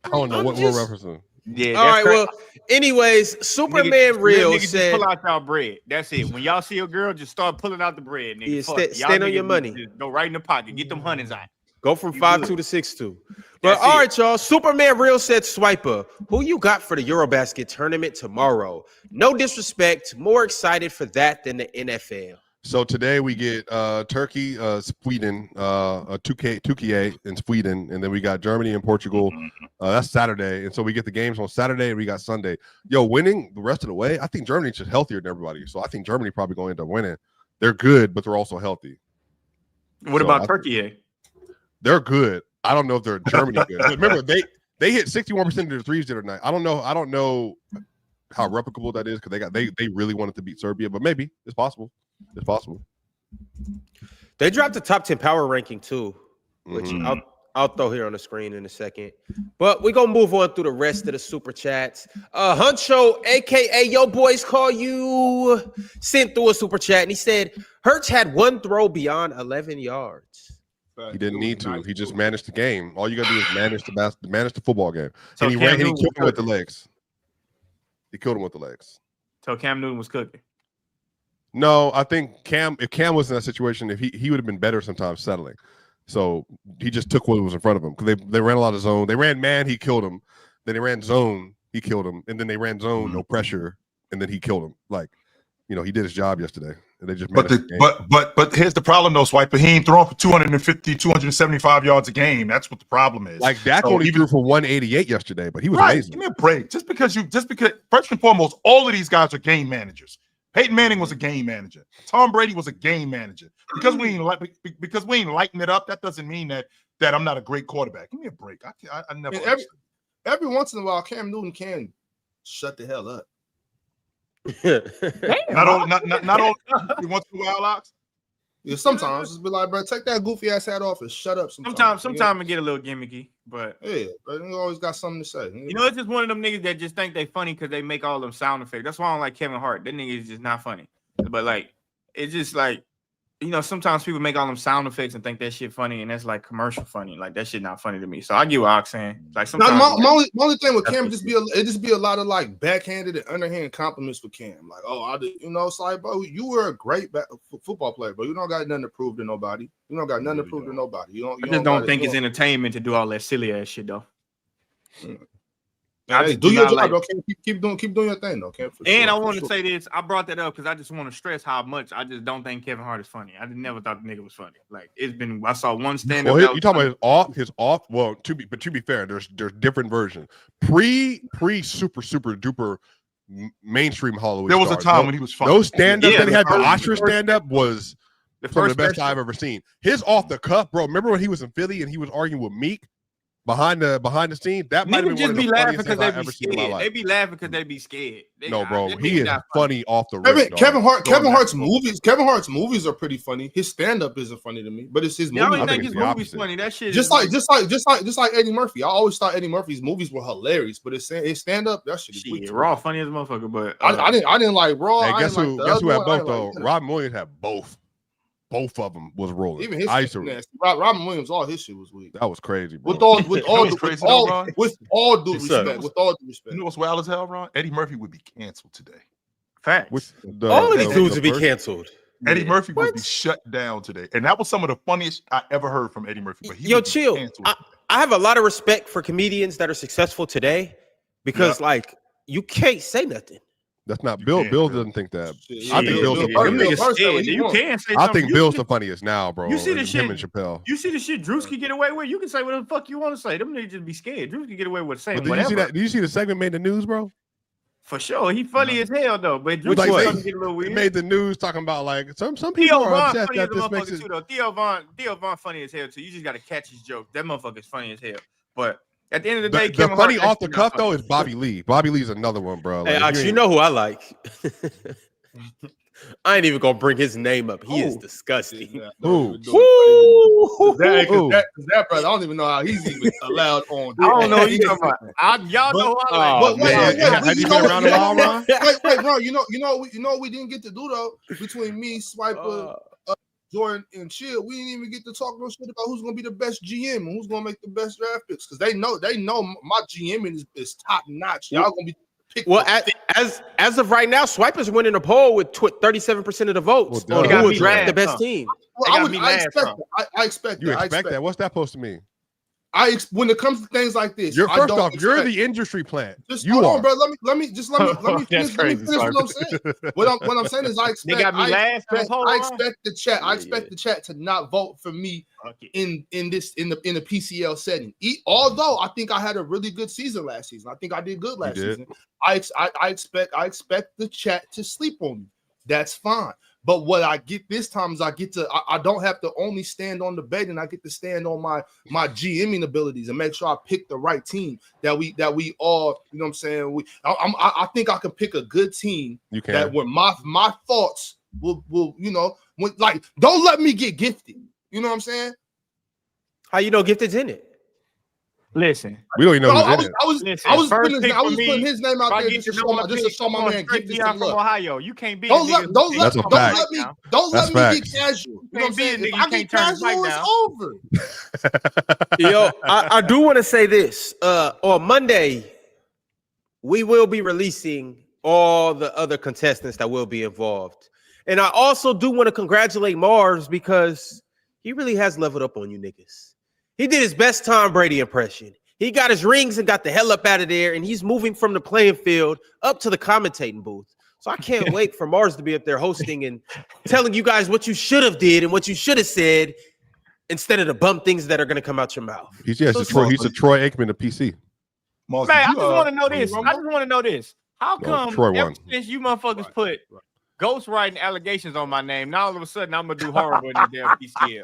I don't know what we're referencing. Yeah. All That's right. crazy. Well, anyways, Superman Niggas- Real niggas just said, pull out y'all bread. That's it. When y'all see a girl, just start pulling out the bread, nigga. Yeah, Fuck sta- it. Y'all stand on niggas your money. just go right in the pocket. Get them honeys out. go from You 5'2" good. to 6'2". But That's all it. right, y'all. Superman Real said, Swiper, who you got for the Eurobasket tournament tomorrow? No disrespect. More excited for that than the NFL. So today we get Turkey, Sweden, 2K in Sweden, and then we got Germany and Portugal. That's Saturday, and so we get the games on Saturday and we got Sunday. Yo, winning the rest of the way, I think Germany's just healthier than everybody. So I think Germany probably going to end up winning. They're good, but they're also healthy. What So about I- Turkey? Eh? They're good. I don't know if they're Germany good. Remember, they hit 61% of their threes the other night. I don't know how replicable that is because they really wanted to beat Serbia, but maybe it's possible. It's possible. They dropped the top 10 power ranking too, which Mhm. I'll throw here on the screen in a second. But we're gonna move on through the rest of the super chats. Huncho, aka Yo Boys Call You, sent through a super chat and he said Hurts had one throw beyond 11 yards. He didn't need to. He just managed the game. All you gotta do is manage the football game. So And he Cam ran. And he Newton killed him was with the cooking. legs. He killed him with the legs. So Cam Newton was cooking. No, I think if Cam was in that situation, if he would have been better sometimes settling. So he just took what was in front of him because they ran a lot of zone. They ran man, he killed him. Then they ran zone, he killed him. And then they ran zone, no pressure, and then he killed him. Like, he did his job yesterday. And they just But managed the game. but here's the problem though, Swiper. He ain't throwing for 250, 275 yards a game. That's what the problem is. Like Dak So only even- threw for 188 yesterday, but he was Right. amazing. Give me a break. Just because first and foremost, all of these guys are game managers. Peyton Manning was a game manager. Tom Brady was a game manager. Because we ain't lighting it up, that doesn't mean that I'm not a great quarterback. Give me a break. I never. And understood. every once in a while, Cam Newton can shut the hell up. Not all. He wants to wild ox. Yeah, sometimes just be like, bro, take that goofy ass hat off and shut up. Sometimes Sometimes it get a little gimmicky, but yeah, but you always got something to say. you know, it's just one of them niggas that just think they funny because they make all them sound effects. That's why I don't like Kevin Hart. That nigga is just not funny. But like, it's just like, sometimes people make all them sound effects and think that shit funny, and that's like commercial funny. Like that shit not funny to me. So I get what Ox saying. Like sometimes Now, my only thing with That's Cam what just be a lot of like backhanded and underhand compliments for Cam. Like, oh, I did, it's like, bro, you were a great football player, but you don't got nothing to prove to nobody. You don't got nothing to prove to nobody. You I just don't think it's entertainment to do all that silly ass shit though. Hey, just do your not job, like- bro. Keep doing your thing, though. Cam, for And sure, I for want to sure. say this. I brought that up because I just want to stress how much I just don't think Kevin Hart is funny. I never thought the nigga was funny. Like I saw one stand up. Well, you talking about his off? Well, to be fair, there's different versions. Pre super duper mainstream Hollywood. There was a stars. time when he was funny. Those stand up Yeah, that he had, the the Oscar first- stand up was some of the best special. I've ever seen. His off the cuff, bro. Remember when he was in Philly and he was arguing with Meek behind the scene? That might have Niggas been just one of be the laughing funniest because things they I've be ever seen in my scared. life. They be laughing because they be scared. No, bro, that he nigga is not funny off the rip. Kevin dog. Kevin Hart's movies are pretty funny. His stand up isn't funny to me, but it's his Yeah, I movie. don't think think it's his the movie's opposite. funny. That shit Just is like Eddie Murphy. I always thought Eddie Murphy's movies were hilarious, but his stand up, that shit is weak. shit, Raw funny as a motherfucker. But I didn't like Raw. Hey, I guess didn't who? like the Guess other who had one. I both didn't though? like- Robin Williams had both. Both of them was rolling. Even his I used shit to. nasty. Robin Williams, all his shit was weak. That was crazy, bro. With all was crazy though, Ron? due Yes, sir. respect, with all due respect. You know what's wild as hell, Ron? Eddie Murphy would be canceled today. facts. Which, All of these dudes would be first- canceled. Eddie Murphy would What? be shut down today, and that was some of the funniest I ever heard from Eddie Murphy. But he Yo, would be chill. canceled. I have a lot of respect for comedians that are successful today because, like, you can't say nothing. That's not You Bill. can't, Bill Bill. doesn't think that. Shit, I think yeah, Bill's Bill the Burr- Them funniest. Bill Burr niggas said what scared. he You want. can say I something. think Bill's the funniest now, bro. You see the Him shit- and Chappelle. You see the shit Drewski get away with? You can say whatever the fuck you want to say. Them niggas just be scared. Drewski get away with saying But did you whatever. see that? Did you see the segment made the news, bro? For sure. He funny as hell though. But Drewski Like, starting to get a little It weird. made the news talking about like some people Theo are Von upset funny as that a this makes motherfucker it. too though. Theo Von funny as hell too. You just gotta catch his joke. That motherfucker's funny as hell. But At the end of the day, The Kevin funny Hart off the actually cuff not though funny. is Bobby Lee. Bobby Lee's another one, bro. Hey, Like, Ox, you know who I like. I ain't even gonna bring his name up. He is disgusting. Who? Woo! That brother, I don't even know how he's even allowed on. I don't know what you talking about. Y'all know who I like. But wait, Have you been around a while, Ron? wait, bro. You know what we didn't get to do though between me, Swiper, Jordan, and Chill. We didn't even get to talk no shit about who's gonna be the best GM and who's gonna make the best draft picks because they know my GM is top notch. Y'all gonna be. Well, as of right now, Swiper's winning the poll with 37% of the votes Well, on duh. who will They got draft me the best last, team. Well, They got me I last, expect that. I expect You that. expect that? What's that supposed to mean? When it comes to things like this, You're I first don't off, you're expect- the industry plant. Just You hold are. on, bro. Let me That's finish crazy, what I'm saying. What I'm saying is I expect They got me last on the poll, I Ron? expect the chat. I expect the chat to not vote for me Okay. in the PCL setting. Although I think I had a really good season last season. I think I did good last did. season. I expect the chat to sleep on me. That's fine. But what I get this time is I don't have to only stand on the bed, and I get to stand on my GMing abilities and make sure I pick the right team that we all, you know what I'm saying? I think I can pick a good team You can. that where my thoughts will like don't let me get gifted. You know what I'm saying? How you know Gifted's in it? Listen, We don't even know I who's in it. listen. was First putting pick for his me, name out if I there get just to the number one pick, show my I'm going man straight Gifted Deion some from love. Ohio. You can't be Don't a let nigga. don't That's let a don't fact. let me now. don't That's let me facts. get casual. You know what I'm Can't be a saying? If nigga, I you get can't turn his mic casual, it's down. over. Yo, I do want to say this. On Monday, we will be releasing all the other contestants that will be involved. And I also do want to congratulate Mars because he really has leveled up on you niggas. He did his best Tom Brady impression. He got his rings and got the hell up out of there, and he's moving from the playing field up to the commentating booth. So I can't wait for Mars to be up there hosting and telling you guys what you should have did and what you should have said instead of the bum things that are going to come out your mouth. He's a Troy Aikman of PC. Mars, Man, I did just you, want to know when this. you I rumble? just want to know this. How No, come Troy ever won. since you motherfuckers put ghostwriting allegations on my name, now all of a sudden I'm gonna do horrible in the damn PCL?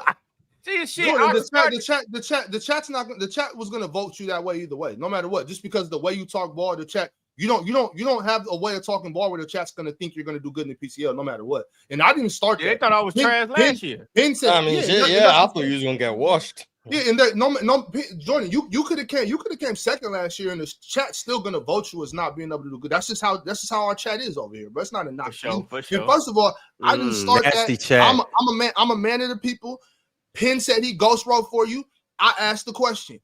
See this shit. Jordan, I the chat's not gonna, the chat was gonna vote you that way either way, no matter what. Just because the way you talk ball, the chat, you don't have a way of talking ball where the chat's gonna think you're gonna do good in the PCL no matter what. And I didn't start they that. thought I was trash last year. Ben said, I mean, I thought you was gonna get washed. Yeah, and that, Jordan, you could have came second last year, and the chat's still gonna vote you as not being able to do good. That's just how our chat is over here, but it's not a knock. For sure. And first of all, I didn't start nasty that. chat. I'm a man of the people. Penn said he ghost wrote for you. I asked the question.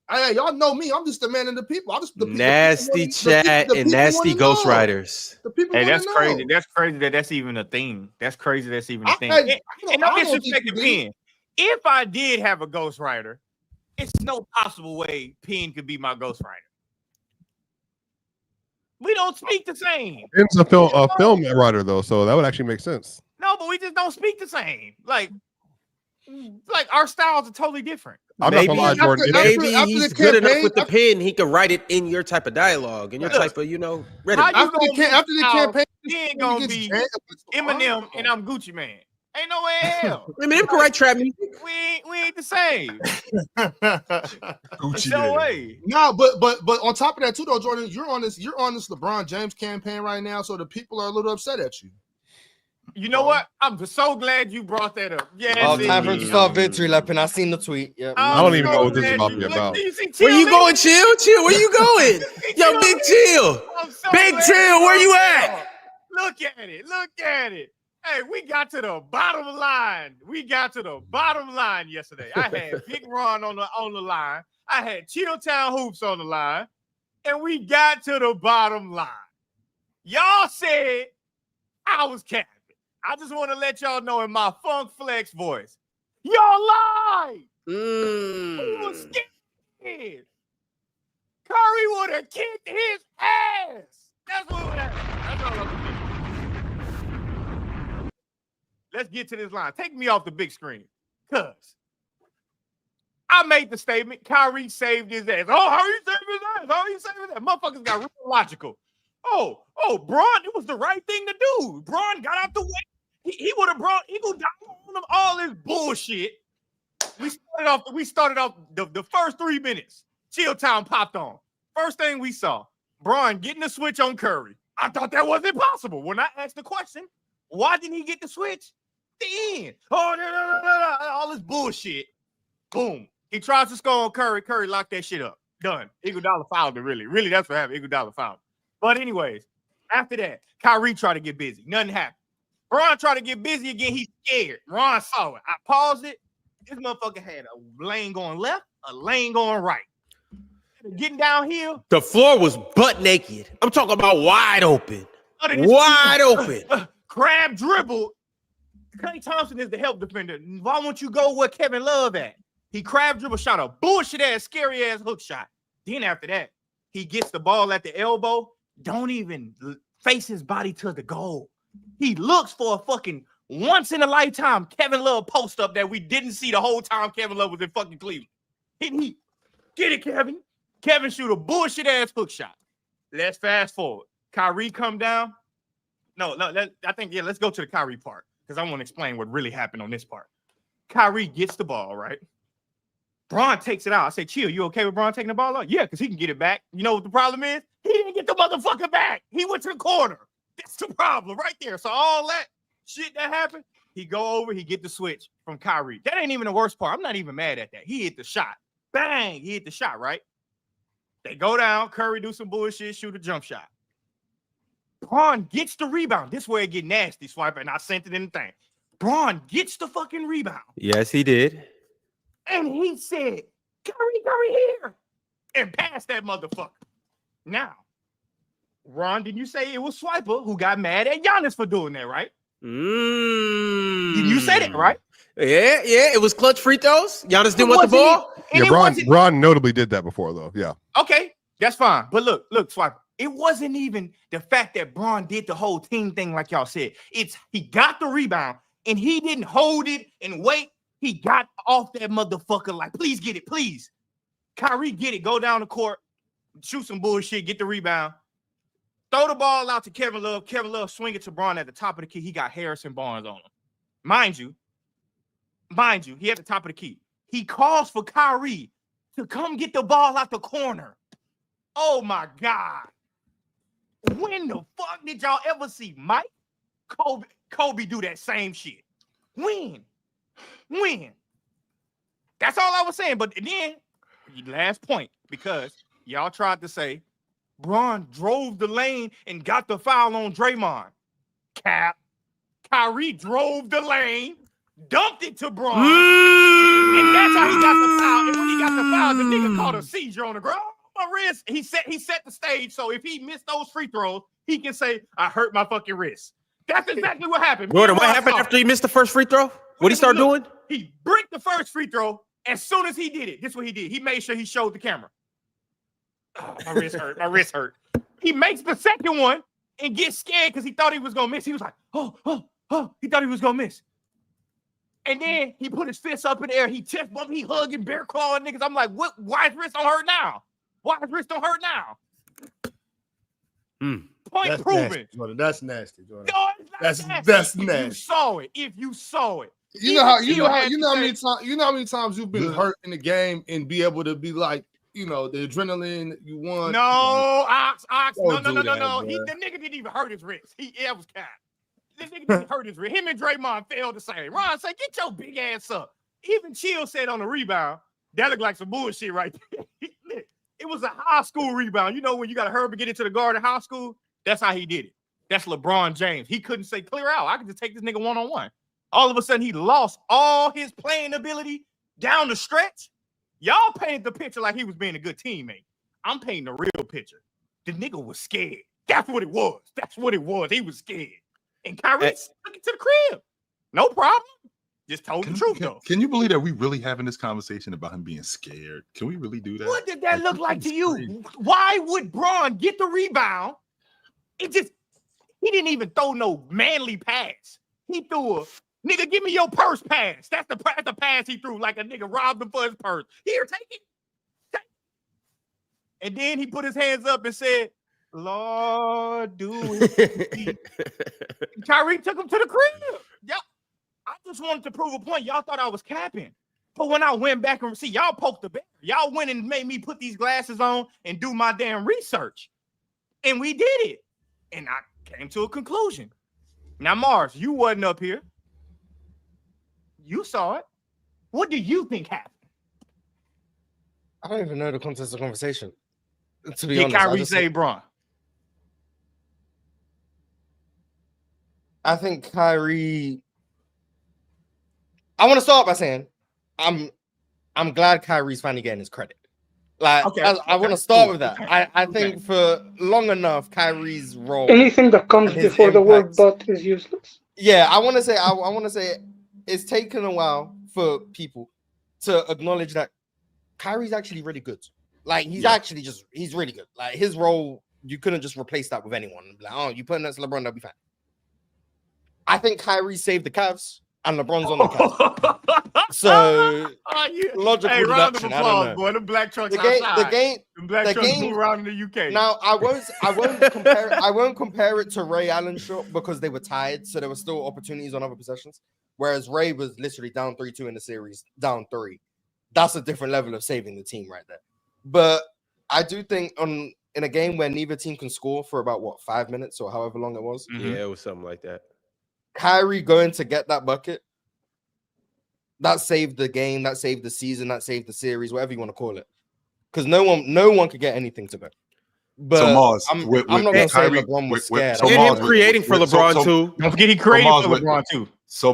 Hey, y'all know me. I'm just a man of the people. Nasty chat and nasty ghostwriters. The people Hey, wanna that's know. crazy. That's crazy that's even a thing. That's crazy that's even a thing. I And no don't disrespect to think it is. Penn. If I did have a ghostwriter, it's no possible way Penn could be my ghostwriter. We don't speak the same. Ben's a film writer though, so that would actually make sense. No, but we just don't speak the same. Like our styles are totally different. I'm not gonna lie, Jordan. Maybe after he's the good enough campaign- with the pen. He can write it in your type of dialogue and your type of, rhetoric. How you After the campaign, He ain't gonna be Eminem and I'm Gucci Man. Ain't no way in hell. Eminem can write trap music. We ain't the same. Gucci No Man. way. No, but on top of that too, though, Jordan, you're on this LeBron James campaign right now, so the people are a little upset at you. You know what? I'm so glad you brought that up. Yes, Time for him to start victory lapping. I seen the tweet. Yep. I don't even know what this is about to be about. Where you going, Chill? Where you going? Yo, Big Chill. Big Chill, where you at? Look at it. Hey, we got to the bottom line. Yesterday. I had Big Ron on the line. I had Chilltown Hoops on the line. And we got to the bottom line. Y'all said I was capping. I just want to let y'all know in my Funk Flex voice. Y'all lied. Who was scared? Curry would have kicked his ass. That's what that's all I'm saying. Let's get to this line. Take me off the big screen. Cuz I made the statement. Kyrie saved his ass. Oh, how he saved his ass? Motherfuckers got real logical. Oh, Braun, it was the right thing to do. Braun got out the way. He would have brought Eagle down on him, all this bullshit. We started off the first 3 minutes. Chill Town popped on. First thing we saw, Bron getting the switch on Curry. I thought that wasn't possible. When I asked the question, why didn't he get the switch? The end. Oh, no, all this bullshit. Boom. He tries to score on Curry. Curry locked that shit up. Done. Iguodala fouled it, really. Really, that's what happened. Iguodala fouled it. But anyways, after that, Kyrie tried to get busy. Nothing happened. Bron tried to get busy again. He's scared. Ron saw it. I paused it. This motherfucker had a lane going left, a lane going right. Getting downhill. The floor was butt naked. I'm talking about wide open. Wide open. Crab dribble. Klay Thompson is the help defender. Why won't you go where Kevin Love at? He crab dribble shot a bullshit ass, scary ass hook shot. Then after that, he gets the ball at the elbow. Don't even face his body to the goal. He looks for a fucking once in a lifetime Kevin Love post up that we didn't see the whole time Kevin Love was in fucking Cleveland. He get it, Kevin. Kevin shoot a bullshit ass hook shot. Let's fast forward. Kyrie come down. I think let's go to the Kyrie part because I want to explain what really happened on this part. Kyrie gets the ball, right? Bron takes it out. I say, chill, you okay with Bron taking the ball out? Yeah, because he can get it back. You know what the problem is? He didn't get the motherfucker back. He went to the corner. That's the problem right there. So all that shit that happened, he go over, he get the switch from Kyrie. That ain't even the worst part. I'm not even mad at that. He hit the shot. Bang, he hit the shot, right? They go down, Curry do some bullshit, shoot a jump shot. Bron gets the rebound. This way it get nasty, Swiper, and I sent it in the thing. Bron gets the fucking rebound. Yes, he did. And he said, Curry here. And passed that motherfucker. Now, Ron, did you say it was Swiper who got mad at Giannis for doing that, right? Did you say that, right? Yeah. It was clutch free throws. Giannis didn't want the ball. Yeah, Bron notably did that before, though. Yeah. Okay, that's fine. But look, Swiper. It wasn't even the fact that Bron did the whole team thing like y'all said. It's he got the rebound and he didn't hold it and wait. He got off that motherfucker like, please get it, please. Kyrie, get it. Go down the court, shoot some bullshit, get the rebound. Throw the ball out to Kevin Love. Kevin Love swing it to Bron at the top of the key. He got Harrison Barnes on him. Mind you, he at the top of the key. He calls for Kyrie to come get the ball out the corner. Oh, my God. When the fuck did y'all ever see Mike Kobe do that same shit? When? That's all I was saying. But then, last point, because y'all tried to say Bron drove the lane and got the foul on Draymond. Cap. Kyrie drove the lane, dumped it to Bron, and that's how he got the foul. And when he got the foul, the nigga caught a seizure on the ground. My wrist. He set the stage, so if he missed those free throws, he can say, I hurt my fucking wrist. That's exactly what happened. Jordan, what happened after he missed the first free throw? What he start doing? He bricked the first free throw. As soon as he did it, this is what he did. He made sure he showed the camera. Oh, my wrist hurt. He makes the second one and gets scared because he thought he was going to miss. He was like, oh. He thought he was going to miss. And then he put his fists up in the air. He chest bumped, he hugging, bear clawing niggas. I'm like, what? Why his wrist don't hurt now? Point That's proven. Nasty, Jordan. That's nasty, Jordan. No, it's not That's nasty. nasty. If you saw it. You know how many times you've been hurt in the game and be able to be like, the adrenaline you want. No, Ox. No. The nigga didn't even hurt his wrist. It was cap. This nigga didn't hurt his wrist. Him and Draymond failed the same. Ron said, get your big ass up. Even Chill said on the rebound, that looked like some bullshit right there. It was a high school rebound. You know when you got to hurry to get into the guard in high school? That's how he did it. That's LeBron James. He couldn't say clear out. I could just take this nigga one-on-one. All of a sudden, he lost all his playing ability down the stretch. Y'all painted the picture like he was being a good teammate. I'm painting the real picture. The nigga was scared. That's what it was. He was scared. And Kyrie took it to the crib. No problem. Just told the truth, though. Can you believe that we really having this conversation about him being scared? Can we really do that? What did that look like to you? Why would Bron get the rebound? He didn't even throw no manly pass. He threw a nigga, give me your purse pass. That's the pass he threw, like a nigga robbed him for his purse. Here, take it. And then he put his hands up and said, Lord, do it. Kyrie took him to the crib. Yep. I just wanted to prove a point. Y'all thought I was capping. But when I went back and see, y'all poked the bear. Y'all went and made me put these glasses on and do my damn research. And we did it. And I came to a conclusion. Now, Mars, you wasn't up here. You saw it. What do you think happened? I don't even know the context of the conversation. To be Did honest, Kyrie save Bron? I think Kyrie. I want to start by saying I'm glad Kyrie's finally getting his credit. Like, Okay, I want to start with that. I think for long enough, Kyrie's role. Anything that comes and his before the word impact- "but" is useless. Yeah, I want to say it's taken a while for people to acknowledge that Kyrie's actually really good. Like, he's actually he's really good. Like, his role, you couldn't just replace that with anyone. Like, oh, you put him next to LeBron, that'll be fine. I think Kyrie saved the Cavs and LeBron's on the Cavs. So logical hey, round of deduction. I applause, don't know. boy. The black trucks The game, outside. the game, The black the trucks game- move around in the UK. Now I won't compare it to Ray Allen's shot because they were tied, so there were still opportunities on other possessions. Whereas Ray was literally down 3-2 in the series, down 3. That's a different level of saving the team right there. But I do think in a game where neither team can score for about 5 minutes or however long it was, Yeah, it was something like that. Kyrie going to get that bucket, that saved the game, that saved the season, that saved the series, whatever you want to call it. Because no one could get anything to go. But So Mars, I'm with not going to say Kyrie- LeBron was with- scared. so And Mars, him creating for LeBron too. Don't forget he created Mars, for LeBron too. So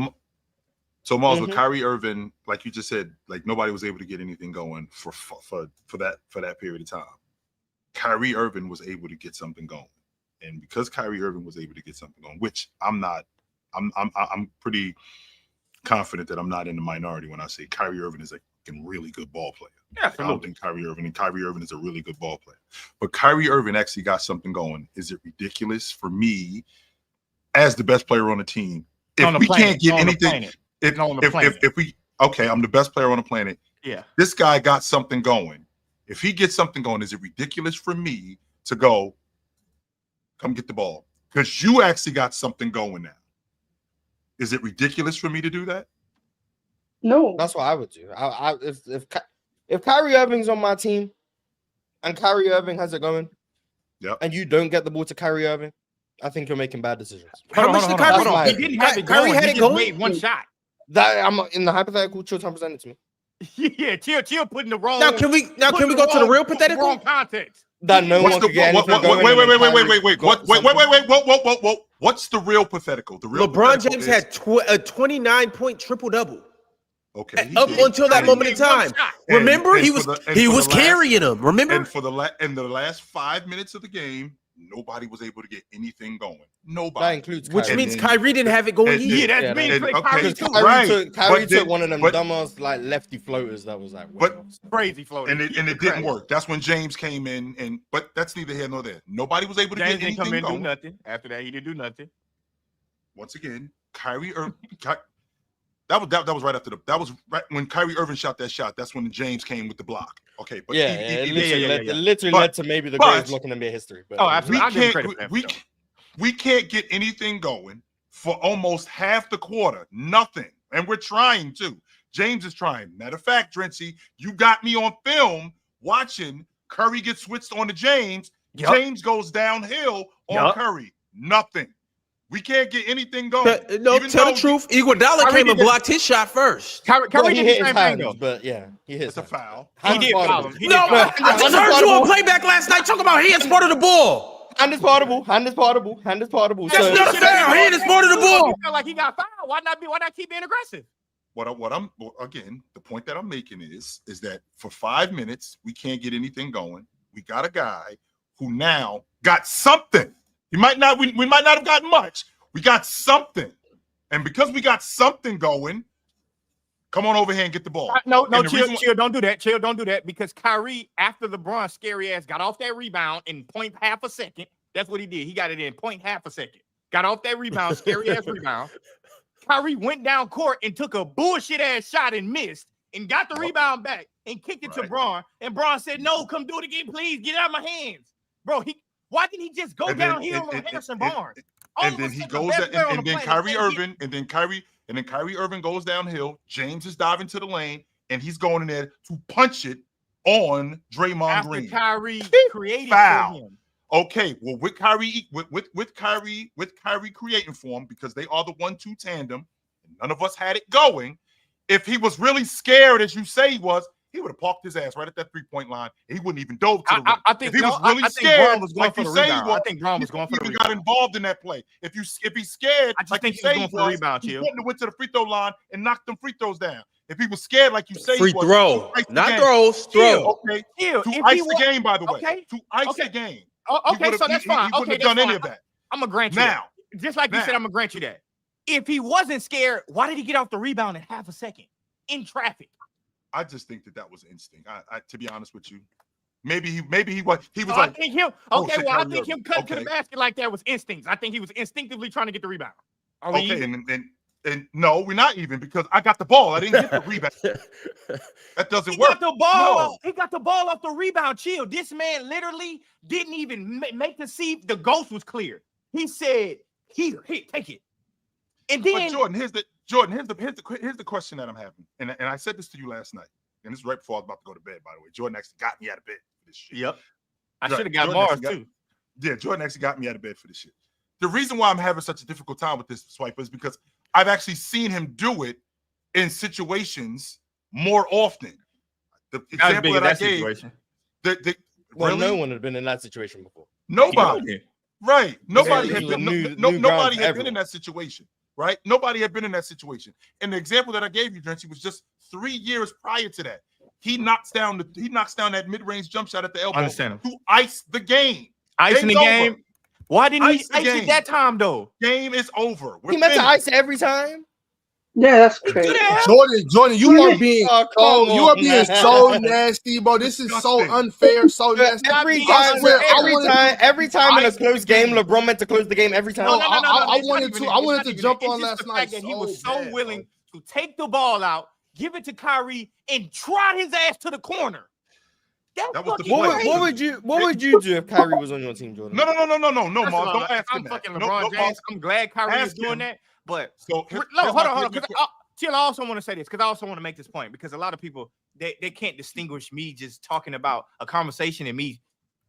Mars, with Mhm. Kyrie Irving, like you just said, like nobody was able to get anything going for that period of time. Kyrie Irving was able to get something going, and because Kyrie Irving was able to get something going, which I'm pretty confident that I'm not in the minority when I say Kyrie Irving is a really good ball player. Yeah, I don't think Kyrie Irving is a really good ball player. But Kyrie Irving actually got something going. Is it ridiculous for me as the best player on the team if we can't get anything? If we I'm the best player on the planet. Yeah. This guy got something going. If he gets something going, is it ridiculous for me to go, come get the ball? Because you actually got something going now. Is it ridiculous for me to do that? No. That's what I would do. If Kyrie Irving's on my team and Kyrie Irving has it going, and you don't get the ball to Kyrie Irving, I think you're making bad decisions. How much did Kyrie? Hold on. He didn't have it Kyrie going. had He it just going? made one shot. That I'm in the hypothetical. Chill time presented to me. Yeah, chill putting the wrong. Now can we go to the real pathetical? Wrong context. That no one could get anything going. Wait. What's the real pathetical? The real LeBron pathetical James is- had a 29-point triple-double. Okay. he Up did. until that And- moment in time. and- Remember, and he for was the- and for the last- carrying them. Remember? And for the last 5 minutes of the game, nobody was able to get anything going. Nobody. That includes Which Kyrie. means Kyrie didn't have it going and- either. Yeah, that's Yeah, me. and- Play okay, Kyrie Because too. Right. Kyrie But took then- one of them but- dumbass like lefty floaters that was like, But- wow. Crazy floater. And it didn't work. That's when James came in, but that's neither here nor there. Nobody was able to James get didn't come anything in and do going. nothing. After that, he didn't do nothing. Once again, that was right after that was right when Kyrie Irving shot that shot. That's when James came with the block. Okay, but It literally But- led to maybe the but- greatest block in NBA history. But Oh, absolutely. we I give him credit can't for that, we, for sure. we can't get anything going for almost half the quarter. Nothing, and we're trying to. James is trying. Matter of fact, Drency, you got me on film watching Curry get switched on to James. Yup. James goes downhill on Yup. Curry. Nothing. We can't get anything going. No, Even tell though the truth. Iguodala Kyrie came and did- blocked his shot first. Kyrie Well, did he the hit his same thing hands, though. but yeah, he hit his It's a hands. foul. He did Hand foul is him. He No, did foul him. I just heard you on playback last night talking about hands part of the ball. Hand is partible. Hand is partible. Hand is partible. That's So not a foul. Hand is part of the ball. He felt like he got fouled. Why not keep being aggressive? Again, the point that I'm making is that for 5 minutes we can't get anything going. We got a guy who now got something. We might not have gotten much. We got something, and because we got something going, come on over here and get the ball. No, And the chill, reason- chill. Don't do that. Chill, don't do that. Because Kyrie, after LeBron scary ass got off that rebound in 0.5 a second. That's what he did. He got it in 0.5 a second. Got off that rebound, scary ass rebound. Kyrie went down court and took a bullshit ass shot and missed and got the rebound back and kicked it to Right. Bron. And Bron said, "No, come do it again, please. Get it out of my hands, bro." Why didn't he just go And then- downhill on and- Harrison and- Barnes? And then he goes and then Kyrie Irving, and then Kyrie Irving goes downhill. James is diving to the lane. and he's going in there to punch it on Draymond After Green. Kyrie created Foul. for him. Okay, well, with Kyrie creating for him, because they are the 1-2 tandem, and none of us had it going. If he was really scared, as you say he was, he would have parked his ass right at that 3-point line. And he wouldn't even dove to the rim. I think if he was really I think scared, Braun was going like for you the say he rebound. was, I think Braun was going for the he rebound. got involved in that play. If he's scared, I just like think you he was say going for the rebound, he Chill. wouldn't have went to the free throw line and knocked them free throws down. If he was scared, like you say, Free he was, throw, to ice the not game. throws, throw. Okay, Chill. to If ice he the was game, by the way. okay, To ice okay. the game. Okay, so that's fine. He wouldn't have done any of that. I'm gonna grant you Now, that. Just like you said, I'm gonna grant you that. If he wasn't scared, why did he get off the rebound in half a second in traffic? I just think that was instinct. I to be honest with you, maybe he was So like, I think him. oh, Okay, shit, well, I Kyrie think him Irving. cutting to Okay. the basket like that was instincts. I think he was instinctively trying to get the rebound. Are we okay, even? and no, we're not even, because I got the ball. I didn't get the rebound. That doesn't He work. got the ball. No. He got the ball off the rebound. Chill. This man literally didn't even make the see. The ghost was clear. He said, "Here, take it." And then But here's the question that I'm having, and I said this to you last night, and this is right before I was about to go to bed. By the way, Jordan actually got me out of bed for this shit. Yep. I Right. should have got Jordan Mars actually too. Yeah, Jordan actually got me out of bed for this shit. The reason why I'm having such a difficult time with this, Swiper, is because I've actually seen him do it in situations more often. The example that I gave, Well, really? no one had been in that situation before. Nobody. Right. Nobody had This is a been, new nobody ground for had been everyone. in that situation. Right? Nobody had been in that situation. And the example that I gave you, Drency, was just 3 years prior to that. He knocks down that mid-range jump shot at the elbow Understand. to ice the game. Icing the Game's game. over. Why didn't he Ice the ice game. it that time though? Game is over. We're He meant to finished. ice it every time. Yeah, that's crazy. Jordan, you are being Oh, come you are on, being man. so nasty, bro. This is so Disgusting. unfair, so nasty. Every I time, swear, every time in a Ice the close game, game. LeBron meant to close the game every time. No, No. I it's not wanted even to- that. I It's wanted not to even jump that. on It's just last the fact night that he was so so bad, willing to take the ball out, give it to Kyrie, and trot his ass to the corner. That was the fucking play. crazy. What would you do if Kyrie was on your team, Jordan? No, First Mars. of Don't all, ask if him I'm that. fucking No, LeBron no, James. Mars. I'm glad Kyrie is Ask doing him. that. But So no, hold on. Chill, I also want to say this because I also want to make this point because a lot of people they can't distinguish me just talking about a conversation and me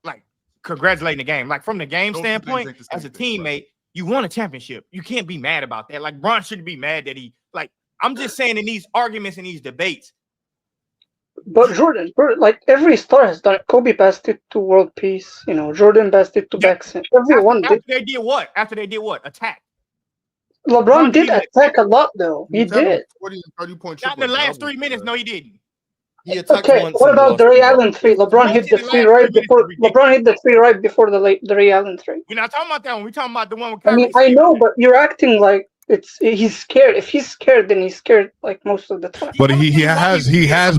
like congratulating the game. Like from the game Those two things standpoint, ain't the same as a thing, teammate, right. you won a championship. You can't be mad about that. Like Bron shouldn't be mad that he like. I'm just saying in these arguments and these debates. But Jordan, like every star has done it. Kobe passed it to world peace. You know, Jordan passed it to Baxter. Everyone After did. they did what? After they did what? Attack. LeBron did did attack a lot, though. He did. 40 and 30-point Not in the triple. last 3 minutes. No, he didn't. He attacked Okay, once what in the about last the Ray game. Allen three? LeBron Once hit in the the three last 3 right minutes before. is ridiculous. LeBron hit the three right before the Ray Allen three. We're not talking about that one. We're talking about the one with I Kyrie. mean, I know, but you're acting like he's scared. If he's scared, then he's scared like most of the time. But he has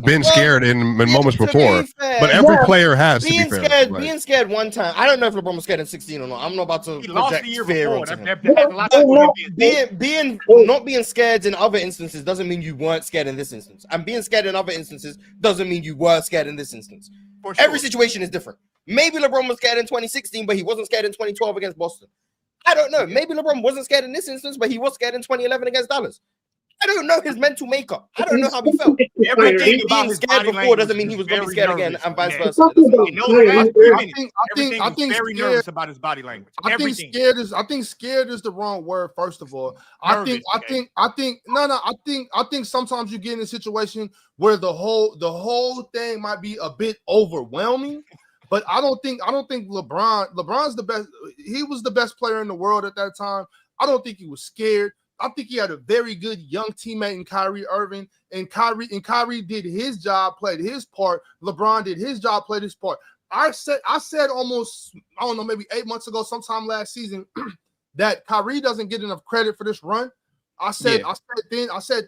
been scared in moments To be before. fair, But every Yeah. player has to be being fair. scared, Like, being scared one time. I don't know if LeBron was scared in 16 or not. I'm not about to He lost project the year fear before. onto him. That has a lot to Oh, do no. with being Not being scared in other instances doesn't mean you weren't scared in this instance. And being scared in other instances doesn't mean you were scared in this instance. for sure. Every situation is different. Maybe LeBron was scared in 2016, but he wasn't scared in 2012 against Boston. I don't know. Maybe LeBron wasn't scared in this instance, but he was scared in 2011 against Dallas. I don't know his mental makeup. I don't know how he felt. Everything about Being his scared body before language doesn't mean he was going to be very scared again, nervous. and vice Yeah. versa. It doesn't mean- In those last 3 minutes, I everything think was very scared- nervous about his body language. Everything. I think scared is the wrong word. First of all, I think sometimes you get in a situation where the whole thing might be a bit overwhelming. But I don't think LeBron's the best. He was the best player in the world at that time. I don't think he was scared. I think he had a very good young teammate in Kyrie Irving, and Kyrie did his job, played his part. LeBron did his job, played his part. I said almost, I don't know, maybe 8 months ago, sometime last season, that Kyrie doesn't get enough credit for this run. I said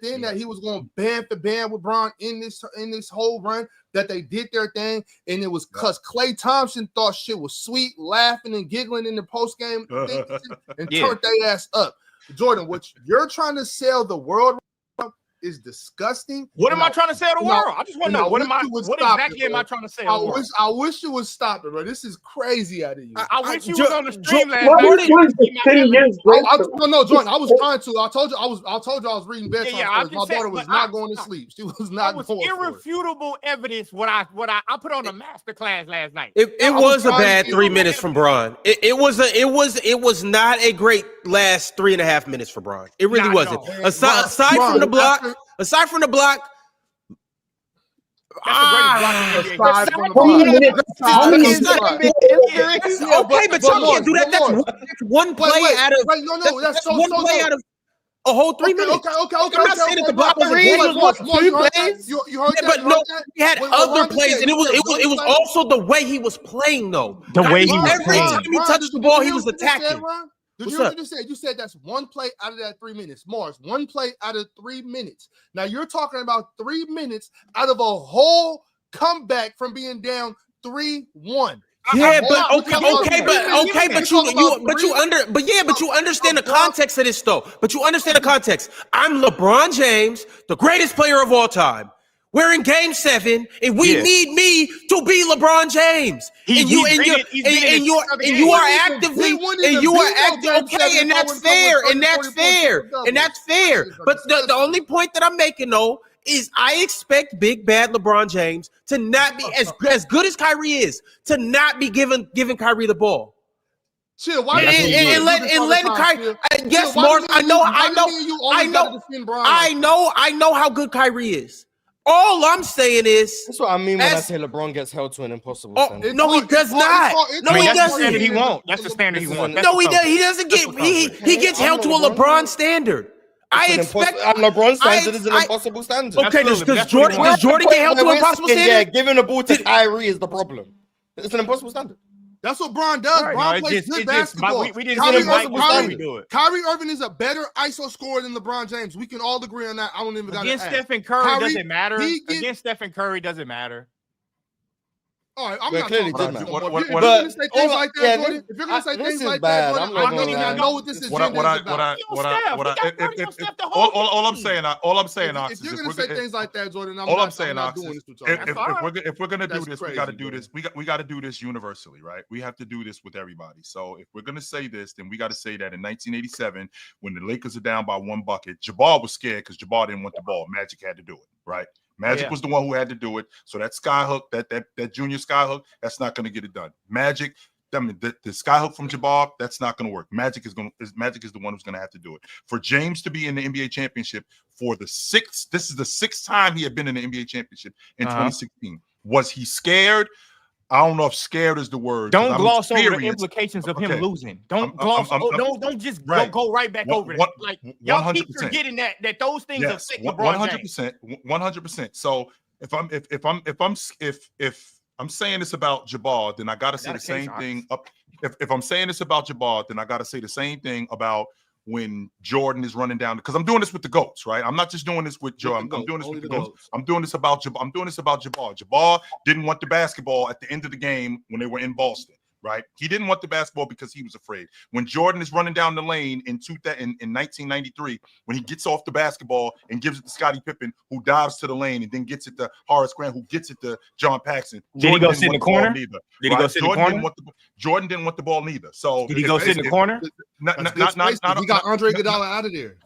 then that he was going band for band with Bron in this whole run, that they did their thing, and it was because Klay Thompson thought shit was sweet, laughing and giggling in the post game and turned their ass up. Jordan, what you're trying to sell the world, is disgusting. What am I trying to say to the world? I just want to know what exactly am I trying to say? I wish you would stop it, bro. This is crazy out of you. I wish you was on the stream last What night. was the 10 years No, Jordan. I was trying to. I told you I was reading bedtime stories. My daughter was not going to sleep. She was not going. Irrefutable evidence. What I put on a master class last night. It was a bad 3 minutes from Bron. It was not a great last 3.5 minutes for Bron. It really wasn't. Aside from the block. Aside from the block, that's the greatest block in the NBA. Okay, but y'all can't do that. That's one play out of. No, that's one play out of a whole 3 minutes. Okay. I'm not saying that the block was two plays. You heard that? But no, he had other plays, and it was also the way he was playing, though. The way he was every time he touched the ball, he was attacking. Did you hear what you said? You said that's one play out of that 3 minutes. Mars, one play out of 3 minutes. Now you're talking about 3 minutes out of a whole comeback from being down 3-1. Yeah, but you understand the context of this though. But you understand the context. I'm LeBron James, the greatest player of all time. We're in Game 7, and we need me to be LeBron James. And you are actively. Okay, and that's fair. But the only point that I'm making though is I expect big bad LeBron James to not be as good as Kyrie is, to not be giving Kyrie the ball. Chill. Why? And letting Kyrie. Yes, Mark. I know how good Kyrie is. All I'm saying is that's what I mean when I say LeBron gets held to an impossible standard. No, he does not. No, he doesn't. That's the standard he won't. That's the standard he wants. No, he does. He doesn't get. He gets held to a LeBron standard. I expect LeBron's standard is an impossible standard. Okay, does Jordan get held to an impossible standard? Yeah, giving the ball to Kyrie is the problem. It's an impossible standard. That's what Bron does. Right, Bron plays good basketball. We didn't get Kyrie do it. Kyrie Irving is a better ISO scorer than LeBron James. We can all agree on that. I don't even got to Against Stephen Curry doesn't matter. Against Stephen Curry doesn't matter. All right, I'm not clearly talking did about matter. if you're going to say things like that, Jordan, if you're going to say things like that, Jordan, I don't even know what this is. All I'm saying, if you're going to say things like that, Jordan, I'm not doing this with y'all. If we're going to do this, we got to do this. We got to do this universally, right? We have to do this with everybody. So if we're going to say this, then we got to say that in 1987, when the Lakers are down by 1 bucket, Jabbar was scared because Jabbar didn't want the ball. Magic had to do it, right? Magic was the one who had to do it. So that skyhook, that junior skyhook, that's not going to get it done. Magic, I mean, the skyhook from Jabbar, that's not going to work. Magic is the one who's going to have to do it. For James to be in the NBA championship this is the 6th time he had been in the NBA championship in 2016. Was he scared? I don't know if scared is the word. Don't gloss over the implications of him losing. Don't gloss. Don't just go right back over it. Like y'all keep forgetting that those things affect LeBron James. 100%. So if I'm saying this about Jabbar, then I got to say the same thing. If I'm saying this about Jabbar, then I got to say the same thing about when Jordan is running down, because I'm doing this with the GOATs, right? I'm not just doing this with Joe. I'm doing this with the GOATs. I'm doing this about Jabbar. I'm doing this about Jabbar. Jabbar didn't want the basketball at the end of the game when they were in Boston, right? He didn't want the basketball because he was afraid. When Jordan is running down the lane in 1993, when he gets off the basketball and gives it to Scottie Pippen, who dives to the lane and then gets it to Horace Grant, who gets it to John Paxson. Did he go sit in the corner? Did he go sit in the corner? Jordan didn't want the ball neither. So did he go sit in the corner? He got Andre Iguodala out of there.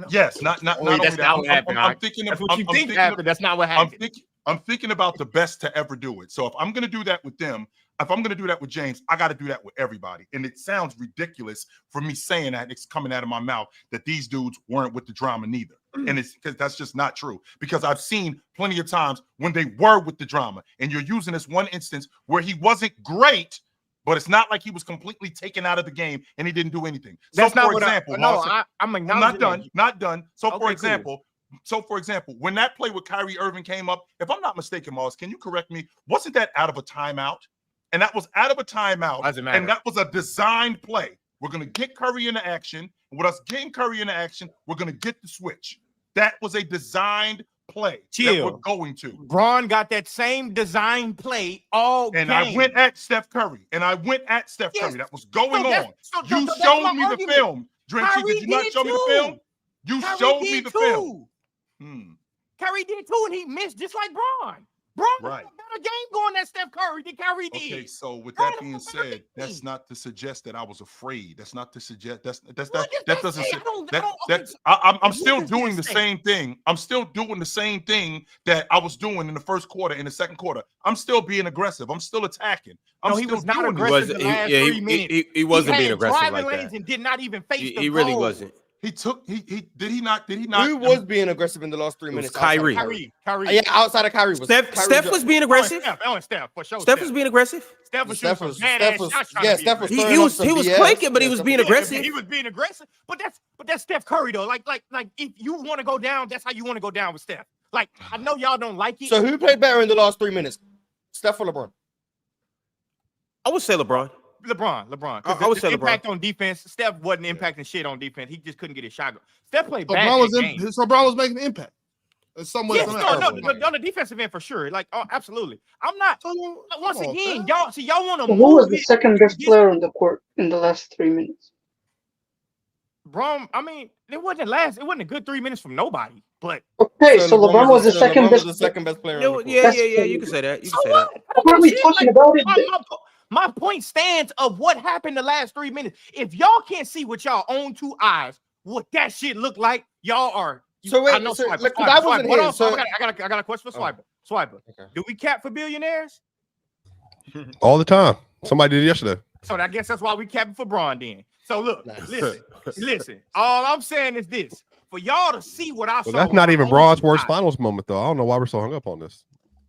Yes, not that's not what happened. I'm thinking that's what you think happened. That's not what happened. I'm thinking about the best to ever do it. So if I'm going to do that with them, if I'm going to do that with James, I got to do that with everybody. And it sounds ridiculous for me saying that, it's coming out of my mouth, that these dudes weren't with the drama neither. And it's because that's just not true. Because I've seen plenty of times when they were with the drama, and you're using this one instance where he wasn't great, but it's not like he was completely taken out of the game and he didn't do anything. That's so not for example, I'm not done. So for example, when that play with Kyrie Irving came up, if I'm not mistaken, Moss, can you correct me? Wasn't that out of a timeout? And that was out of a timeout. And that was a designed play. We're going to get Curry into action. And with us getting Curry into action, we're going to get the switch. That was a designed play that we're going to. Bron got that same design play all game. And I went at Steph Curry. Curry. That was going on. You showed me the film. Drenchy, did you not show me the film? You showed me the film. Kyrie did too, and he missed just like Bron. Bron Right. had a better game going than Steph Curry than Kyrie did. Okay, so with Bron that being had a better said, that's game. not to suggest that I was afraid. That's not to suggest What that does doesn't say? say I don't- that okay, so I'm what still does doing this the say? same thing. I'm still doing the same thing that I was doing in the first quarter, in the second quarter. I'm still being aggressive. I'm still attacking. No, he was not doing this. aggressive the last 3 minutes. He wasn't being had aggressive driving like lanes that. and did not even face the He really goal. wasn't. He did he not Who was being aggressive in the last 3 It was minutes? outside of Kyrie. Kyrie. Yeah, outside of Kyrie. Steph was being aggressive. Steph, for sure. Steph was being aggressive. Steph was shooting some badass shots. Steph was He throwing up was some BS. cranking, but he was being aggressive. He was being aggressive. But that's Steph Curry though. Like if you want to go down, that's how you want to go down with Steph. Like I know y'all don't like it. So who played better in the last 3 minutes? Steph or LeBron? I would say LeBron. LeBron. I would say LeBron. Impact on defense. Steph wasn't impacting shit on defense. He just couldn't get his shot. Steph played So bad. Brown was making an impact. In some ways, Yes, on the defensive end for sure. Like, oh, absolutely. I'm not. Once again, y'all want to Who move was the it. second best player on the court in the last 3 minutes? Bro, I mean, it wasn't a good 3 minutes from nobody. But Okay, so LeBron was the second best. The second best player. Yeah. You can say that. You can say that. Why are we talking about it? My point stands of what happened the last 3 minutes. If y'all can't see with y'all own two eyes what that shit look like, y'all are. So wait, I know so, Swiper. like, 'cause I wasn't Hold here, on, so- I got a question for Swiper. Swiper, Okay. do we cap for billionaires? All the time. Somebody did yesterday. So I guess that's why we capping for Braun then. So look, Nice. listen. All I'm saying is this: for y'all to see what I saw. Well, that's not even on Braun's two worst eyes. finals moment, though. I don't know why we're so hung up on this.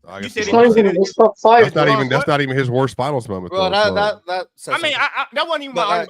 I You guess said It's it- not even in his top five. that's not even his worst finals moment, Well, though. that says I mean, something. that wasn't even But, my. like-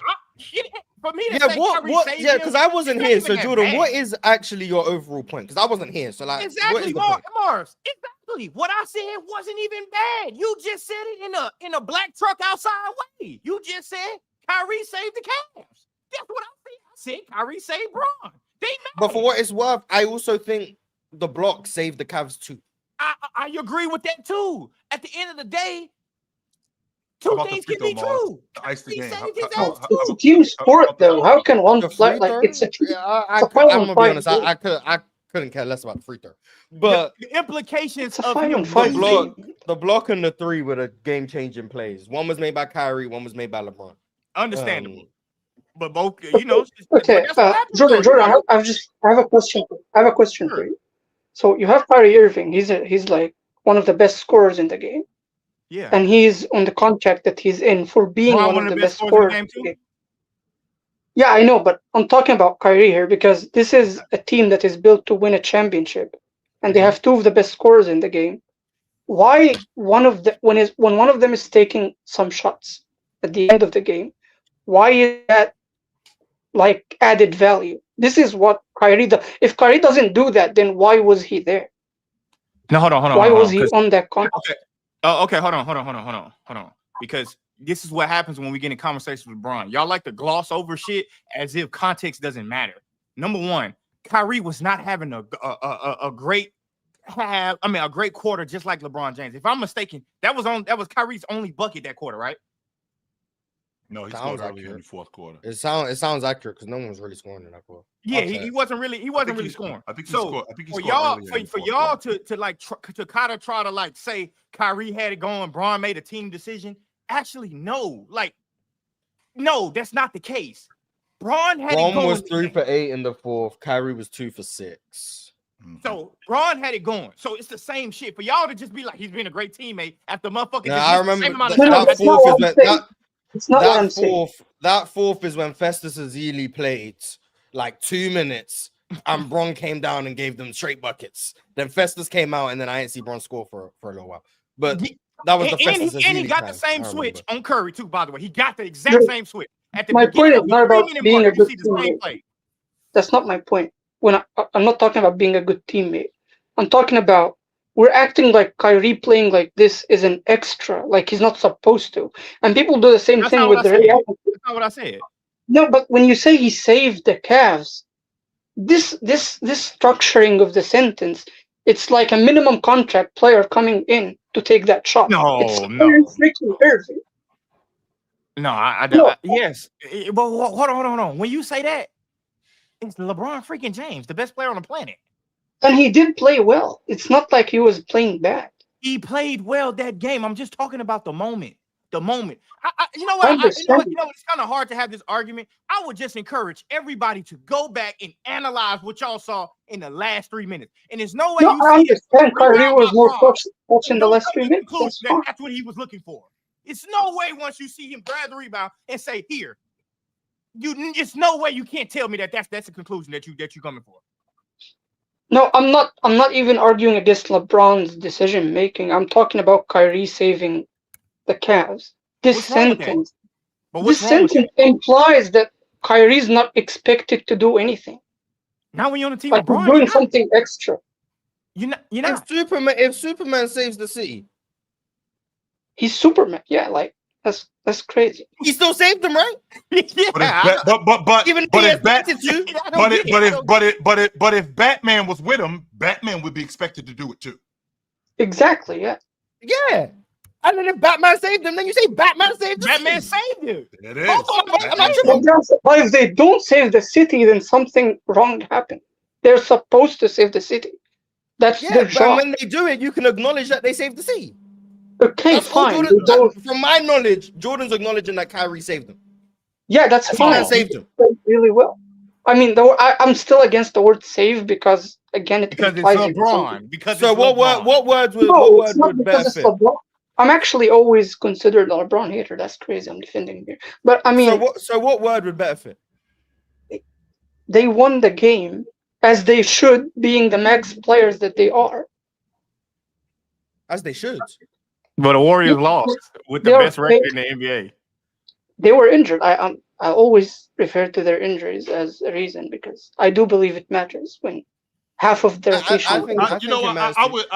For me to Yeah, say what? Kyrie saved him, Because I wasn't it's not here. even So that Jordan, bad. what is actually your overall point? Because I wasn't here. So like, what Exactly, is the point? Mars. Exactly. What I said wasn't even bad. You just said it in a black truck outside way. You just said Kyrie saved the Cavs. That's what I said. I said Kyrie saved Braun. They But for what it's worth, I also think the block saved the Cavs too. I agree with that too. At the end of the day, How two about the things free can be throw, Mars? true. To ice the He game. saved his How- ass how- too. It's a team sport, though. How can one The play free like throw? it's a Yeah, it's a I'm gonna 5-on-5 be honest. game. I couldn't care less about the free throw. But The implications It's a of him 5-on-5 the losing. block, the block and the three were the game-changing plays. One was made by Kyrie. One was made by LeBron. Understandable. Um, But both, you know. Okay, but that's what happens, Jordan, though. I have a question. I have a question for you. So you have Kyrie Irving. He's like one of the best scorers in the game, Yeah. and he's on the contract that he's in for being Braun one of the best scorers scorers. in the game, too? Yeah, I know, but I'm talking about Kyrie here because this is a team that is built to win a championship, and they have two of the best scorers in the game. Why one of the when one of them is taking some shots at the end of the game? Why is that like added value? This is what Kyrie does. If Kyrie doesn't do that, then why was he there? No, hold on. Why was he on that contract? Okay. Okay, hold on. Because this is what happens when we get in conversations with Braun. Y'all like to gloss over shit as if context doesn't matter. Number one, Kyrie was not having a great quarter just like LeBron James. If I'm mistaken, that was Kyrie's only bucket that quarter, right? No, he Sounds scored early in accurate. the fourth quarter. It sounds accurate because no one was really scoring in that quarter. Yeah, Okay. he wasn't really scoring. I think he So, scored. I think he for scored y'all, earlier in the for fourth y'all quarter. to kind of try to like say Kyrie had it going, Braun made a team decision. Actually, no, that's not the case. Braun had it Braun going. was 3 for 8 in the fourth. Kyrie was 2 for 6. So Braun had it going. So it's the same shit for y'all to just be like he's been a great teammate after motherfucking. Now just I missed the remember same amount of No, time. that's not what I'm saying. It's not what I'm saying. That fourth is when Festus Ezeli played like 2 minutes and Bron came down and gave them straight buckets. Then Festus came out and then I didn't see Bron score for a little while. But that was the Festus And he Ezeli got time, the same I switch remember. on Curry too. By the way, he got the exact same switch at the My beginning point of is the not about 3-minute being mark. a You good see the same teammate. play. That's not my point. I'm not talking about being a good teammate. I'm talking about we're acting like Kyrie playing like this is an extra, like he's not supposed to. And people do the same That's thing not with what I the said. Ray Allen. That's not what I said. No, but when you say he saved the Cavs, this structuring of the sentence, it's like a minimum contract player coming in to take that shot. It's Kyrie freaking Irving. No, I No. don't. Yes, but hold on. When you say that, it's LeBron freaking James, the best player on the planet. And he did play well. It's not like he was playing bad. He played well that game. I'm just talking about the moment. The moment. You know I what? You know understand. what? It's kind of hard to have this argument. I would just encourage everybody to go back and analyze what y'all saw in the last 3 minutes. And there's no way No, you I see understand. Kyrie rebound was by more Bron touch in and the don't last come 3 to the minutes. conclusion That's that fine. that's what he was looking for. It's no way once you see him grab the rebound and say, "Here." It's no way you can't tell me that that's a conclusion that you're coming for. No, I'm not. I'm not even arguing against LeBron's decision making. I'm talking about Kyrie saving the Cavs. This What's wrong with that? sentence. But This what's wrong with that? sentence implies that Kyrie's not expected to do anything. Now when you're on the team, Like he's LeBron, doing something extra. you're not. If Superman saves the city, He's Superman. Yeah, like that's crazy. he still saved them, right? Yeah, Even but if he if Bat- expected to. I don't get it. but if Batman was with him, Batman would be expected to do it too. Exactly. Yeah. Yeah. And then if Batman saved them, then you say Batman saved them. Batman saved you. It is. I'm not But if they don't save the city, then something wrong happened. They're supposed to save the city. That's Yeah, their but job. when they do it, you can acknowledge that they saved the city. Okay, That's all fine. Jordan, They don't- from my knowledge, Jordan's acknowledging that Kyrie saved them. Yeah, that's Superman fine. saved him. He played really well. I mean, though, I'm still against the word save because again, it Because it's implies into something. LeBron. Because So it's what LeBron. words would No, what it's word not would because it's benefit? LeBron. I'm actually always considered a LeBron hater. That's crazy. I'm defending him here, but I mean, So what word would benefit? they won the game as they should, being the max players that they are. As they should. But the Warriors lost with the They are best record in the NBA. They were injured. I always refer to their injuries as a reason because I do believe it matters when half of the rotation. I would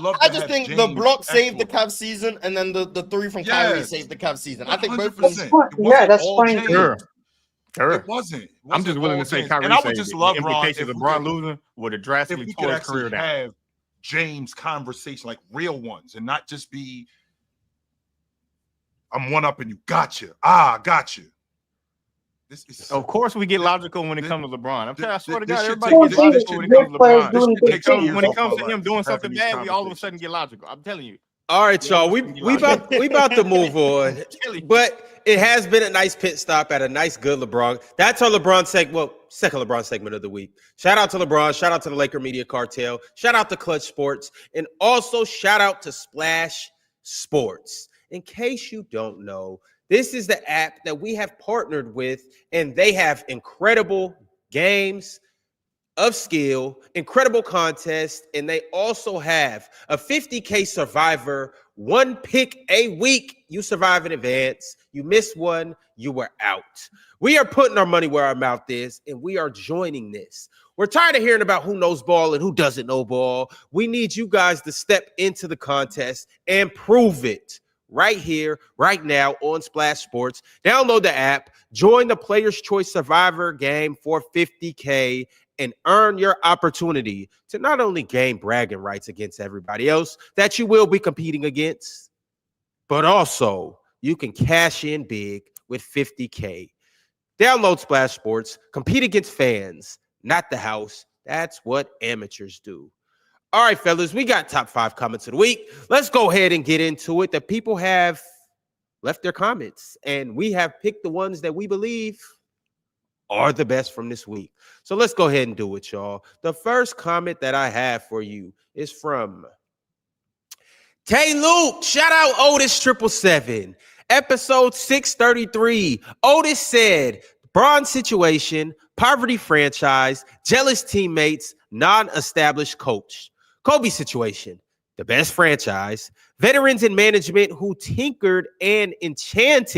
love. I to just have think the James block saved the excellent. Cavs season, and then the three from Kyrie Yes. saved the Cavs season. I think both of them. 100%. It wasn't Yeah, that's all fine. James. Sure. It wasn't. It I'm just wasn't willing all to say James. Kyrie And I would saved just it. love The Ron implications if of we Bron could- losing would have if drastically we tore could his career actually down. have James conversation, like real ones, and not just be I'm one up and you gotcha. Gotcha. This is Of course, we get logical when it comes to LeBron. I'm telling you, I swear to this God, shit everybody takes- gets logical when it comes to players LeBron. doing This good shit things. takes When it years comes off to my him life, doing having something these bad, we all of a conversations. sudden get logical. I'm telling you. All right, y'all. We about to move on, but it has been a nice pit stop at a nice good LeBron. That's our LeBron segment. Well, second LeBron segment of the week. Shout out to LeBron. Shout out to the Laker Media Cartel. Shout out to Clutch Sports, and also shout out to Splash Sports. In case you don't know, this is the app that we have partnered with, and they have incredible games of skill, incredible contests, and they also have a 50K Survivor, one pick a week. You survive in advance. You miss one, you were out. We are putting our money where our mouth is, and we are joining this. We're tired of hearing about who knows ball and who doesn't know ball. We need you guys to step into the contest and prove it right here, right now on Splash Sports. Download the app, join the Player's Choice Survivor game for 50K, and earn your opportunity to not only gain bragging rights against everybody else that you will be competing against, but also you can cash in big with 50K. Download Splash Sports, compete against fans, not the house. That's what amateurs do. All right, fellas, we got top 5 comments of the week. Let's go ahead and get into it. The people have left their comments, and we have picked the ones that we believe are the best from this week. So let's go ahead and do it, y'all. The first comment that I have for you is from Tay Luke. Shout out Otis 777. Episode 633. Otis said, Bron situation, poverty franchise, jealous teammates, non-established coach. Kobe situation, the best franchise, veterans in management who tinkered and enhanced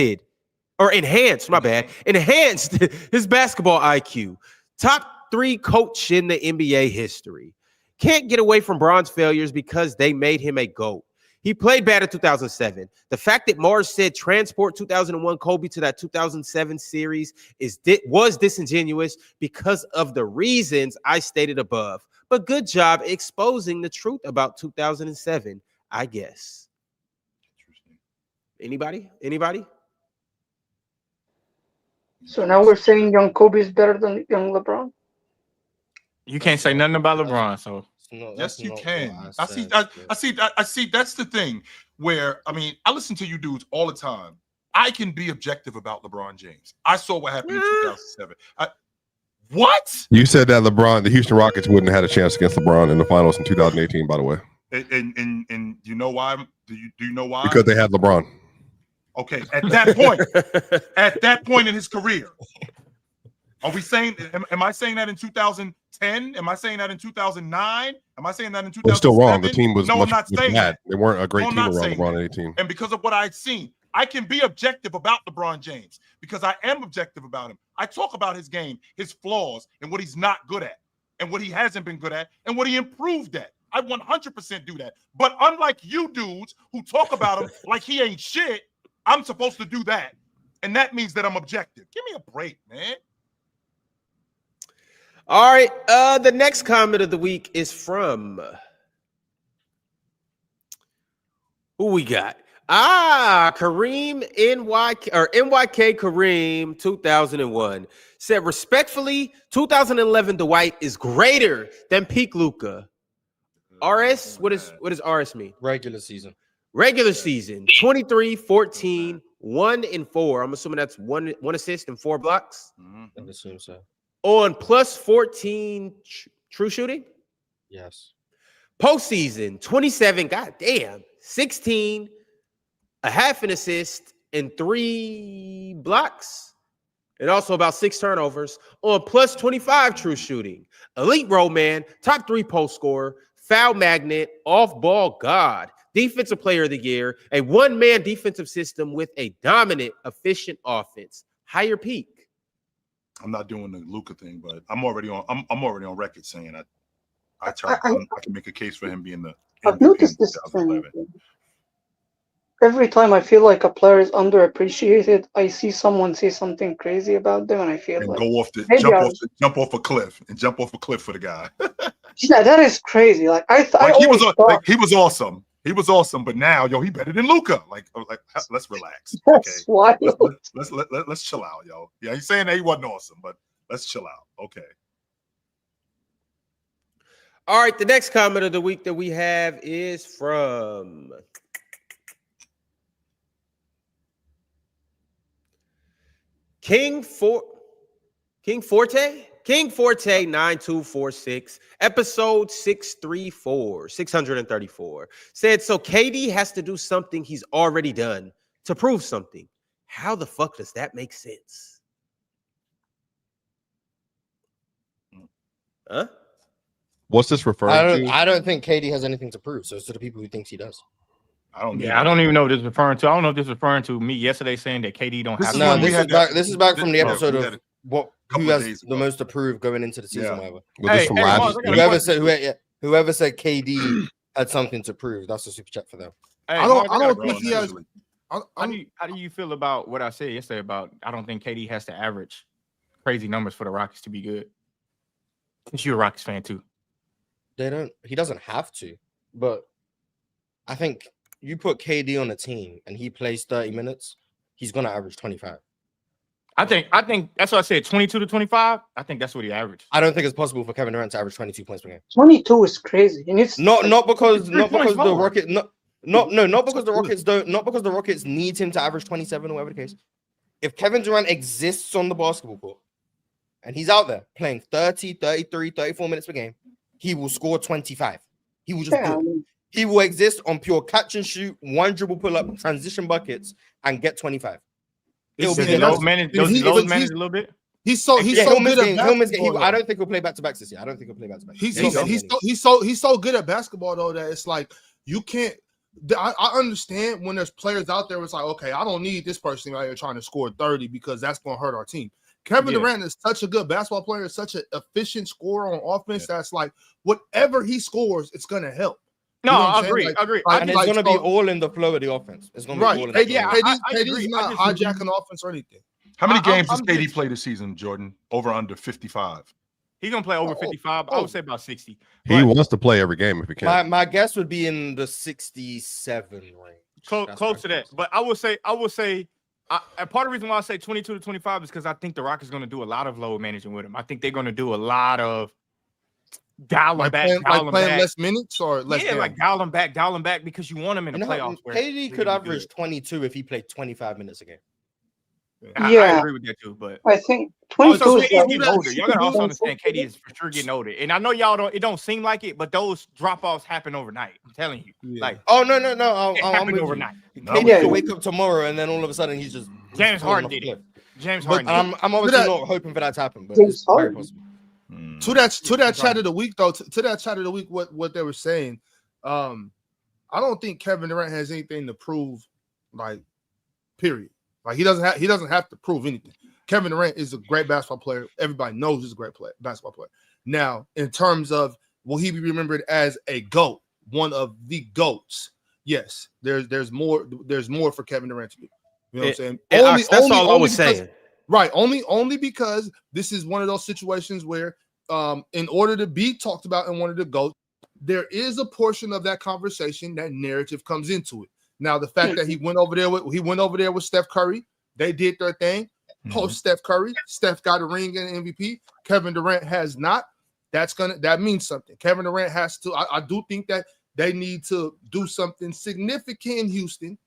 his basketball IQ. Top 3 coach in the NBA history. Can't get away from Bron's failures because they made him a GOAT. He played bad in 2007. The fact that Mars said transport 2001 Kobe to that 2007 series was disingenuous because of the reasons I stated above. But good job exposing the truth about 2007, I guess. Anybody? So now we're saying young Kobe is better than young LeBron. You can't say nothing about LeBron. So Yes, you can. I see. That's the thing where, I mean, I listen to you dudes all the time. I can be objective about LeBron James. I saw what happened in 2007. What? You said that the Houston Rockets wouldn't have had a chance against LeBron in the finals in 2018, by the way. And you know why? Do you know why? Because they had LeBron. Okay, at that point in his career. Are we saying, am I saying that in 2010? Am I saying that in 2009? Am I saying that in 2007? It's still wrong. The team was I'm not saying bad. that. They weren't a great team around saying LeBron that. and 18. And because of what I'd seen, I can be objective about LeBron James because I am objective about him. I talk about his game, his flaws, and what he's not good at, and what he hasn't been good at, and what he improved at. I 100% do that. But unlike you dudes who talk about him like he ain't shit, I'm supposed to do that. And that means that I'm objective. Give me a break, man. All right. The next comment of the week is from who we got? Kareem NYK Kareem 2001 said, respectfully, 2011 Dwight is greater than peak Luka. RS, what does RS mean? Regular season. Regular season, 23, 14, 1 and 4. I'm assuming that's one assist and 4 blocks. I would assume so. On plus 14 true shooting? Yes. Postseason, 27, goddamn, 16, a half an assist, and 3 blocks. And also about 6 turnovers on plus 25 true shooting. Elite role man, top 3 post scorer, foul magnet, off-ball god, defensive player of the year, a one-man defensive system with a dominant, efficient offense. Higher peak. I'm not doing the Luka thing, but I'm already on record saying I can make a case for him being the I've noticed this thing. Every time I feel like a player is underappreciated, I see someone say something crazy about them, and I feel like go off jump off a cliff for the guy. Yeah, that is crazy. Like he was awesome. He was awesome, but now, he better than Luka. Like let's relax. That's wild. Let's chill out, yo. Yeah, he's saying that he wasn't awesome, but let's chill out. Okay. All right, the next comment of the week that we have is from King Forte 9246, episode 634 said, so KD has to do something he's already done to prove something. How the fuck does that make sense? Huh? What's this referring to? I don't think KD has anything to prove. So it's to the people who thinks he does. I don't even know what this is referring to. I don't know if this is referring to me yesterday saying that KD don't have. No, this is back from the episode of who has the most to prove going into the season. Whoever said KD had something to prove, that's a super chat for them. Hey, I don't think he has. How do you feel about what I said yesterday about I don't think KD has to average crazy numbers for the Rockets to be good? Since you're a Rockets fan too. He doesn't have to, but I think you put KD on a team and he plays 30 minutes, he's gonna average 25. I think that's what I said, 22 to 25. I think that's what he averaged. I don't think it's possible for Kevin Durant to average 22 points per game. 22 is crazy. Not because the Rockets need him to average 27 or whatever the case. If Kevin Durant exists on the basketball court and he's out there playing 30, 33, 34 minutes per game, he will score 25. He will just do it. He will exist on pure catch and shoot, one dribble pull up, transition buckets, and get 25. He'll be low managed a little bit. He's so good at basketball. I don't think he'll play back-to-backs this year. I don't think he'll play back-to-backs. He's so good at basketball though that it's like you can't. I understand when there's players out there. It's like, okay, I don't need this person right here trying to score 30 because that's going to hurt our team. Kevin Durant is such a good basketball player, such an efficient scorer on offense. That's like whatever he scores, it's going to help. No, I agree. And it's going to be all in the flow of the offense. It's going to be all in the flow. KD's not hijacking offense or anything. How many games does KD play this season, Jordan? Over under 55? He's going to play over 55. I would say about 60. He wants to play every game if he can. My guess would be in the 67 range. Close to that. But I would say, part of the reason why I say 22 to 25 is because I think the Rockets are going to do a lot of load managing with him. I think they're going to do a lot of dial Like them back, playing less minutes or less. Yeah, like dial them back because you want them in the playoffs. KD could average 22 if he played 25 minutes a game. I agree with that too, but I think 22 also, is he's getting older. Y'all gotta also understand KD is for sure getting older. And I know y'all don't. It don't seem like it, but those drop offs happen overnight. I'm telling you. Yeah. Like, Oh no, it happened overnight. KD could wake up tomorrow and then all of a sudden he's just James Harden did it. James Harden. I'm obviously not hoping for that to happen, but James it's very Harden. possible. To that chat of the week though, to that chat of the week, what they were saying, I don't think Kevin Durant has anything to prove, like, period. Like he doesn't have to prove anything. Kevin Durant is a great basketball player. Everybody knows he's a great basketball player. Now, in terms of will he be remembered as a GOAT, one of the GOATs? Yes, there's more for Kevin Durant to do. You know what I'm saying? That's all I was saying. Right. Only because this is one of those situations where in order to be talked about and one of the GOATs, there is a portion of that conversation, that narrative comes into it. Now, the fact that he went over there with Steph Curry, they did their thing. Post Steph Curry, Steph got a ring and MVP. Kevin Durant has not. That means something. Kevin Durant has to. I do think that they need to do something significant in Houston,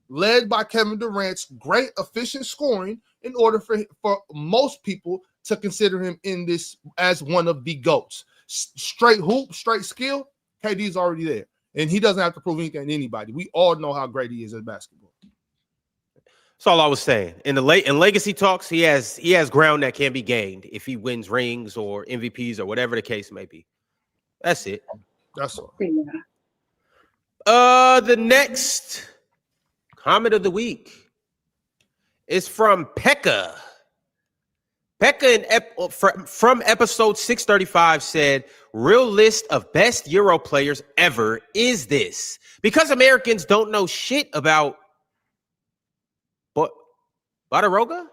led by Kevin Durant's great efficient scoring, in order for most people to consider him in this as one of the GOATs. Straight hoop, straight skill. KD's already there. And he doesn't have to prove anything to anybody. We all know how great he is at basketball. That's all I was saying. In legacy talks, he has ground that can be gained if he wins rings or MVPs or whatever the case may be. That's it. That's all. The next comment of the week is from Pekka. Pekka from episode 635 said, real list of best Euro players ever is this. Because Americans don't know shit about Badaroga?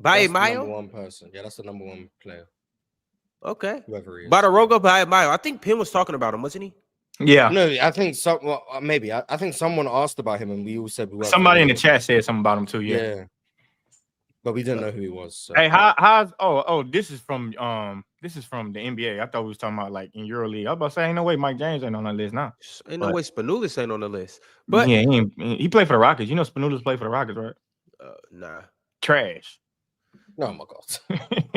Bayamayo? Number one person. Yeah, that's the number one player. Okay. Whoever he is. Badaroga, Bayamayo. I think Pim was talking about him, wasn't he? Yeah. No, I think maybe. I think someone asked about him and we all said somebody in the chat said something about him too. Yeah. But we didn't know who he was. So. Hey, how's this is from the NBA. I thought we was talking about like in EuroLeague. I was about to say, ain't no way Mike James ain't on that list now. Ain't no way Spanoulis ain't on the list. But yeah, he played for the Rockets. You know Spanoulis played for the Rockets, right? Nah. Trash. Oh my God.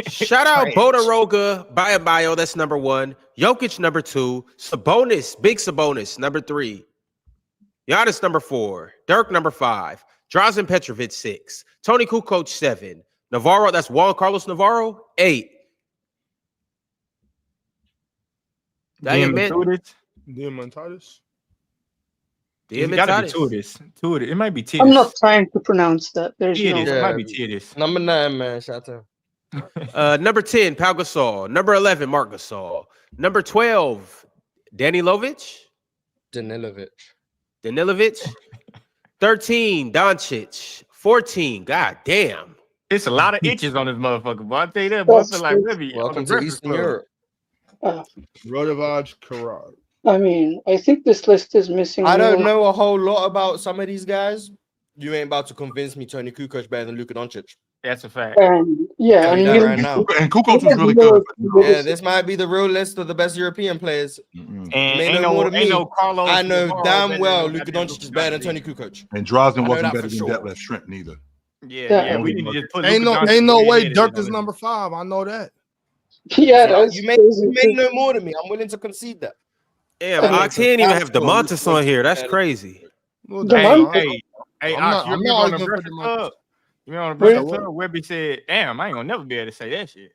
Shout out Badaroga, Bayamayo, that's number one. Jokic, number two. Sabonis, big Sabonis, number three. Giannis, number four. Dirk, number five. Drazen Petrovic, 6. Tony Kukoc, 7. Navarro, that's Juan Carlos Navarro, 8. Diamantis. It might be Titus. I'm not trying to pronounce that. There's It might be Titus. Number 9, man. Shout out. Number 10, Pau Gasol. Number 11, Marc Gasol. Number 12, Danilovic. 13, Doncic. 14, god damn. It's a lot of itches on this motherfucker, boy. I tell you that, boy. I feel like welcome to Eastern Europe. Rodovich Karad. I mean, I think this list is missing. I don't know a whole lot about some of these guys. You ain't about to convince me Tony Kukoc better than Luka Doncic. That's a fact. Yeah, and right now. And Kukoc was really good. Yeah, this might be the real list of the best European players. And ain't no Carlos. I know damn well Luka Doncic is better than Tony Kukoc. And Drazen wasn't better than Detlef Schrempf neither. Yeah. We need to just put. Ain't no way Dirk is number 5. I know that. Yeah, that's you may know more than me. I'm willing to concede that. Damn, Ox, he didn't even have DeMontis on here. That's crazy. Well, Hey, Ox, I'm you not on the arguing for Breakfast Club? You on the Breakfast Club? Webby said, "Damn, I ain't gonna never be able to say that shit."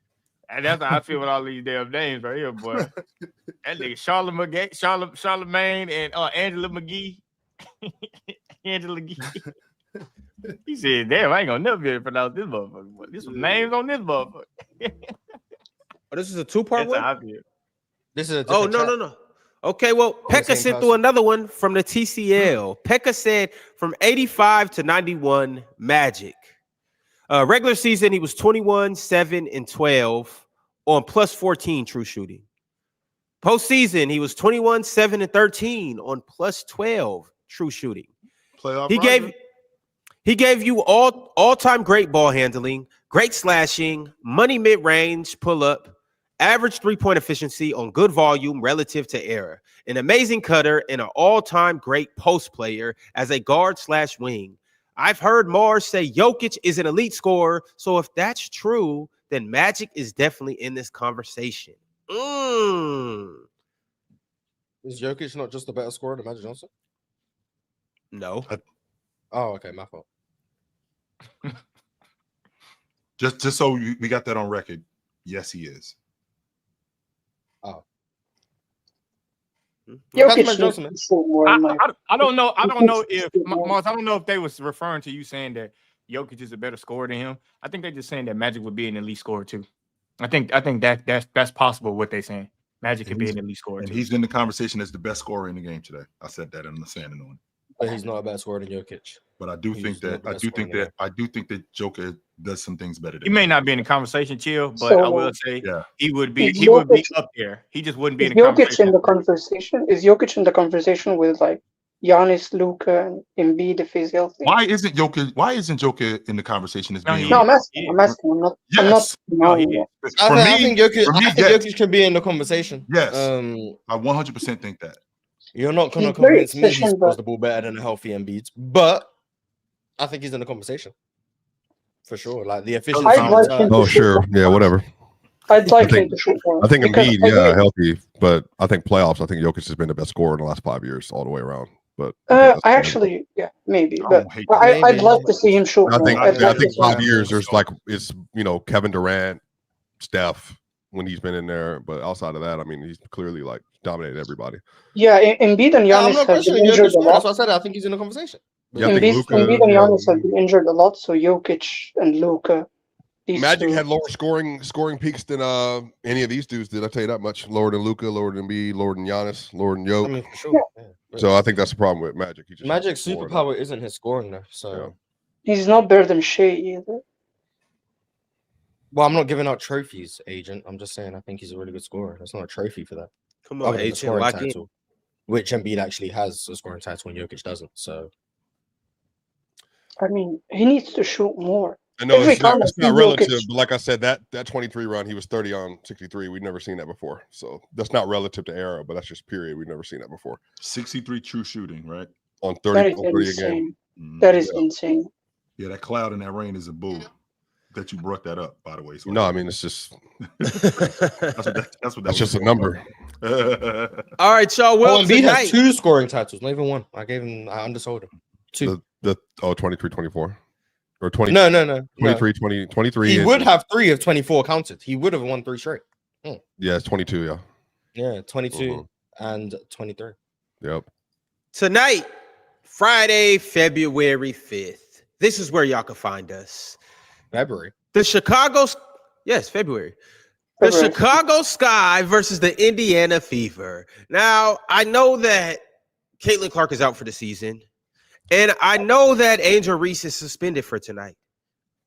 And that's how I feel with all these damn names right here, boy. That nigga Charlemagne, and Angela McGee. Angela McGee. He said, "Damn, I ain't gonna never be able to pronounce this motherfucker. Boy. This was names on this motherfucker." Oh, this is a 2-part one? How I feel. This is a no. Okay, well, Pekka sent through another one from the TCL. Pekka said from 85 to 91, Magic. Regular season, he was 21, 7, and 12 on plus 14 true shooting. Postseason, he was 21, 7, and 13 on plus 12 true shooting. He gave you all-time great ball handling, great slashing, money mid-range pull-up, Average three-point efficiency on good volume relative to error. An amazing cutter and an all-time great post player as a guard/wing. I've heard Mars say Jokic is an elite scorer, so if that's true, then Magic is definitely in this conversation. Is Jokic not just a better scorer than Magic Johnson? No. Oh, okay, my fault. Just so we got that on record. Yes, he is. Oh. Jokic Johnson, needs to shoot more. I don't know. I don't know if more. Mars. I don't know if they was referring to you saying that Jokic is a better scorer than him. I think they're just saying that Magic would be an elite scorer too. I think that's possible. What they're saying, Magic could be an elite scorer And too. he's in the conversation as the best scorer in the game today. I said that in the standing on. But he's not a better scorer than Jokic. But I do think that Joker does some things better. He may not be in the conversation, chill, but So, I will say he would be Jokic up there. He just wouldn't be Is in the Jokic conversation. in the conversation? Is Jokic in the conversation with like Giannis, Luka, and Embiid if he's healthy? Why isn't Joker in the conversation? No, he No, I'm is. asking. I'm asking. I'm not. Yes. No, he is. I think Jokic. for me, I think yes. Jokic can be in the conversation. Yes. I 100% think that. You're not going to He's very convince me he efficient, scores but- the ball better than a healthy Embiid, but I think he's in the conversation for sure. Like the efficiency. I'd like him to Oh, shoot sure. more. Yeah, whatever. I'd like I him to shoot more. I think because Embiid, I yeah, really- healthy, but I think playoffs. I think Jokic has been the best scorer in the last 5 years, all the way around. But I actually, yeah, maybe, I but don't hate I'd maybe. love to see him shoot I more. think I'd I like to think see him. 5 years. There's like it's Kevin Durant, Steph when he's been in there, but outside of that, I mean, he's clearly like dominated everybody. Yeah, Embiid and Yeah, I'm Giannis not have been questioning injured Jokic. a That's lot. why I said I think he's in the conversation. Yeah, I think Embiid and Luka, Giannis have been injured a lot, so Jokic and Luka. Magic had lower scoring peaks than any of these dudes did. I tell you that much. Lower than Luka, lower than Embiid, lower than Giannis, lower than I Jokic. mean, for sure. Yeah. But So I think that's the problem with Magic. He just Magic's scored. superpower isn't his scoring though. So, He's not better than Shea either. well, I'm not giving out trophies, agent. I'm just saying I think he's a really good scorer. That's not a trophy for that. Come on, Other than the Agent. scoring Lock in. title, which Embiid actually has a scoring title and Jokic doesn't. So, I mean, he needs to shoot more. I know Every it's not time relative, Jokic- but like I said, that 23 run, he was 30 on 63. We've never seen that before. So that's not relative to era, but that's just period. We've never seen that before. 63 true shooting, right? On That 30, is on 30 a game. insane. Mm. That is insane. Yeah, that cloud and that rain is a boo. That you brought that up, by the way. So No, I mean it's just that's just a number. All right, y'all. Well, Embiid tonight, has 2 scoring titles, not even one. I undersold him. 2. The 23, 24. Or 20, No. 23, 20, 23. He and- would have 3 of 24 counted. He would have won 3 straight. Yeah, it's 22. Yeah. Yeah, 22 Mhm. and 23. Yep. tonight, Friday, February 5th. This is where y'all can find us. February. The February. The February. Chicago Sky versus the Indiana Fever. Now, I know that Caitlin Clark is out for the season, and I know that Angel Reese is suspended for tonight.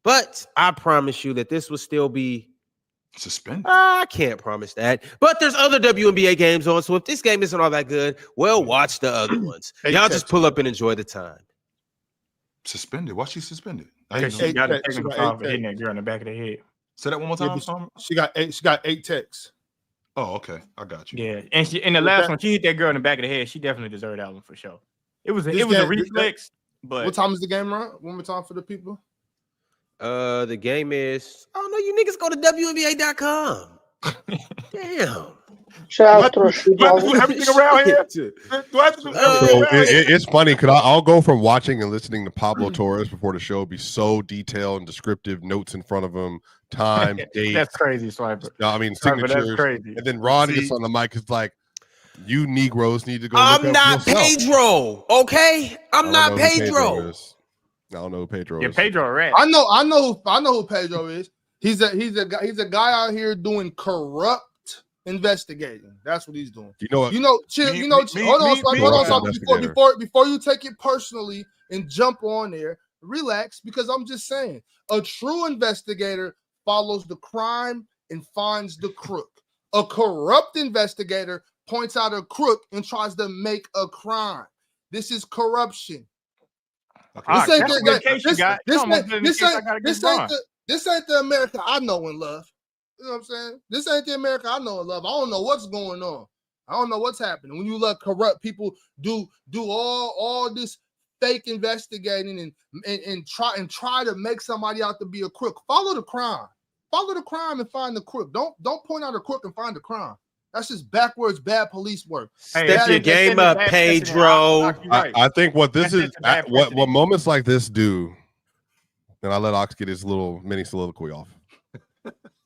But I promise you that this will still be Suspended. I can't promise that. But there's other WNBA games on, so if this game isn't all that good, well, watch the other ones. Y'all just pull up and enjoy the time. Suspended. Why she suspended? Because she got a technical got foul 8 for hitting that girl in the back of the head. Say that one more Yeah, time. but Storm? she got 8. She got 8 texts. Oh, okay. I got you. Yeah, and in the last one, she hit that girl in the back of the head. She definitely deserved that one for sure. It was a reflex, but What time is the game, Ron? One more time for the people. The game is no, you niggas go to WNBA.com. Damn. Shout out to Rashid Do I have to do Wallace. everything around here? Do I have to do So everything around here? it's funny because I'll go from watching and listening to Pablo Torres before the show be so detailed and descriptive, notes in front of him, time, date. that's crazy, Swiper. I mean, Swiper, that's signatures. crazy. And then Ron See? gets on the mic. It's like, you Negroes need to go. I'm look not up yourself. Pedro, okay? I I'm don't not know who Pedro. is. I don't know who Pedro Yeah, is. Pedro a rat. I know who Pedro is. He's a guy out here doing corrupt investigating. That's what he's doing. You know what? Chill. Me- Hold me- on, me- Swiper, me- hold on, me- Swiper, investigator. before you take it personally and jump on there. Relax, because I'm just saying, a true investigator follows the crime and finds the crook. A corrupt investigator points out a crook and tries to make a crime. This is corruption. This ain't the America I know and love. You know what I'm saying? This ain't the America I know and love. I don't know what's going on. I don't know what's happening. When you let corrupt people do all this fake investigating and try to make somebody out to be a crook. Follow the crime. Follow the crime and find the crook. Don't point out a crook and find the crime. That's just backwards bad police work. Step your game up, Pedro. I think what this is, what moments like this do, and I let Ox get his little mini soliloquy off.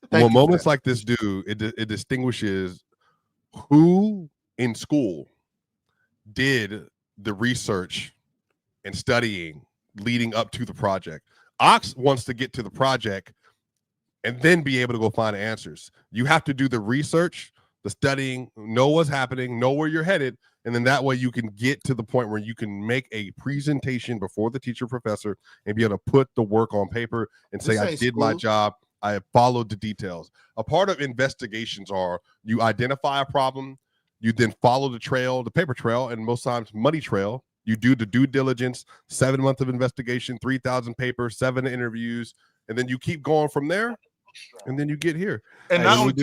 What moments like this do, it distinguishes who in school did the research and studying leading up to the project. Ox wants to get to the project and then be able to go find answers. You have to do the research, the studying, know what's happening, know where you're headed, and then that way you can get to the point where you can make a presentation before the teacher professor and be able to put the work on paper and say, I did my job, I have followed the details. A part of investigations are you identify a problem, you then follow the trail, the paper trail, and most times money trail. You do the due diligence, 7 months of investigation, 3,000 papers, 7 interviews, and then you keep going from there, and then you get here. And not only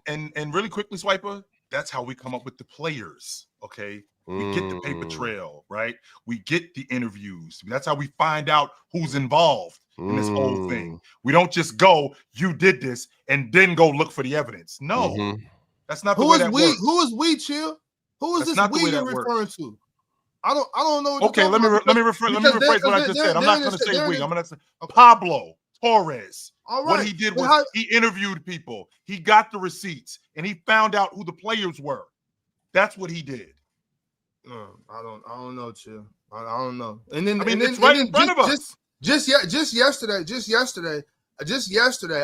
and really quickly, Swiper, that's how we come up with the players. Okay, we get the paper trail, right? We get the interviews. That's how we find out who's involved in this whole thing. We don't just go, you did this, and then go look for the evidence. No, that's not the way that works. Who is we, Chill? Who is this we you're referring to? I don't know. Okay, let me rephrase what I just said. I'm not going to say we. I'm going to say Pablo Torres. All right. What he did was he interviewed people. He got the receipts, and he found out who the players were. That's what he did. I don't know, Chill. I don't know. And then it's right in front of us. Just yesterday,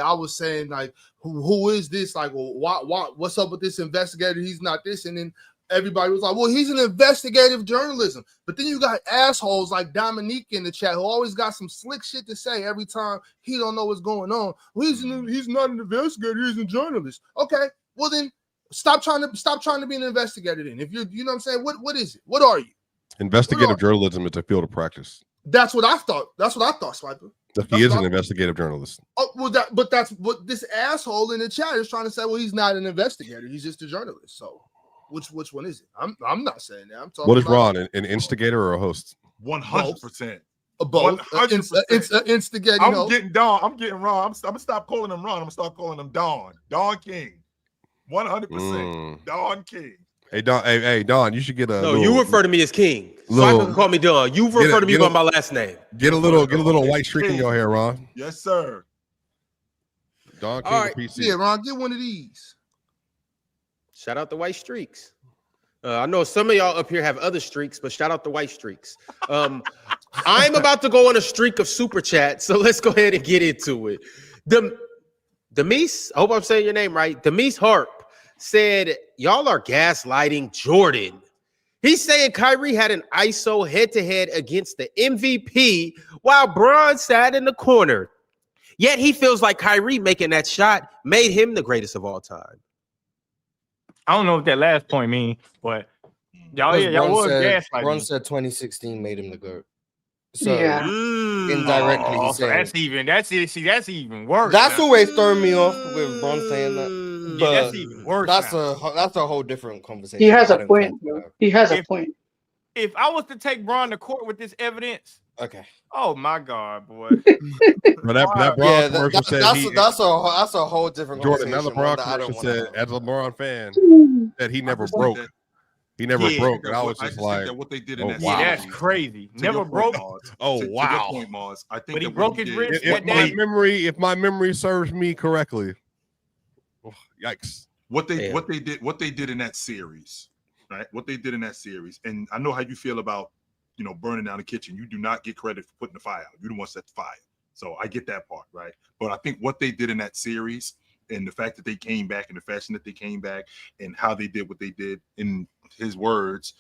I was saying like, who is this? Like, well, what's up with this investigator? He's not this, and then everybody was like, well, he's an investigative journalism. But then you got assholes like Dominique in the chat who always got some slick shit to say every time he don't know what's going on. Well, he's not an investigator, he's a journalist. Okay, well then stop trying to be an investigator then. If you know what I'm saying, what is it? What are you? Investigative journalism is a field of practice. That's what I thought. Swiper. He is an investigative journalist. Oh, well, but that's what this asshole in the chat is trying to say. Well, he's not an investigator, he's just a journalist. So which one is it? I'm not saying that. I'm talking. What is Ron? An instigator or a host? 100%. Both. 100%. Instigating. I'm getting Don. I'm getting Ron. I'm gonna stop calling him Ron. I'm gonna start calling him Don. Don King. 100%. Don King. Hey Don. Hey Don. You should get a. No, you refer to me as King. So I can call me Don. You refer to me by my last name. Get a little white streak in your hair, Ron. Yes, sir. Don King. All right. PC. Yeah, Ron. Get one of these. Shout out the white streaks. I know some of y'all up here have other streaks, but shout out the white streaks. I'm about to go on a streak of super chat, so let's go ahead and get into it. Demise, I hope I'm saying your name right. Demise Harp said, y'all are gaslighting Jordan. He's saying Kyrie had an ISO head-to-head against the MVP while Bron sat in the corner. Yet he feels like Kyrie making that shot made him the greatest of all time. I don't know what that last point means, but y'all was gaslighting. Bron said 2016 made him the GOAT. So indirectly, he's saying that's even worse. That's always throwing me off with Bron saying that. But that's even worse. That's a whole different conversation. He has a point. He has a point. If I was to take Bron to court with this evidence, okay. Oh my God, boy! But that Bron commercial said that's a whole different Jordan. conversation. Another Bron commercial said, as a Bron fan, that he never broke. He never broke. And I was just like, what they did in that that's crazy. Never broke. Oh wow! To your point, Mars, I think but he broke his wrist. If my memory serves me correctly, yikes! What they did in that series, right? What they did in that series, and I know how you feel about burning down the kitchen. You do not get credit for putting the fire out. You don't want to set the fire. So I get that part, right? But I think what they did in that series and the fact that they came back in the fashion that they came back and how they did what they did, in his words,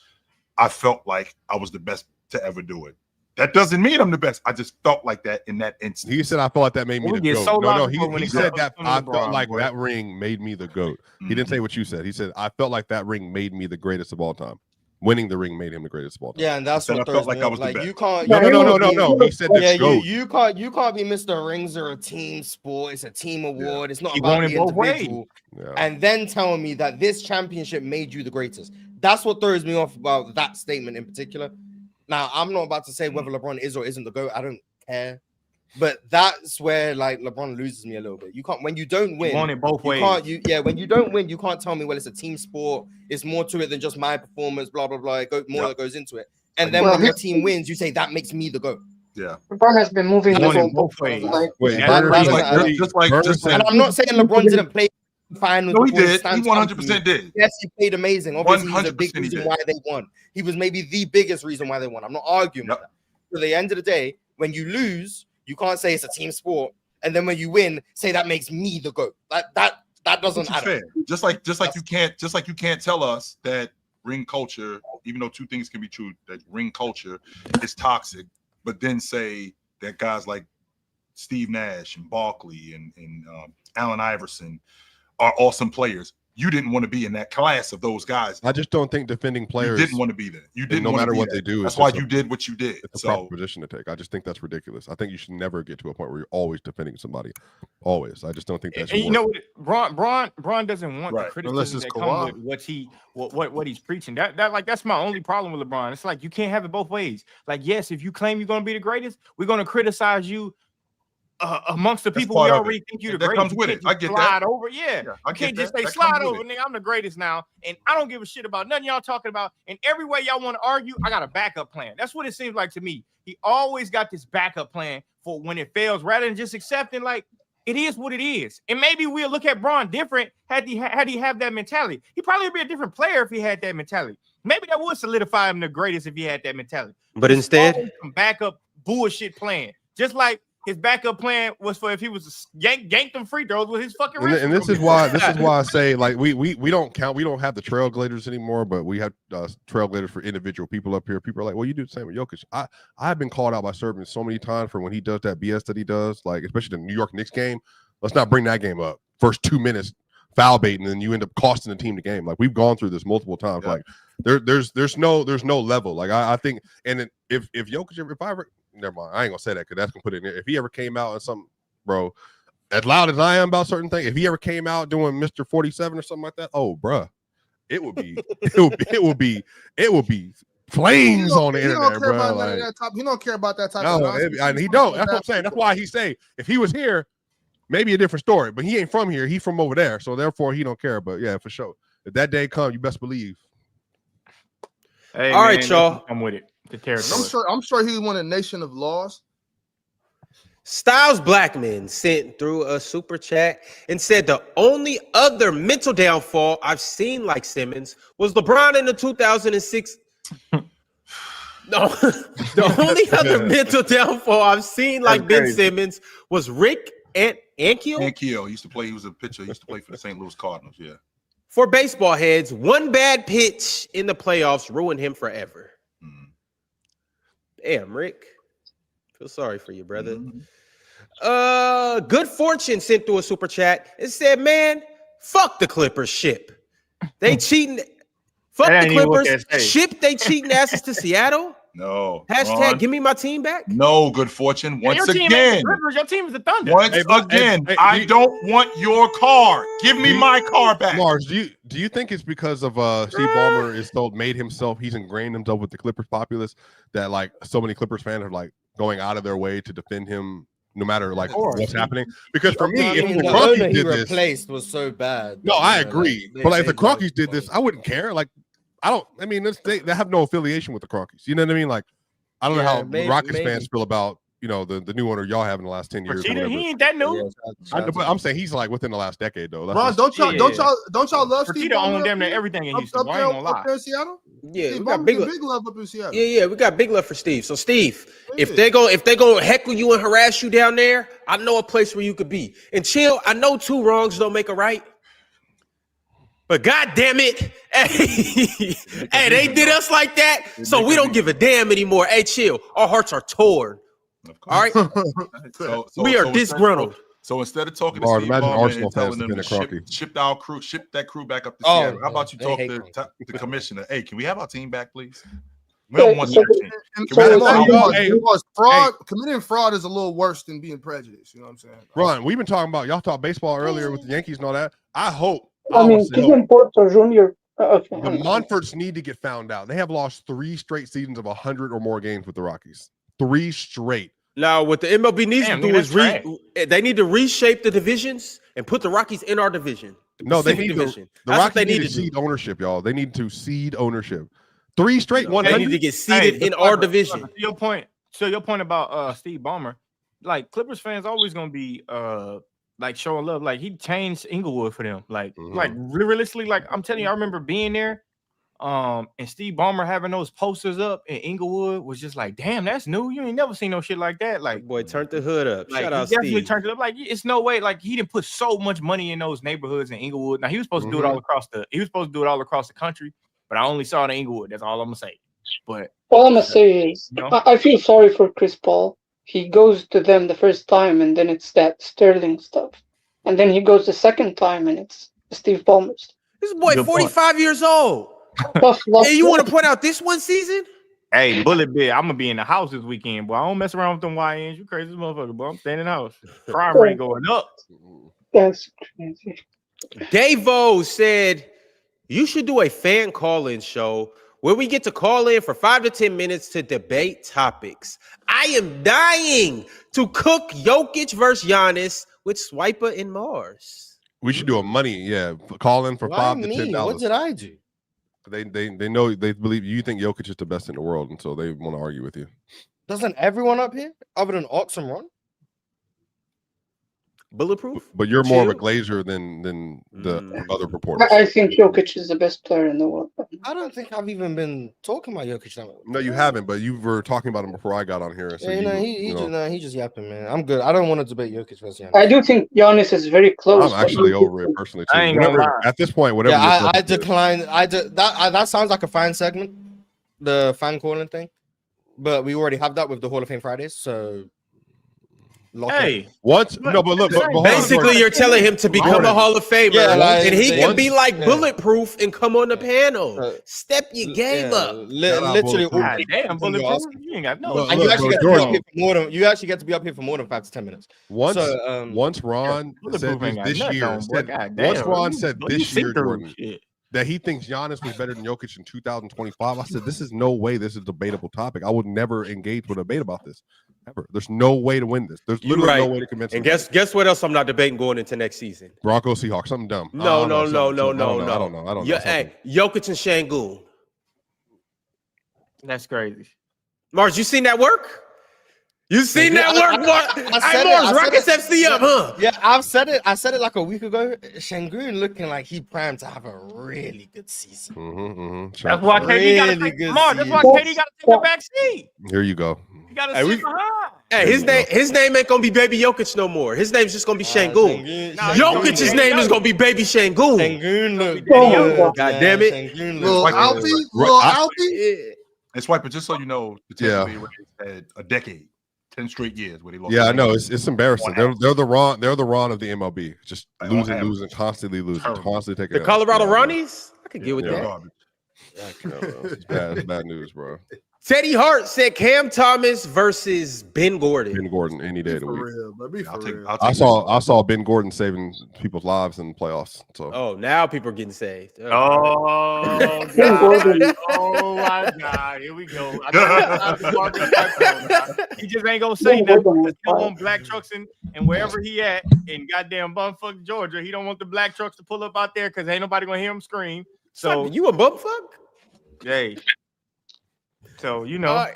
I felt like I was the best to ever do it. That doesn't mean I'm the best. I just felt like that in that instant. He said, I felt like that made me the GOAT. He said that I felt like that ring made me the GOAT. He didn't say what you said. He said, I felt like that ring made me the greatest of all time. winning the ring made him the greatest of all time. Yeah, and that's Said what I felt throws like me I off. was the Like best. you can't. No. He said the Yeah, GOAT. you can't be Mr. Rings are a team sport. It's a team award. It's not He about won it the both ways. individual. Yeah. And then tell me that this championship made you the greatest. That's what throws me off about that statement in particular. Now, I'm not about to say whether LeBron is or isn't the GOAT. I don't care. But that's where like LeBron loses me a little bit. You can't when you don't win. He won it both ways. When you don't win, you can't tell me, well, it's a team sport. It's more to it than just my performance, blah, blah, blah. That goes into it. And then when your team wins, you say that makes me the GOAT. Yeah. LeBron has been moving the Won it ball both ways. like Wait, Yeah, Burner, Just like And I'm not saying LeBron didn't play finals. No, he before his did. He stance 100% did. Yes, he played amazing. Obviously, he's a 100% big he reason did. why they won. He was maybe the biggest reason why they won. I'm not arguing with that. But at the end of the day, when you lose, you can't say it's a team sport. And then when you win, say that makes me the GOAT. That doesn't add fair. up. Just like you can't tell us that ring culture, even though two things can be true, that ring culture is toxic, but then say that guys like Steve Nash and Barkley and Allen Iverson are awesome players. You didn't want to be in that class of those guys. I just don't think defending players. You didn't want to be there. You didn't. No want matter to be what there. they do, That's it's why just you did what you did. It's a proper position to take. I just think that's ridiculous. I think you should never get to a point where you're always defending somebody. Always. I just don't think that's. And you know what? Bron doesn't want the criticism that comes with what he's preaching. That's my only problem with LeBron. It's like you can't have it both ways. Like, yes, if you claim you're gonna be the greatest, we're gonna criticize you amongst the people we already think you're the greatest. Comes with it. I get slide that. over, yeah. I You can't get just that. say That slide comes with over, it. nigga. I'm the greatest now, and I don't give a shit about nothing y'all talking about. And every way y'all want to argue, I got a backup plan. That's what it seems like to me. He always got this backup plan for when it fails, rather than just accepting like it is what it is. And maybe we'll look at Bron different had he have that mentality. He probably would be a different player if he had that mentality. Maybe that would solidify him the greatest if he had that mentality. But instead, some backup bullshit plan, just like his backup plan was for if he was yank them free throws with his fucking wrist. And this is why I say like we don't count. We don't have the trailblazers anymore, but we have trailblazers for individual people up here. People are like, well, you do the same with Jokic. I've been called out by Servant so many times for when he does that BS that he does, like especially the New York Knicks game. Let's not bring that game up. First 2 minutes foul baiting, and then you end up costing the team the game. Like we've gone through this multiple times. Yeah. Like there's no level. Like I think, and then if Jokic, if I ever, never mind, I ain't gonna say that because that's gonna put it in there. If he ever came out and something, bro, as loud as I am about certain things, if he ever came out doing Mr. 47 or something like that, oh bruh, it would be flames on the internet, bro. He don't care about that type. No, and he don't. That's what I'm saying. That's why he say if he was here, maybe a different story. But he ain't from here. He from over there, so therefore he don't care. But yeah, for sure. If that day comes, you best believe. Hey, all right, y'all. I'm with it. The territory. I'm sure he won a nation of laws. Styles Blackman sent through a super chat and said the only other mental downfall I've seen like Simmons was LeBron in the 2006. No, the only other mental downfall I've seen like Ben Simmons was Rick Ankiel. Ankiel used to play. He was a pitcher. He used to play for the St. Louis Cardinals. Yeah. For baseball heads, one bad pitch in the playoffs ruined him forever. Damn, Rick. Feel sorry for you, brother. Good Fortune sent through a super chat and said, man, fuck the Clippers ship. They cheating. Fuck the Clippers. Ship they cheating asses to Seattle. No. Hashtag Ron, give me my team back. No, Good Fortune. Once again. Your team is the Thunder. Once again, I don't want your car. Give me my car back. Mars, do you think it's because of Steve Ballmer is made himself, he's ingrained himself with the Clippers populace that like so many Clippers fans are like going out of their way to defend him no matter like what's happening? Because for me, if the Crockies did this, replaced was so bad. No, I agree. But like if the Crockies did this, I wouldn't care. Like they have no affiliation with the Crockies. You know what I mean? Like, I don't know how Rockets fans feel about, the new owner y'all have in the last 10 years. He ain't that new. But I'm saying he's like within the last decade though. Ron, don't y'all love Steve Ballmer? Own damn near everything in Houston. I ain't gonna lie. Up there in Seattle? Yeah, Steve we got big love up in Seattle. Yeah, we got big love for Steve. So Steve, if they go heckle you and harass you down there, I know a place where you could be. And chill, I know two wrongs don't make a right. But God damn it, hey, they did us like that, so we don't give a damn anymore. Hey, chill, our hearts are torn. All right, we are disgruntled. So instead of talking to Lord, Steve imagine Ballmer Arsenal and telling fans them to defending Kroenke. ship that crew back up to Oh, Seattle, how about you they talk hate to Kroenke. the commissioner? Hey, can we have our team back, please? We don't want so- that shit. And Can we have our y'all- hey, fraud, committing fraud is a little worse than being prejudiced. You know what I'm saying? Ron, we've been talking about y'all talk baseball earlier with the Yankees and all that. I hope. I mean, Keegan Porter Jr. Okay. The Monforts need to get found out. They have lost 3 straight seasons of 100 or more games with the Rockies. 3 straight. Now, what the MLB needs Damn, to do nigga, is they need to reshape the divisions and put the Rockies in our division. No, they Pacific need division. the That's what Rockies they need need to to do. cede ownership, y'all. They need to cede ownership. 3 straight, No, they 100. need to get seated in our division. To your point about Steve Ballmer, like Clippers fans always gonna be like showing love. Like he changed Inglewood for them. Like realistically, like I'm telling you, I remember being there. And Steve Ballmer having those posters up in Inglewood was just like, damn, that's new. You ain't never seen no shit like that. Like, Boy, turn the hood up. like Shout he out definitely Steve. turned it up. Like, it's no way. Like, he didn't put so much money in those neighborhoods in Inglewood. Now he was supposed to do it all across the. He was supposed to do it all across the country, but I only saw it in Inglewood. That's all I'm gonna say. But all I'm gonna say is, No. I feel sorry for Chris Paul. He goes to them the first time, and then it's that Sterling stuff, and then he goes the second time, and it's Steve Ballmer stuff. This boy, Good point. 45 years old. Tough luck. Hey, you want to point out this one season? hey, Bullet Bill, I'm gonna be in the house this weekend, boy. I don't mess around with them YNs. You crazy motherfucker, boy. I'm staying in the house. Crime rate going up. That's crazy. Davo said you should do a fan call-in show where we get to call in for 5 to 10 minutes to debate topics. I am dying to cook Jokic versus Giannis with Swiper and Mars. We should do a money, call in for Why $5 to me? $10. What did I do? They know they believe you think Jokic is the best in the world, and so they want to argue with you. Doesn't everyone up here, other than Ox and Ron? Bulletproof? But you're more of a Chill. glazer than the other reporters. I think Jokic is the best player in the world. I don't think I've even been talking about Jokic that much. No, you haven't, but you were talking about him before I got on here. So Yeah, he just yapping, man. I'm good. I don't want to debate Jokic versus Giannis. I do think Giannis is very close. I'm but actually Jokic over it is- personally I too. ain't gonna lie. At this point, whatever. Yeah, your I preference is. declined. That sounds like a fan segment, the fan calling thing, but we already have that with the Hall of Fame Fridays. So, lock it. Hey, Once no, but look, but hold on, Basically, Gordon. you're telling him to become Gordon. a Hall of Famer, Yeah, like, and he can once- be like yeah. Bulletproof and come on the panel. Step your game Yeah, up. Shout out literally, Bulletproof. God damn, Bulletproof. You ain't got no. Look, and you actually bro, get to be up Jordan. here for more than you actually get to be up here for more than 5 to 10 minutes. Once So, once Ron Bulletproof said ain't got this nothing year, on, boy. said- God once damn. Ron You- said boy, you this year, see through Jordan, shit. that he thinks Giannis was better than Jokic in 2025. I said, this is no way this is a debatable topic. I would never engage with a debate about this. Ever. There's no way to win this. There's You're literally no right. way to convince And me. guess what else I'm not debating going into next season? Broncos, Seahawks, something dumb. I No. don't know, something- I don't know. Yeah, hey, Jokic and Şengün. That's crazy. Mars, you seen that work? You seen that work, Mars? Hey, Mars, Rockets FC up, huh? Yeah, I said it like a week ago. Şengün looking like he primed to have a really good season. That's why KD got to Really take. good Mark, that's why season. KD got to take the back seat. Here you go. You got to Hey, sit we- behind. Hey, his name ain't gonna be Baby Jokic no more. His name's just gonna be Şengün. Nah, Jokic's name is gonna be Baby Şengün. Şengün look Oh, good. God man. damn it. Şengün Little look Alfie, good. little I- Alfie. And Swiper, just so you know, the Yeah. Tampa Bay Rays had a decade, 10 straight years where they lost. Yeah, I know. It's embarrassing. One They're the Ron of the MLB. Just Like, losing, on average. losing, constantly losing, Terrible. constantly taking The L's. Colorado Yeah, bro. Ronnies? I could get with Yeah. that. Garbage. It's bad. It's bad news, bro. Teddy Hart said Cam Thomas versus Ben Gordon. Ben Gordon any day of the For week. real, but be I'll for take. real. I'll I take saw Ben Gordon saving people's lives in the playoffs. So Oh, now people are getting saved. Oh, Ben Gordon. God. Oh, my God. Here we go. He just ain't going to say Ben nothing. Gordon He is still fire. want black trucks and wherever he at in goddamn bumfuck Georgia, he don't want the black trucks to pull up out there because ain't nobody going to hear him scream. So, You a bum fuck? hey. So, you know.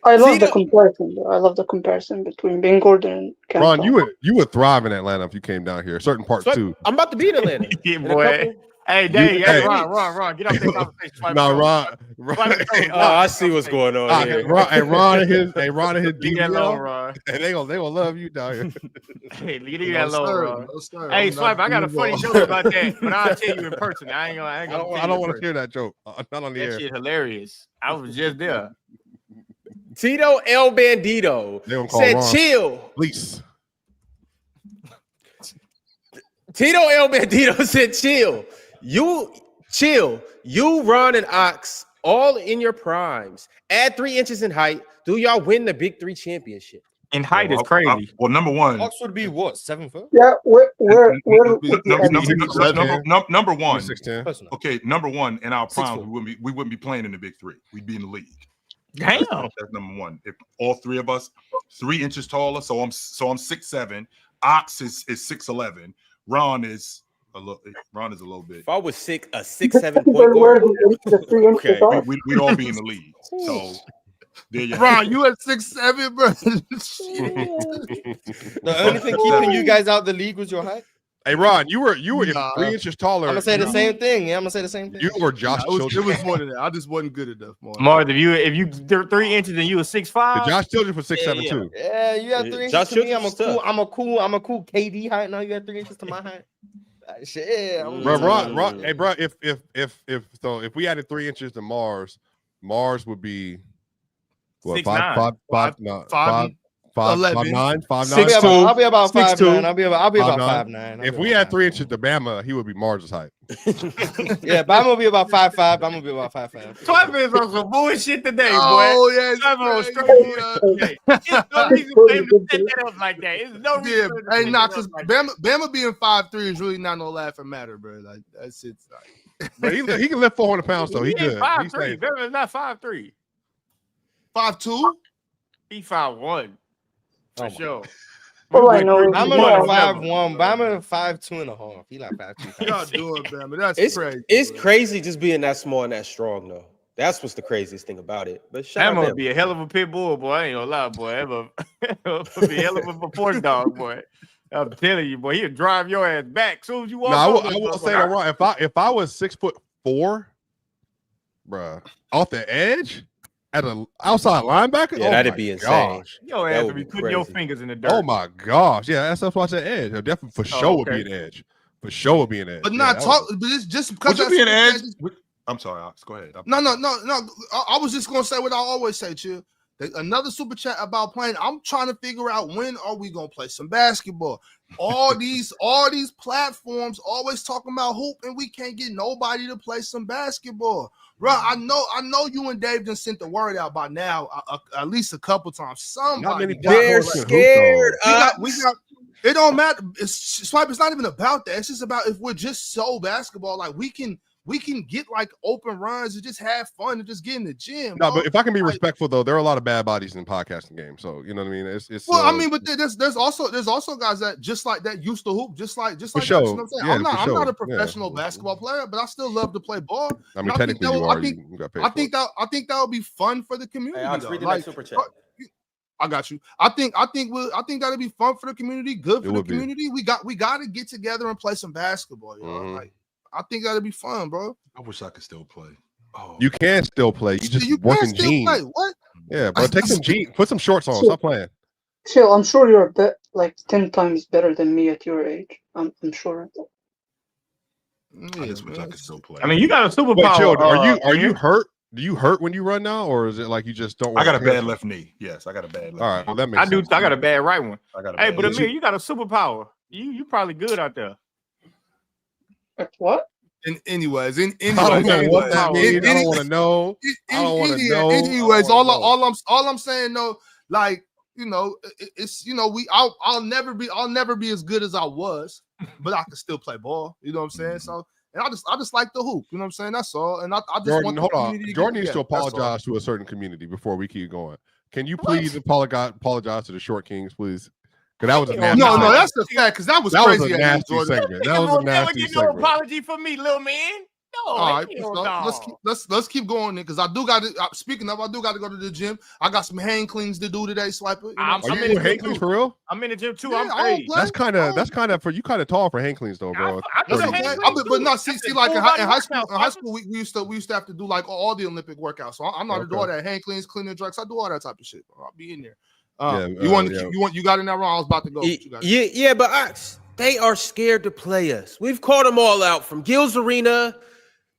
I love Tito- the comparison. Though. I love the comparison between Ben Gordon and Cam Ron, Thomas. you would thrive in Atlanta if you came down here. Certain parts So, too. I'm about to be in Atlanta. Yeah, In a boy. couple- Hey, Dave, You- hey, hey. Ron, get off that conversation. Swipe No, it over. Ron. Oh, I see what's going on here. Ron and his Leave that alone, DBL, Ron. and they gonna love you down here. Hey, leave that No, alone, sir. Ron. No, sir. Hey, I'm Swipe, not I got a gonna funny move joke on. about that, but I'll tell you in person. I ain't I gonna don't want to hear that joke. Not on the that air. shit hilarious. I was just there. Tito El Bandito They gonna call said, Ron. chill. Please. Tito El Bandito said, chill. You, Ron, and Ox, all in your primes. Add 3 inches in height. Do y'all win the Big 3 championship? And height is crazy. Well, number one. Ox would be what, 7 foot? Yeah, where Number one. 6'10". Okay, number one in our 6'4". prime, we wouldn't be playing in the Big 3. We'd be in the league. Damn. That's number one. If all 3 of us 3 inches taller, so I'm 6'7". Ox is 6'11". Ron is a little bit. If I was a 6'7" point guard, okay, we'd all be in the league. So there you Ron, you at 6'7", bro. The only thing keeping you guys out the league was your height. Hey, Ron, you were 3 inches taller. I'm gonna say the same thing. Yeah, I'm gonna say the same thing. You were Josh. It was more than that. I just wasn't good enough. Mars, if you 3 inches and you were 6'5", Josh Children for 6'7" too. Yeah, you have 3 inches Josh to me. I'm a Children's cool KD height. Now you have 3 inches to my height. Shit, Bro, Ron, hey, bro, if we added 3 inches to Mars would be what 6'9". 5'9", 5'9", 6'2". I'll be about 5'9". I'll be about 5'9". 5'9". If we had 3 inches to Bama, he would be Mars's height. Yeah, Bama will be about 5'5". I'm gonna be about 5'5". Twelve is on some bullshit today, boy. Oh yeah, There's no reason for him to set that up like that. There's no reason. yeah. Hey, nah, because Bama being 5'3" is really not no laughing matter, bro. Like that's it. But he can lift 400 pounds though. He good. 5'3". Bama's not 5'3". 5'2". He 5'1". For sure. All I know is Bama 5'1". Bama 5'2.5". He like 5'2". Y'all doing, Bama? That's crazy. It's bro. crazy just being that small and that strong, though. That's what's the craziest thing about it. But shout That out must be a hell of a pit bull, boy. I ain't gonna lie, boy. That must be a hell of a performance dog, boy. I'm telling you, boy, he'll drive your ass back as soon as you walk. No, I will say that wrong. If I was 6'4", bruh, off the edge at an outside linebacker, Yeah, that'd be insane. Gosh. Your That ass would would be be putting your crazy. fingers in the dirt. Oh my gosh, yeah, that's why I said edge. Definitely for sure would be an edge. For sure would be an edge. But Yeah, not that talk. would- But it's just because Would you be an edge? that's- I'm sorry, Ox. Go ahead. No. I was just gonna say what I always say, Chill. Another super chat about playing. I'm trying to figure out when are we gonna play some basketball. All these platforms always talking about hoop, and we can't get nobody to play some basketball. Bro, I know you and Dave done sent the word out by now at least a couple times. Not many Somebody They're platforms can hoop, scared. we got. It don't matter. Swipe. It's not even about that. It's just about if we're just so basketball, like we can get like open runs and just have fun and just get in the gym. No, bro. but if I can be Like, respectful though, there are a lot of bad bodies in podcasting games. So you know what I mean. It's well, I mean, but there's also guys that just like that used to hoop, just like that. sure. You know what I'm saying? Yeah, I'm for not a sure. professional basketball player, but I still love to play ball. I mean, And I think technically that you would- are. I think- You got paid I for think it. that would be fun for the community. Hey, I'll though. read the Like, next super chat. I got you. I think that'd be fun for the community, good It for the would be. community. We got to get together and play some basketball, yo. Mhm. Like I think that'd be fun, bro. I wish I could still play. Oh, You can still play. You just You working can still jeans. play. What? Yeah, bro. Take some jeans. Put some shorts on. Stop playing. Chill, I'm sure you're like 10 times better than me at your age. I'm sure of that. I just wish I could still play. I mean, you got a superpower. Wait, chill. Are you man. hurt? Do you hurt when you run now, or is it like you just don't? I got a want bad to- left knee. Yes, I got a bad left. All right, well that makes I do. sense. I got a bad right one. I got a Hey, bad but left. Amir, you got a superpower. You probably good out there. What? Anyways, I don't know what that means. I don't want to know. I don't want to know. Anyways, I don't wanna know. all I'm saying though, like it's I'll never be as good as I was, but I can still play ball. You know what I'm saying? So and I just like the hoop. You know what I'm saying? That's all. And I just Jordan, want the hold on. community to Jordan get needs to together. That's all. apologize to a certain community before we keep going. Can you please apologize to the Short Kings, please? Because that was a nasty. No, segment. that's the fact because that was that was crazy. a at you, nasty Jordan. segment. That was We'll a never nasty get no segment. apology from me, little man. No, All right, hell so no. let's keep going then because I do got to. Speaking of, I do got to go to the gym. I got some hand cleans to do today, Swiper. You know I'm what Are I'm you saying? doing hand cleans for real? I'm in the gym too. Yeah, I'm I don't hey, play. That's kind of for you. Kind of tall for hand cleans though, bro. I do That's hand okay. cleans But too. no, see, That's a like in full body high school, workout, we used to have to do like all the Olympic workouts. So I'm not to do all that hand cleans, cleaning drugs. I do all that type of shit. Bro. I'll be in there. You got in that wrong. I was about to go. What you got? Yeah, but Ox, they are scared to play us. We've called them all out from Gil's Arena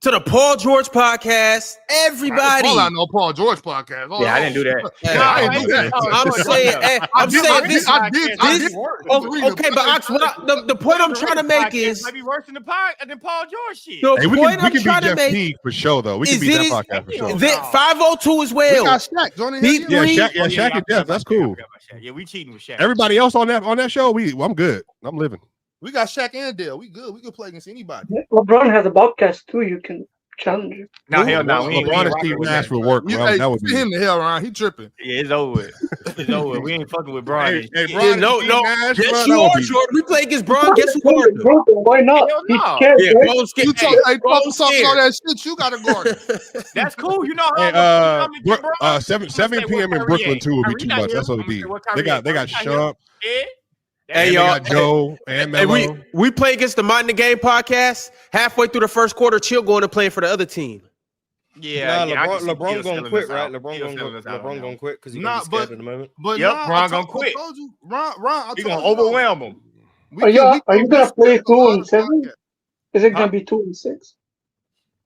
to the Paul George podcast. Everybody. I know Paul George podcast. Oh, Yeah, I didn't do that. Hey, I didn't do that. I'm saying, hey, I'm saying this. I did. Okay, but Ox, the point I'm trying to make is might be worse than than Paul George shit. the Hey, we point can I'm beat trying to Jeff make Teague for sure, though. We can is beat that it- podcast for sure. that 502 as We well. got Shaq. Jordan Beat Hill. three. Shaq and Jeff. That's cool. Yeah, we cheating with Shaq. Everybody else on that show, I'm good. I'm living. We got Shaq and Dale. We good. We can play against anybody. LeBron has a podcast too. You can challenge him. No, hell no. We ain't LeBron and rocking Steve with Nash that. will work. You, Bro. hey, That would send be. him the hell around. He tripping. Yeah, it's over with. It's over with. We ain't fucking with Brian. Hey, Yeah, Brian no, and no. Steve Nash, Yes, bro, you that would are, be- Jordan. We play against Bron. Guess who guarded him? Why not? Hell He's no. scared, Yeah, right? Bro's scared. You talk, hey, Bro's talking all scared. that shit. You got to guard him. That's cool. You know Hey, how I'm gonna get Bron? 7 p.m. in Brooklyn too will be too much. That's OD. They got Shump. Hey, They y'all. got Joe and Hey, Melo. we play against the Mind the Game podcast. Halfway through the first quarter, Chill going to play for the other team. Yeah, Nah, I can see LeBron Gil gonna selling quit, us right? out. LeBron gonna quit because he's Nah, gonna be scared but- at the moment. But Yep, nah, Bron I gonna quit. told you, Ron, He gonna overwhelm them. Are you gonna play 2-7? Is it gonna be 2-6?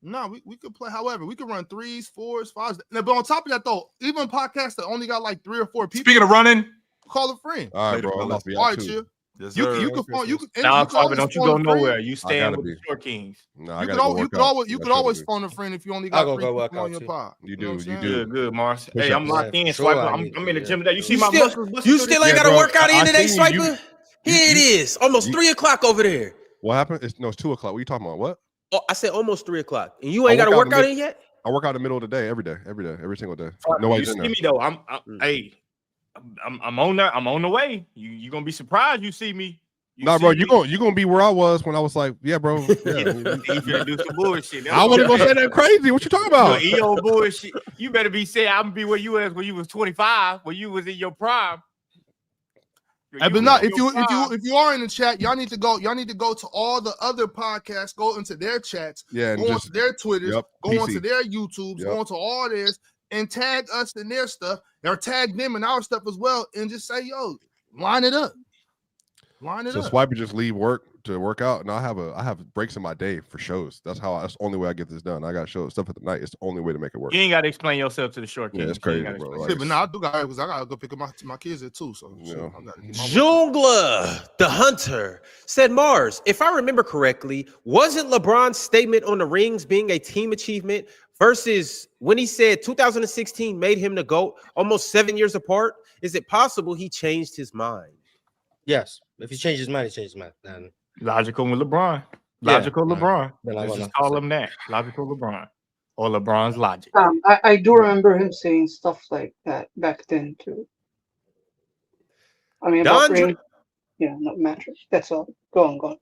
No, we could play. However, we could run 3s, 4s, 5s. Now, but on top of that, though, even podcasts that only got like 3 or 4 people, Speaking of running, call a friend. All right, Later, bro. I'm fellas. about to be All out right, too. chill. yes, You sir. can phone. You can. Nah, you can always don't you phone go a friend. nowhere. You stand gotta with be. the Short Kings. No, I You gotta could go always, work out. you I could always do. phone a friend if you only I'll got go 3 go people work on out your too. pod. You know what I'm do. saying? Good, Mars. Push Hey, up. I'm locked in, For sure, Swiper. I I'm need in to, the yeah. gym today. You see You my still, muscles? you still ain't Yeah, got a bro, workout in I today, seen you. Swiper? Here it is. Almost 3 o'clock over there. What happened? It's 2:00. What are you talking about? What? Oh, I said almost 3 o'clock. And you ain't I got a work out workout in in yet? I work out in the middle of the day, every single day. You Nobody's in see there. me though. I'm on there. I'm on the way. You gonna be surprised you see me. Nah, bro, you gonna be where I was when I was like, yeah, bro. You Yeah. finna do some bullshit. That's I what wasn't I'm gonna say that crazy. What you talking about? saying. EO bullshit. You better be saying I'm gonna be where you was when you was 25, when you was in your prime. Hey, but not if you are in the chat, y'all need to go to all the other podcasts, go into their chats, Yeah, and go just onto their Twitters, yep, go PC. onto their YouTubes, Yep. go onto all theirs, and tag us in their stuff, or tag them in our stuff as well, and just say, yo, line it up. So Swiper just leave work to work out, and I have breaks in my day for shows. That's the only way I get this done. I got show stuff at the night. It's the only way to make it work. You ain't gotta explain yourself to the Short Yeah, Kings. it's crazy, bro. Explain Like, But now I do got because I gotta go pick up my kids at 2. So Yeah. I'm not, Jungla, the hunter, said, Mars, if I remember correctly, wasn't LeBron's statement on the rings being a team achievement versus when he said 2016 made him the GOAT almost 7 years apart? Is it possible he changed his mind? Yes, if he changes his mind, he changes his mind. Then Logical with LeBron. Yeah. Logical Right. LeBron. Then I Let's wanna- just call him that. Logical LeBron. Or LeBron's logic. I do remember him saying stuff like that back then too. I mean, about Dondre, ring, not mattress. That's all. Go on.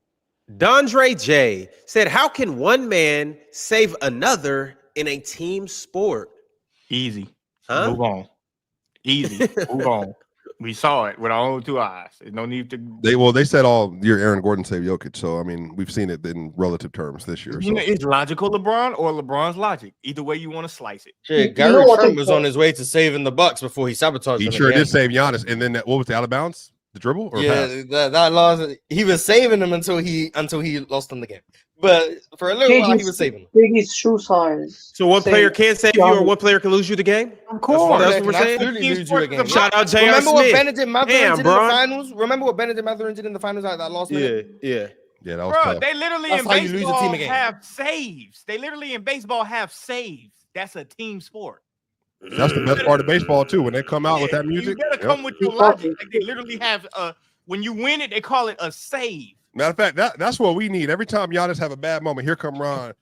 Dondre J said, how can one man save another in a team sport? Easy. Huh? Move on. Easy. Move on. We saw it with our own 2 eyes. There's no need to. They said all year Aaron Gordon saved Jokic. So I mean, we've seen it in relative terms this year. You So. know, it's logical LeBron or LeBron's logic. Either way you want to slice it. shit, You Gary know what Trent I'm was saying? on his way to saving the Bucks before he sabotaged He them sure again. did save Giannis, and then what was the out of bounds? The dribble or Yeah, pass? that loss. He was saving them until he lost them the game. But for a little while, he was saving them. Biggie's shoe size. So one Say- player can save you or one player can lose you the game? Of course. That's what we're Can saying? absolutely lose you a game. Shout out J.R. Remember what Smith. Benedict Mathurin Damn, did bro. in the finals? Remember what Benedict Mathurin did in the finals at that last minute? Yeah. Yeah, that was Bro, tough. they literally That's in how you lose a baseball team again. have saves. They literally in baseball have saves. That's a team sport. That's the best part of baseball too. When they come out with that You music. better Yep. come with your logic. Like they literally have when you win it, they call it a save. Matter of fact, that's what we need. Every time Giannis have a bad moment, here come Ron.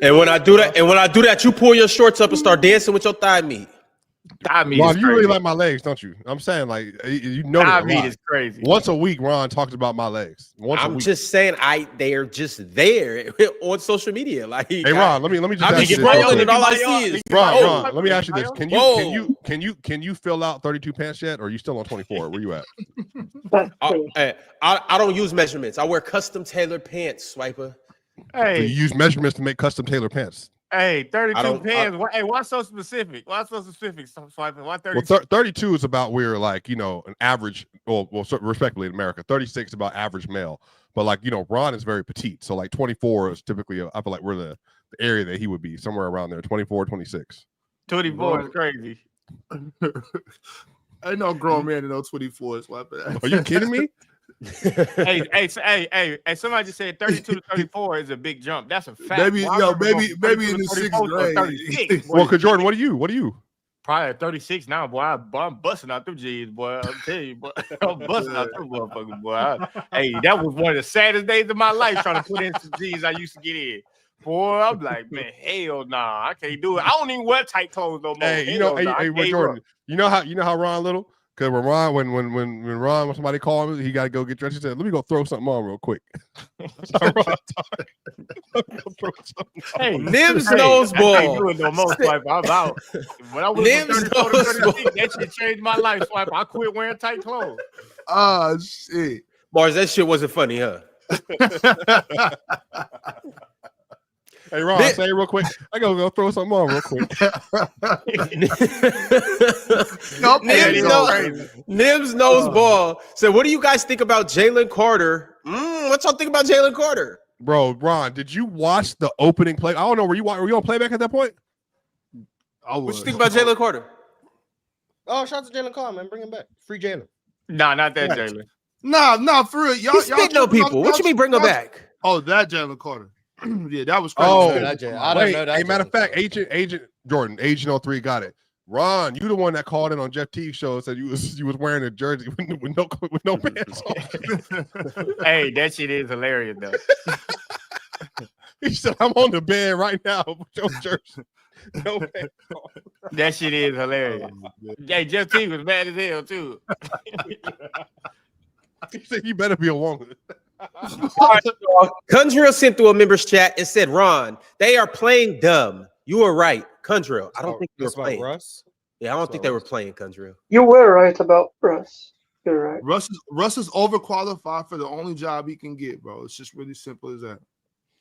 And when I do that, you pull your shorts up and start dancing with your thigh meat. Thigh meat Ron, is you really crazy. like my legs, don't you? I'm saying, like, you know, Thigh that a meat lot. is crazy. Once a week, Ron talks about my legs. Once a I'm week. just saying, they are just there on social media. Like, Hey, Ron, let me just I ask be you this. real scrolling quick. and all I see is Ron, let me ask you this: Whoa. Can you fill out 32 pants yet, or are you still on 24? Where you at? I don't use measurements. I wear custom tailored pants, Swiper. So you use measurements to make custom tailored pants. Hey, 32 don't- pins. Why so specific? Why so specific? Swiping. Why 32? Well, 32 is about where like an average, well, respectively in America, 36 is about average male, but like Ron is very petite, so like 24 is typically I feel like we're the area that he would be somewhere around there, 24, 26. 24 is crazy. I know grown man in no 24 swapping. Are you kidding me? hey, somebody just said 32 to 34 is a big jump. That's a fact. Maybe Well, I remember maybe going in the 32 to 6th 34 to grade. 36, boy. Well, cause Jordan, what are you? Probably at 36 now, boy. I'm busting out them G's, boy. I'll tell you, boy. I'm busting out them motherfuckers, boy. Hey, that was one of the saddest days of my life trying to put in some G's I used to get in. Boy, I'm like, man, hell nah, I can't do it. I don't even wear tight clothes no more. Hey, Jordan, you know how Ron Little? Because when Ron, when somebody called him, he got to go get dressed. He said, "Let me go throw something on real quick." Hey, Nims knows ball. I can't do it no more, Swipe. I'm out. When I was Nims 34 to knows 36, that shit changed my life, Swipe. I quit wearing tight clothes. Ah, shit. Mars, that shit wasn't funny, huh? Hey, Ron, say it real quick. I gotta go throw something on real quick. Nims knows ball. So, what do you guys think about Jalen Carter? What y'all think about Jalen Carter? Bro, Ron, did you watch the opening play? I don't know. Were you on playback at that point? What you think about Jalen Carter? Oh, shout out to Jalen Carter, man. Bring him back. Free Jalen. Nah, not that Jalen. Nah, for real. He's spitting on people. What you mean bring him back? Oh, that Jalen Carter. Yeah, that was crazy. Oh, I don't know that. Hey, matter of fact, Agent Jordan, Agent 03 got it. Ron, you the one that called in on Jeff Teague's show and said you was wearing a jersey with no pants on. Hey, that shit is hilarious though. He said, "I'm on the bed right now with your jersey." No pants on. That shit is hilarious. Hey, Jeff T was mad as hell too. He said, "You better be a woman." Kundril sent through a members chat and said, "Ron, they are playing dumb. You were right, Kundril. I don't think they were playing. Russ. Yeah, I don't think they were playing, Kundril. You were right about Russ. You're right. Russ is overqualified for the only job he can get, bro. It's just really simple as that.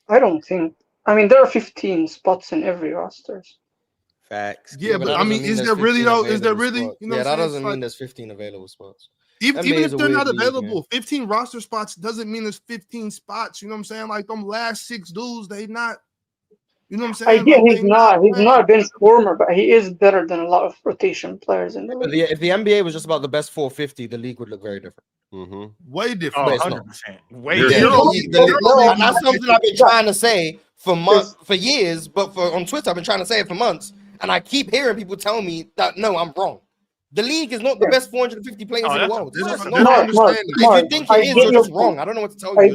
I don't think. I mean, there are 15 spots in every roster. Facts. Yeah, but that I mean, doesn't is mean there there's really 15 though? Is there available really? spots. You know, Yeah, what that I'm saying? doesn't It's mean like, there's 15 available spots. even NBA if is a they're not weird league, available, 15 roster spots doesn't mean there's 15 spots. You know what I'm saying? Like them last 6 dudes, they not. You know what I'm I saying? get Like, he's not a bench warmer, but he is better than a lot of rotation players in the league. If the NBA was just about the best 450, the league would look very different. Mm-hmm. way different. Oh, it's not. 100%. Way Yeah. different. And that's something I've been trying to say for years, but on Twitter I've been trying to say it for months, and I keep hearing people tell me that no, I'm wrong. The league is not the best 450 players in the world. It's just not. If you think it is, you're just wrong. I don't know what to tell you. I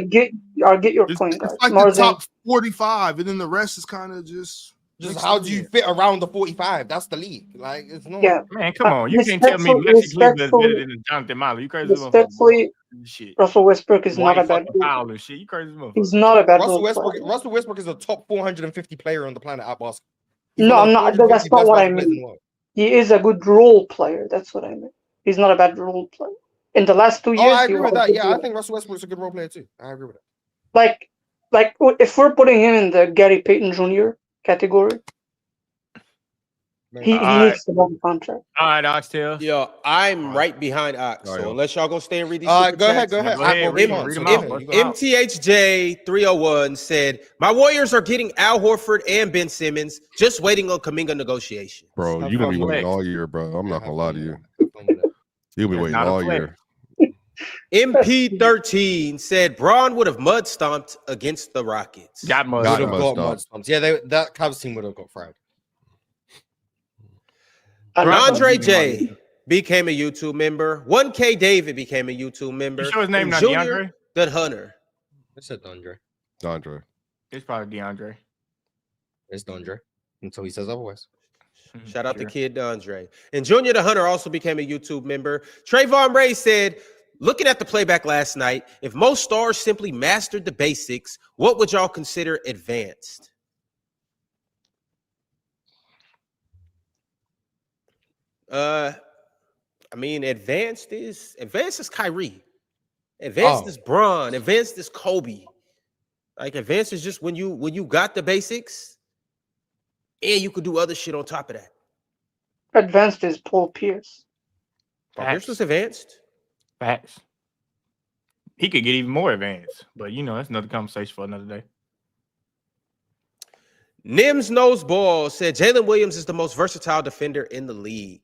get your point, guys. It's like the top 45, and then the rest is kind of just how do you fit around the 45? That's the league. Like it's not. Yeah. Man, come on. You can't tell me Lexi Cleveland is better than Jonathan Miley. You crazy? Respectfully, shit. Russell Westbrook is not a bad foul and shit. You crazy? He's not a bad Russell Westbrook is a top 450 player on the planet at basketball. No, I'm not. That's not what I mean. He is a good role player. That's what I mean. He's not a bad role player. In the last 2 years, I agree with that. Yeah, I think Russell Westbrook's a good role player too. I agree with that. Like if we're putting him in the Gary Payton Jr. category, he needs to have a contract. All right, Oxtail. Yo, I'm right behind Ox. So unless y'all gonna stay and read these. Go ahead. MTHJ 301 said, "My Warriors are getting Al Horford and Ben Simmons, just waiting on Kuminga negotiation." Bro, you're gonna be waiting all year, bro. I'm not gonna lie to you. You'll be waiting all year. MP13 said Braun would have mud stomped against the Rockets. Got mud stomps. Yeah, that Cavs team would have got fried. Andre J became a YouTube member. 1K David became a YouTube member. You sure his name not Junior, DeAndre? The Hunter. I said DeAndre. It's probably DeAndre. It's DeAndre until he says otherwise. Shout out to Kid DeAndre. And Junior the Hunter also became a YouTube member. Trayvon Ray said, looking at the playback last night, if most stars simply mastered the basics, what would y'all consider advanced? I mean, advanced is Kyrie. Advanced is Bron. Advanced is Kobe. Like advanced is just when you got the basics and you could do other shit on top of that. Advanced is Paul Pierce. Paul Pierce was advanced. Facts. He could get even more advanced, but that's another conversation for another day. Nims Knows Ball said Jalen Williams is the most versatile defender in the league.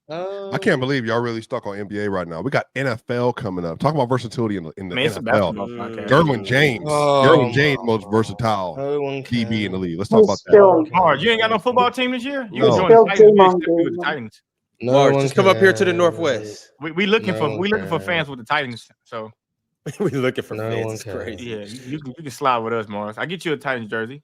I can't believe y'all really stuck on NBA right now. We got NFL coming up. Talk about versatility in the It's a basketball NFL. podcast. Derwin James. Derwin James, most versatile DB in the league. Let's talk about that. Mars, you ain't got no football team this year? You No. join the Titans. You accept with the Titans. Mars, just come up here to the Northwest. We looking for fans with the Titans. So we looking for fans. It's crazy. Yeah, you can slide with us, Mars. I get you a Titans jersey.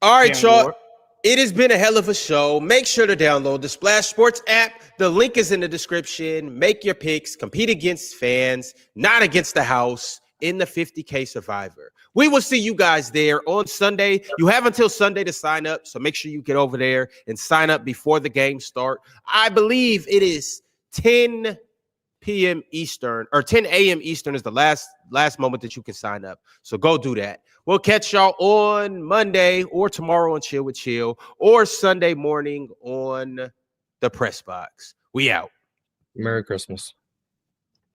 All right, Cam y'all. Ward. It has been a hell of a show. Make sure to download the Splash Sports app. The link is in the description. Make your picks. Compete against fans, not against the house, in the 50K Survivor. We will see you guys there on Sunday. You have until Sunday to sign up, so make sure you get over there and sign up before the games start. I believe it is 10 p.m. Eastern, or 10 a.m. Eastern is the last moment that you can sign up. So go do that. We'll catch y'all on Monday or tomorrow on Chill with Chill or Sunday morning on the Press Box. We out. Merry Christmas.